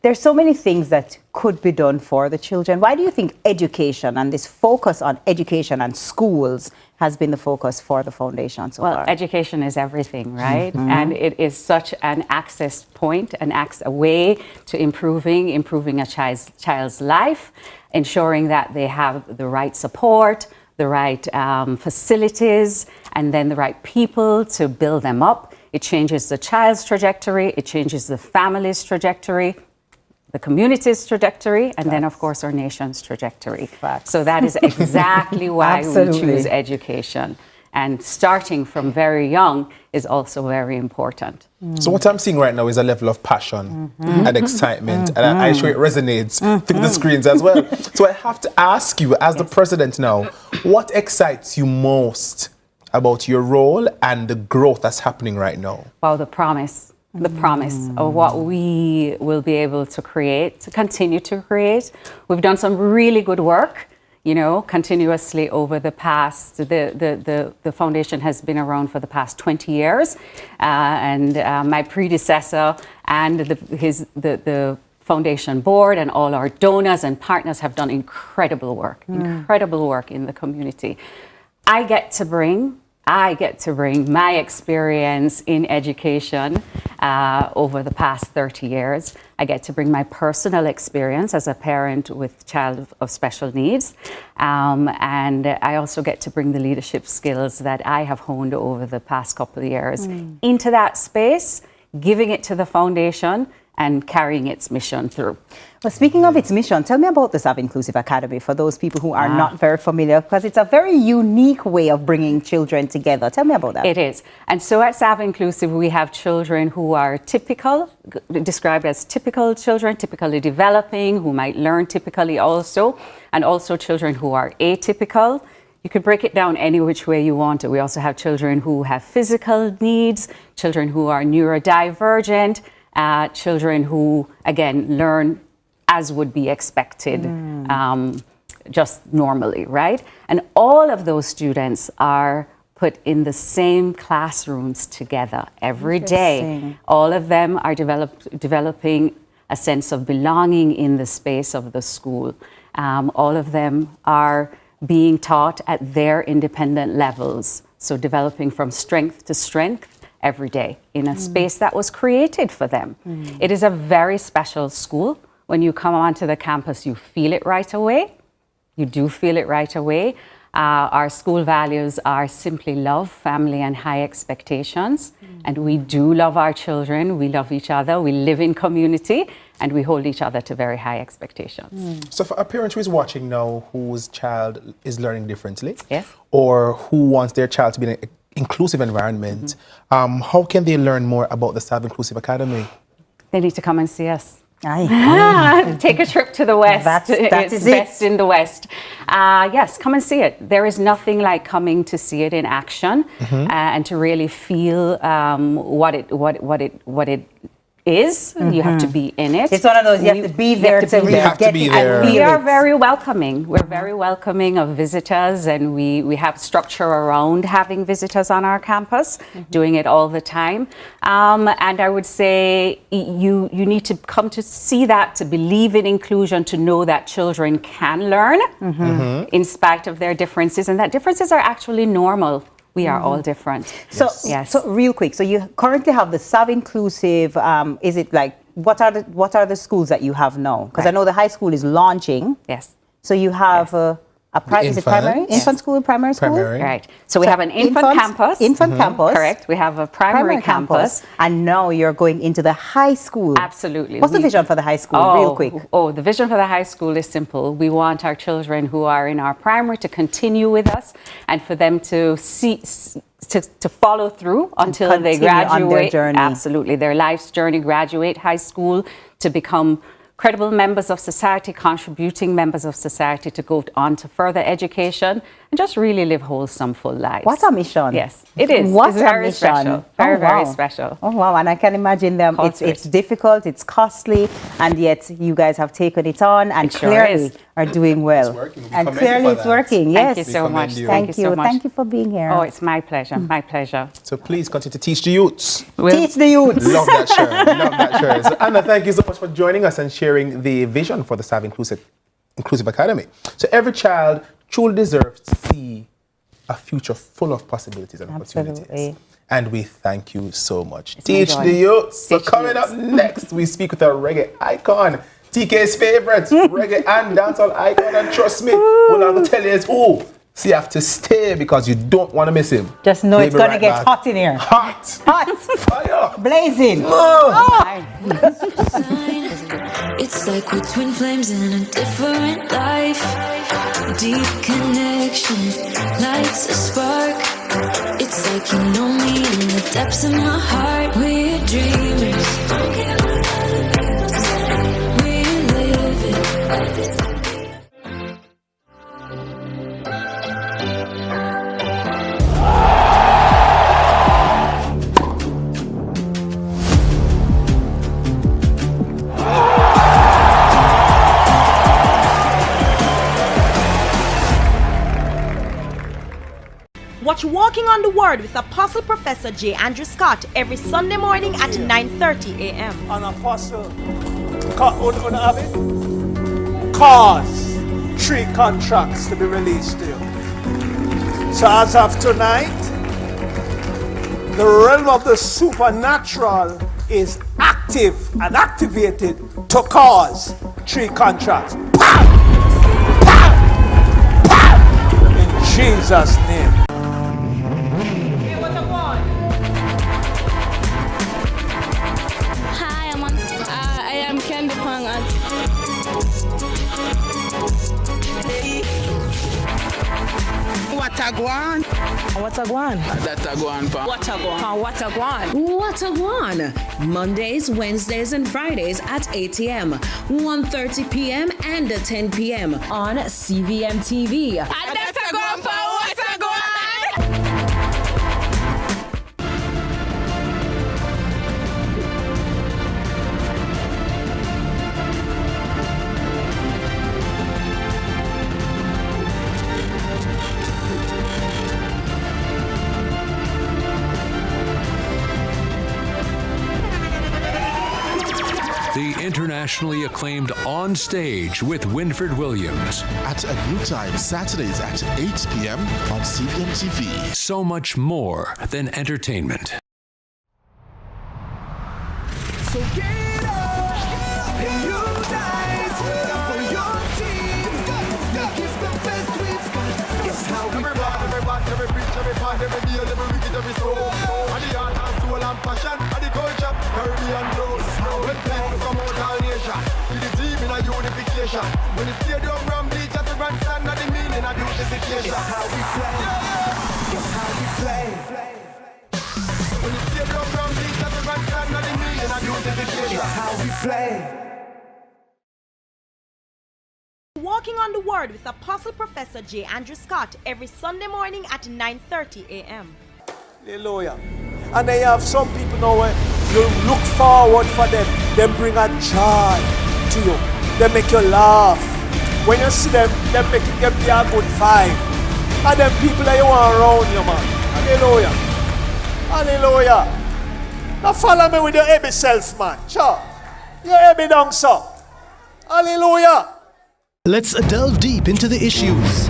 S26: There's so many things that could be done for the children. Why do you think education and this focus on education and schools has been the focus for the foundation so far?
S29: Well, education is everything, right? And it is such an access point, a way to improving a child's life, ensuring that they have the right support, the right facilities, and then the right people to build them up. It changes the child's trajectory, it changes the family's trajectory, the community's trajectory, and then, of course, our nation's trajectory. So that is exactly why we choose education. And starting from very young is also very important.
S23: So what I'm seeing right now is a level of passion and excitement, and I'm sure it resonates through the screens as well. So I have to ask you, as the president now, what excites you most about your role and the growth that's happening right now?
S29: Wow, the promise of what we will be able to create, to continue to create. We've done some really good work. you know, continuously over the past, the foundation has been around for the past 20 years. And my predecessor and the foundation board and all our donors and partners have done incredible work in the community. I get to bring my experience in education over the past 30 years. I get to bring my personal experience as a parent with a child of special needs. And I also get to bring the leadership skills that I have honed over the past couple of years into that space, giving it to the foundation and carrying its mission through.
S26: Well, speaking of its mission, tell me about the Sav Inclusive Academy for those people who are not very familiar, because it's a very unique way of bringing children together. Tell me about that.
S29: It is. And so at Sav Inclusive, we have children who are described as typical children, typically developing, who might learn typically also, and also children who are atypical. You could break it down any which way you want it. We also have children who have physical needs, children who are neurodivergent, children who, again, learn as would be expected, just normally, right? And all of those students are put in the same classrooms together every day. All of them are developing a sense of belonging in the space of the school. All of them are being taught at their independent levels, so developing from strength to strength every day in a space that was created for them. It is a very special school. When you come onto the campus, you feel it right away. You do feel it right away. Our school values are simply love, family, and high expectations. And we do love our children. We love each other. We live in community, and we hold each other to very high expectations.
S23: So for a parent who is watching now whose child is learning differently,
S29: yes,
S23: or who wants their child to be in an inclusive environment, how can they learn more about the Sav Inclusive Academy?
S29: They need to come and see us. Take a trip to the West. It's best in the West. Yes, come and see it. There is nothing like coming to see it in action and to really feel what it is. You have to be in it.
S26: It's one of those you have to be there to really get it.
S29: And we are very welcoming. We're very welcoming of visitors, and we have structure around having visitors on our campus, doing it all the time. And I would say you need to come to see that, to believe in inclusion, to know that children can learn in spite of their differences, and that differences are actually normal. We are all different.
S26: So, so real quick, so you currently have the Sav Inclusive, is it like, what are the schools that you have now? Because I know the high school is launching.
S29: Yes.
S26: So you have is it primary? Infant school, primary school?
S29: Right. So we have an infant campus.
S26: Infant campus.
S29: Correct. We have a primary campus.
S26: And now you're going into the high school.
S29: Absolutely.
S26: What's the vision for the high school, real quick?
S29: The vision for the high school is simple. We want our children who are in our primary to continue with us, and for them to to follow through until they graduate.
S26: On their journey.
S29: Absolutely. Their life's journey, graduate high school, to become credible members of society, contributing members of society, to go on to further education and just really live wholesome, full lives.
S26: What a mission.
S29: Yes, it is. It's very special. Very special.
S26: Oh, wow. And I can imagine them. It's difficult, it's costly, and yet you guys have taken it on and clearly are doing well.
S23: It's working.
S26: And clearly it's working. Yes.
S29: Thank you so much.
S26: Thank you. Thank you for being here.
S29: Oh, it's my pleasure. My pleasure.
S23: So please continue to teach the youths.
S26: Teach the youths.
S23: Love that shirt. Love that shirt. So Anna, thank you so much for joining us and sharing the vision for the Sav Inclusive Academy. So every child truly deserves to see a future full of possibilities and opportunities. And we thank you so much. Teach the youths. So coming up next, we speak with a reggae icon, TK's favorite reggae and dancehall icon. And trust me, what I'm going to tell you is, so you have to stay because you don't want to miss him.
S26: Just know it's going to get hot in here.
S23: Hot.
S26: Fire. Blazing.
S22: It's like we're twin flames in a different life. Deep connection lights a spark. It's like you know me in the depths of my heart. We're dreamers. We live it.
S24: Watch Walking on the Word with Apostle Professor J. Andrew Scott every Sunday morning at 9:30 a.m.
S4: An apostle. Have it? Cause 3 contracts to be released to you. So as of tonight, the realm of the supernatural is active and activated to cause 3 contracts. Pow! Pow! Pow! In Jesus' name.
S2: Hi, I am Candy Pang.
S5: What a guan?
S11: What a guan?
S5: That a guan pa.
S11: What a guan?
S5: What a guan?
S11: What a guan? Mondays, Wednesdays, and Fridays at 8 a.m., 1:30 p.m., and 10 p.m. on CVM TV.
S5: And that's a guan pa. What a guan?
S27: The internationally acclaimed On Stage with Winfred Williams.
S28: At a new time, Saturdays at 8 p.m. on CVMTV.
S27: So much more than entertainment.
S8: So get up and unite for your team. Make it the best we've got. It's how we every preach, every part, every deal, every wicked, every soul. And the heart and soul and passion, and the culture, Caribbean flows. When people come out all nation, with the team in a unification. When the stadium ram bleach at the grandstand, and the meaning of unification. It's how we play. It's how we play. When the stadium ram bleach at the grandstand, and the meaning of unification. It's how we play.
S24: Walking on the Word with Apostle Professor J. Andrew Scott every Sunday morning at 9:30 a.m.
S4: Hallelujah. And they have some people now where you look forward for them. They bring a joy to you. They make you laugh. When you see them, they make you give you a good vibe. And them people that you want around you, man. Hallelujah. Hallelujah. Now follow me with your heavy self, man. Sure. Your heavy down, sir. Hallelujah.
S6: Let's delve deep into the issues.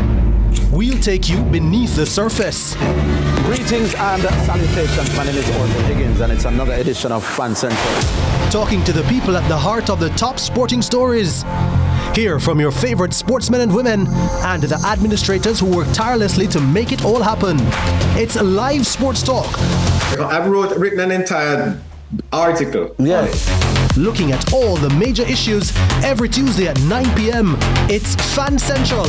S6: We'll take you beneath the surface.
S9: Greetings and salutations. My name is Orville Higgins, and it's another edition of Fan Central.
S6: Talking to the people at the heart of the top sporting stories. Hear from your favorite sportsmen and women and the administrators who work tirelessly to make it all happen. It's live sports talk.
S14: I've written an entire article.
S9: Yes.
S6: Looking at all the major issues every Tuesday at 9 p.m. It's Fan Central.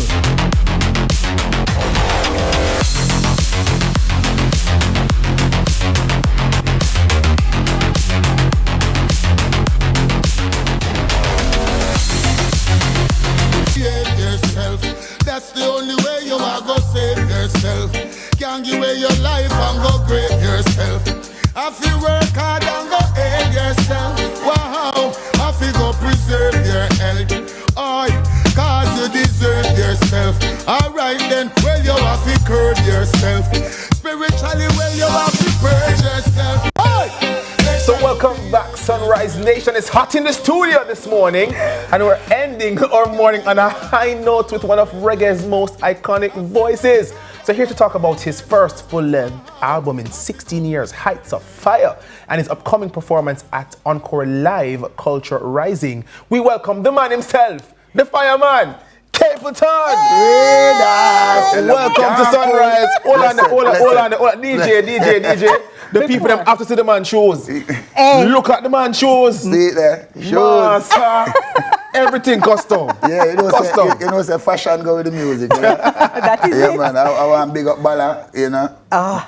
S8: Save yourself. That's the only way you are gonna save yourself. Can't give away your life and go grave yourself. If you work hard and go aid yourself, wow, if you go preserve your health, oh, cause you deserve yourself. Alright then, well you have to curb yourself. Spiritually, well you have to purge yourself.
S23: So welcome back, Sunrise Nation. It's hot in the studio this morning, and we're ending our morning on a high note with one of reggae's most iconic voices. So here to talk about his first full-length album in 16 years, Heights of Fire, and his upcoming performance at Encore Live Culture Rising, we welcome the man himself, the fireman, Capleton. Welcome to Sunrise. Hold on. DJ. The people them have to see the man shoes. Hey. Look at the man shoes.
S12: See it there. Shoes.
S23: Everything custom.
S12: Yeah, you know,
S23: custom.
S12: You know, say fashion go with the music. You know?
S26: That is it.
S12: Man. I want big up Bala, you know,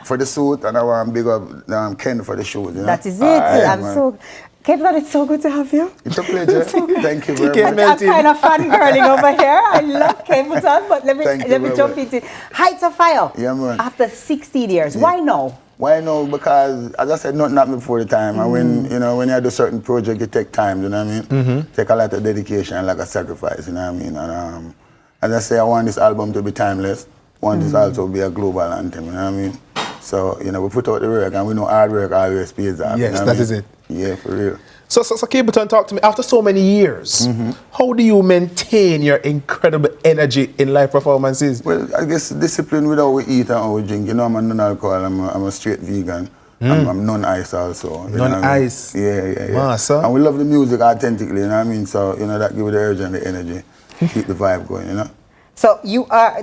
S12: for the suit, and I want big up Ken for the shoes. You know?
S26: That is it. I'm so. Capleton, it's so good to have you.
S12: It's a pleasure. Thank you very much.
S26: I'm kind of fangirling over here. I love Capleton, but let me jump into Heights of Fire.
S12: Yeah, man.
S26: After 16 years, why now?
S12: Why now? Because, as I said, nothing happened before the time. And when you do certain project, it take time, you know what I mean? Take a lot of dedication, like a sacrifice, you know what I mean? And as I say, I want this album to be timeless. want this also to be a global anthem, you know what I mean? So, you know, we put out the work and we know hard work always pays off.
S23: Yes,
S12: you know
S23: that
S12: what I
S23: is
S12: mean?
S23: it.
S12: Yeah, for real.
S23: So Capleton, talk to me. After so many years, how do you maintain your incredible energy in live performances?
S12: Well, I guess discipline with how we eat and how we drink. You know, I'm a non-alcohol, I'm a straight vegan. I'm non-ice also.
S23: Non-ice?
S12: Yeah.
S23: Massa.
S12: And we love the music authentically, you know what I mean? So, you know, that gives the urge and the energy. Keep the vibe going, you know?
S26: So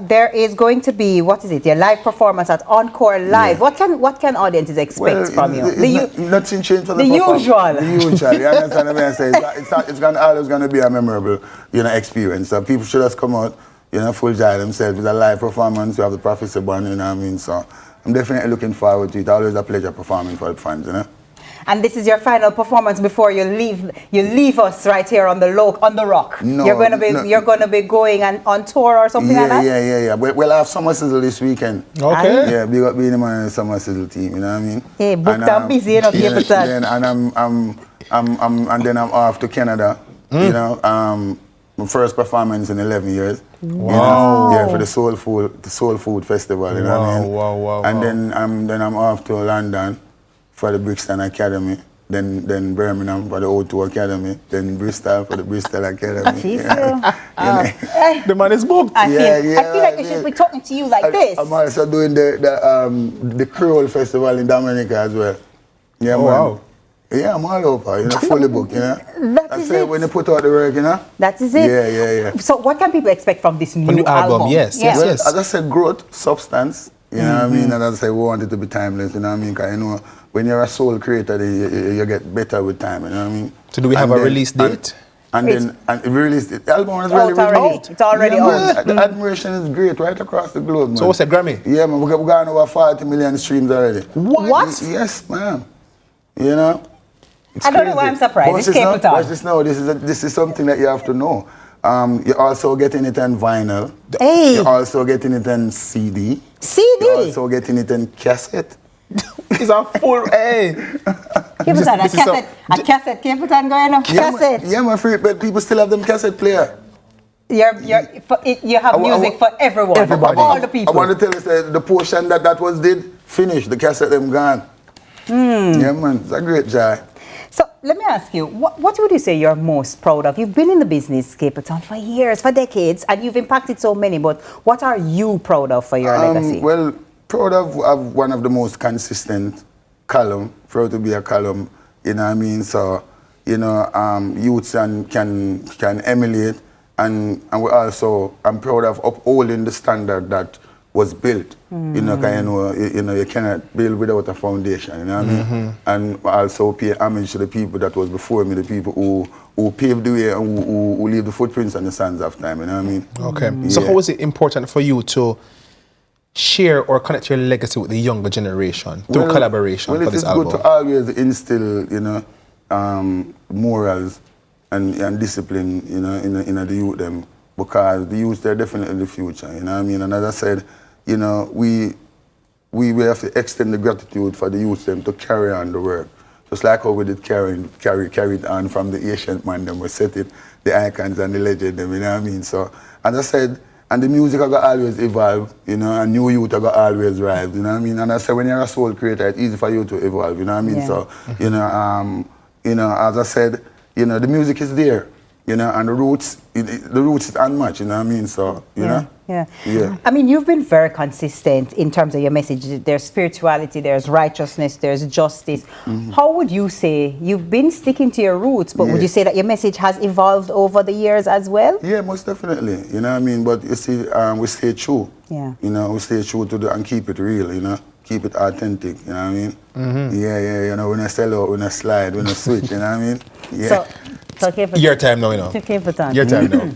S26: there is going to be, what is it, your live performance at Encore Live. Yeah. What can audiences expect from you?
S12: Nothing changed from
S26: the usual.
S12: The usual. You understand what I'm saying? It's always going to be a memorable, you know, experience. So people should just come out, you know, full joy themselves. It's a live performance. We have the Prophecy Band, you know what I mean? So I'm definitely looking forward to it. Always a pleasure performing for the fans, you know?
S26: And this is your final performance before you leave us right here on the rock.
S12: No,
S26: you're gonna be going on tour or something like that?
S12: Yeah. We'll have Summer Sizzle this weekend.
S23: Okay.
S12: Yeah, big up being the man in the Summer Sizzle team, you know what I mean?
S26: Hey, booked and busy, you know,
S12: and then I'm off to Canada, you know, my first performance in 11 years.
S23: Wow.
S12: You know? Yeah, for the Soul Food Festival, you know what I mean?
S23: Wow.
S12: And then I'm off to London for the Brixton Academy, then Birmingham for the O2 Academy, then Bristol for the Bristol Academy.
S23: The man is booked.
S26: I feel like I should be talking to you like this.
S12: I'm also doing the Creole Festival in Dominica as well. Yeah, man.
S23: Wow.
S12: Yeah, I'm all over, you know, fully booked, you know.
S26: That's it.
S12: When you put out the work, you know.
S26: That is it.
S12: Yeah.
S26: So what can people expect from this new album?
S23: Yes.
S12: Well, as I said, growth, substance, you know what I mean? And as I say, we want it to be timeless, you know what I mean? Because, you know, when you're a soul creator, you get better with time, you know what I mean?
S23: So do we have a release date?
S12: And we released it. The album is really out.
S26: It's already out.
S12: The admiration is great right across the globe, man.
S23: So what's a Grammy?
S12: Yeah, man, we've got over 40 million streams already.
S26: What?
S12: Yes, man. You know?
S26: I don't know why I'm surprised. It's Capleton.
S12: Watch this now. This is something that you have to know. You're also getting it on vinyl.
S26: Hey.
S12: You're also getting it on CD. You're also getting it on cassette.
S23: It's a full A.
S26: Capleton, a cassette. Capleton going on cassette.
S12: Yeah, my friend, but people still have them cassette player.
S26: You have music for everyone.
S23: Everybody.
S26: For all the people.
S12: I want to tell you the portion that was did finish. The cassette them gone. Yeah, man, it's a great joy.
S26: So let me ask you, what would you say you're most proud of? You've been in the business, Capleton, for years, for decades, and you've impacted so many, but what are you proud of for your legacy?
S12: Well, proud of one of the most consistent column, proud to be a column, you know what I mean? So, you know, youths can emulate, and we also, I'm proud of upholding the standard that was built. You know, you cannot build without a foundation, you know what I mean? And also pay homage to the people that was before me, the people who paved the way and who leave the footprints on the sands of time, you know what I mean?
S23: Okay. So how is it important for you to share or connect your legacy with the younger generation through collaboration for this album?
S12: Well, it's good to always instill, you know, morals and discipline, you know, in the youth them, because the youth, they're definitely the future, you know what I mean? And as I said, you know, we have to extend the gratitude for the youth them to carry on the work. Just like how we did carry it on from the ancient man, them we set it, the icons and the legend, them, you know what I mean? So, as I said, and the music are gonna always evolve, you know, and new youth are gonna always rise, you know what I mean? And I said, when you're a soul creator, it's easy for you to evolve, you know what I mean? Yeah. So, you know, as I said, you know, the music is there, you know, and the roots is unmatched, you know what I mean? So, you know? Yeah.
S26: I mean, you've been very consistent in terms of your message. There's spirituality, there's righteousness, there's justice. How would you say, you've been sticking to your roots, but would you say that your message has evolved over the years as well?
S12: Yeah, most definitely, you know what I mean? But you see, we stay true.
S26: Yeah.
S12: You know, we stay true to and keep it real, you know? Keep it authentic, you know what I mean? Yeah, you know, when I sell out, when I slide, when I switch, you know what I mean? Yeah.
S26: So Capleton.
S23: Your time now, you know.
S26: Capleton.
S23: Your time now.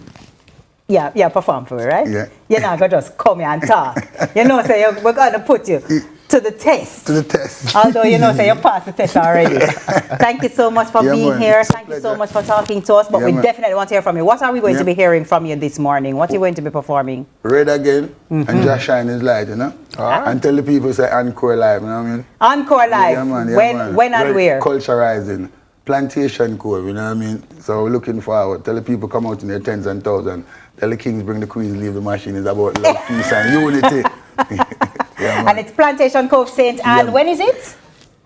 S26: Yeah, perform for me, right?
S12: Yeah.
S26: You're not going to just come here and talk. You know, say we're going to put you to the test.
S12: To the test.
S26: Although, you know, say you passed the test already. Thank you so much for being here. Thank you so much for talking to us. But we definitely want to hear from you. What are we going to be hearing from you this morning? What are you going to be performing?
S12: Red Again and Just Shine His Light, you know? And tell the people, say Encore Live, you know what I mean?
S26: Encore Live.
S12: Yeah, man.
S26: When and where?
S12: Culturizing Plantation Cove, you know what I mean? So we're looking forward. Tell the people come out in their tens and thousands. Tell the kings bring the queens, leave the machine. It's about love, peace, and unity. Yeah,
S26: and it's Plantation Cove St. Anne. When is it?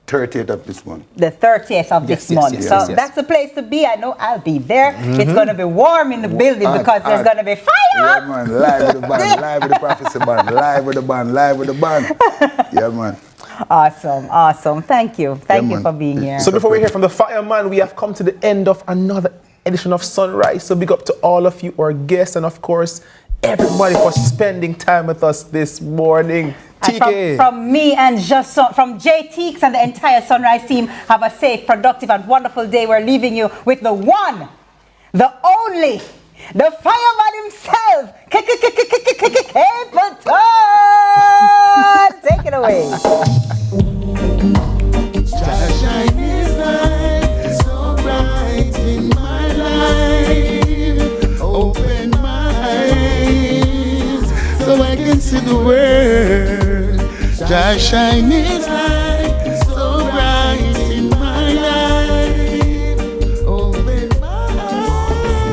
S12: 30th of this month.
S26: The 30th of this month. So that's the place to be. I know I'll be there. It's going to be warm in the building because there's going to be fire.
S12: Yeah, man. Live with the band, live with the prophecy band, live with the band, live with the band. Yeah, man.
S26: Awesome. Thank you. Thank you for being here.
S23: So before we hear from the fireman, we have come to the end of another edition of Sunrise. So big up to all of you, our guests, and of course, everybody for spending time with us this morning. TK.
S26: From me and from JTX and the entire Sunrise team, have a safe, productive, and wonderful day. We're leaving you with the one, the only, the fireman himself, Capleton. Take it away.
S8: Shine his light so bright in my life. Open my eyes so I can see the world. Just shine his light so bright in my life. Open my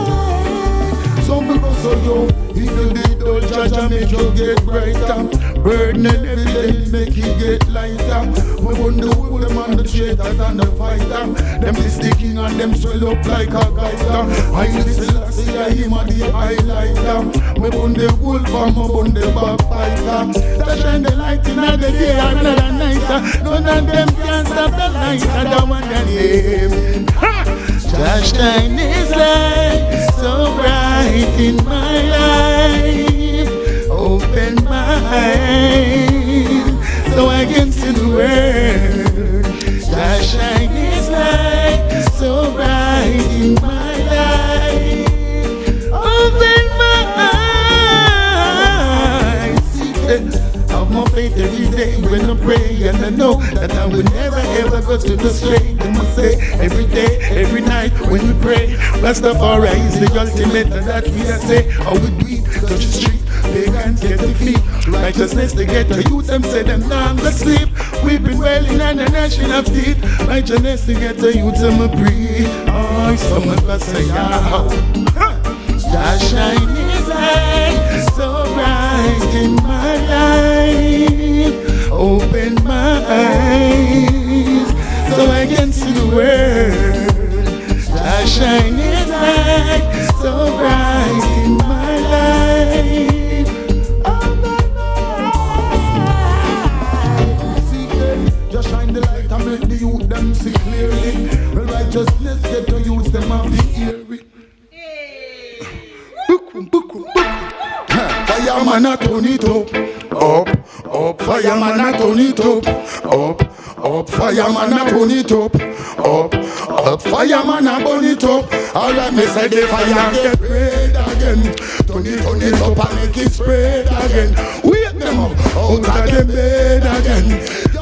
S8: eyes. Some people so young, even they don't judge and make you get brighter. Burden and every day make it get lighter. We wonder who them and the traitors and the fighter. Them is the king and them swell up like a geyser. I listen, I see him and the highlighter. We burn the wolf and we burn the backbiter. That shine the light in the day another nighter. None of them can stop the light of the one their name. Just shine his light so bright in my life. Open my eyes so I can see the world. Just shine his light so bright in my life. Open my eyes. Have more faith every day when I pray, and I know that I will never ever go to the straight. They must say every day, every night when we pray, Rastafari is the ultimate, and that we say, how we do it, touch the street. They can't get the feet. Righteousness they get the youth, them say them now go sleep. We've been wailing on the nation of teeth. Righteousness they get the youth, them a breathe. Oh, some of us say, yeah. Just shine his light so bright in my life. Open my eyes so I can see the world. Just shine his light so bright in my life. Just shine the light and make the youth them see clearly. Well, righteousness get the youth them have the ear. Fireman a turn it up, up. Fireman a turn it up, up. Fireman a turn it up, up. Fireman a burn it up. Alright, me say the fire get red again. Turn it up and make it spread again. Wake them up out of the bed again.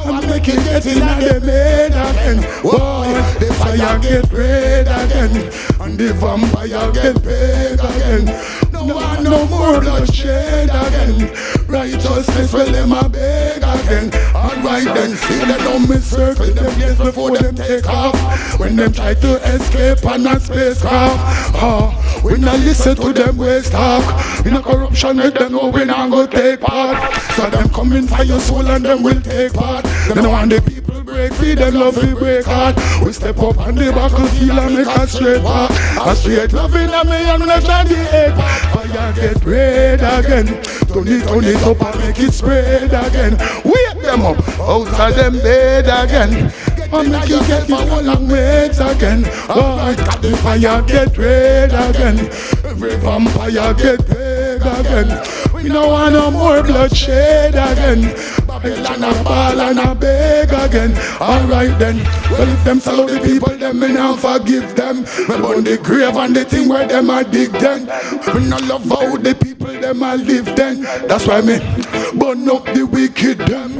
S8: And make it get in the bed again. Boy, the fire get red again. And the vampire get big again. No one no more bloodshed again. Righteousness will them a beg again. Alright then, see them don't miss circle them place before them take off. When them try to escape on a spacecraft, we not listen to them waste talk. In a corruption with them know we not go take part. So them coming for your soul and them will take part. Them no want the people break free, them love we break heart. We step up on the battlefield and make a straight walk. A straight loving a me and left on the head. Fire get red again. Turn it up and make it spread again. Wake them up out of them bed again. And make you get for one long waits again. Oh, the fire get red again. Every vampire get big again. We don't want no more bloodshed again. Babylon a ball and a beg again. Alright then, well if them sell the people, them me now forgive them. Me burn the grave and the thing where them a dig then. We no love how the people them a live then. That's why me burn up the wicked them.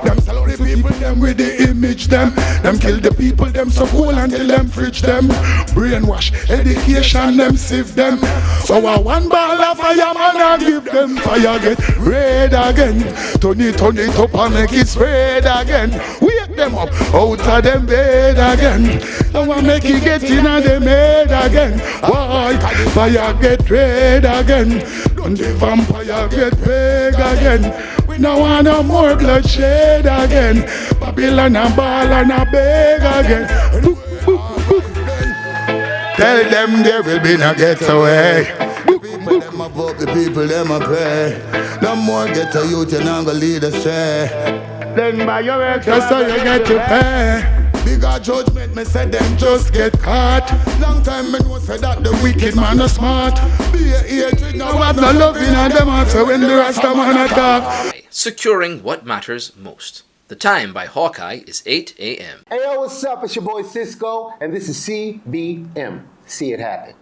S8: Them sell the people them with the image them. Them kill the people them so cool until them fridge them. Brainwash, education them sieve them.
S12: So one ball of fire, man, I give them fire, get red again. Turn it up and make it spread again. Wake them up out of them bed again. I want make it get in and them head again. Why? Fire get red again. Don't the vampire get big again. We no want no more bloodshed again. Babylon a ball and a beg again. Tell them there will be no getaway. The people them a vote, the people them a pray. No more ghetto youth, you not gonna lead astray. Then by your extra so you get to pay. Bigger judgment, me said them just get caught. Long time me know say that the wicked man is smart. Be a hatred, no have no love in them answer when the Rasta man attack.
S1: Securing what matters most. The Time by Hawkeye is 8 a.m.
S3: Hey, yo, what's up? It's your boy Cisco, and this is CVM. See it happen.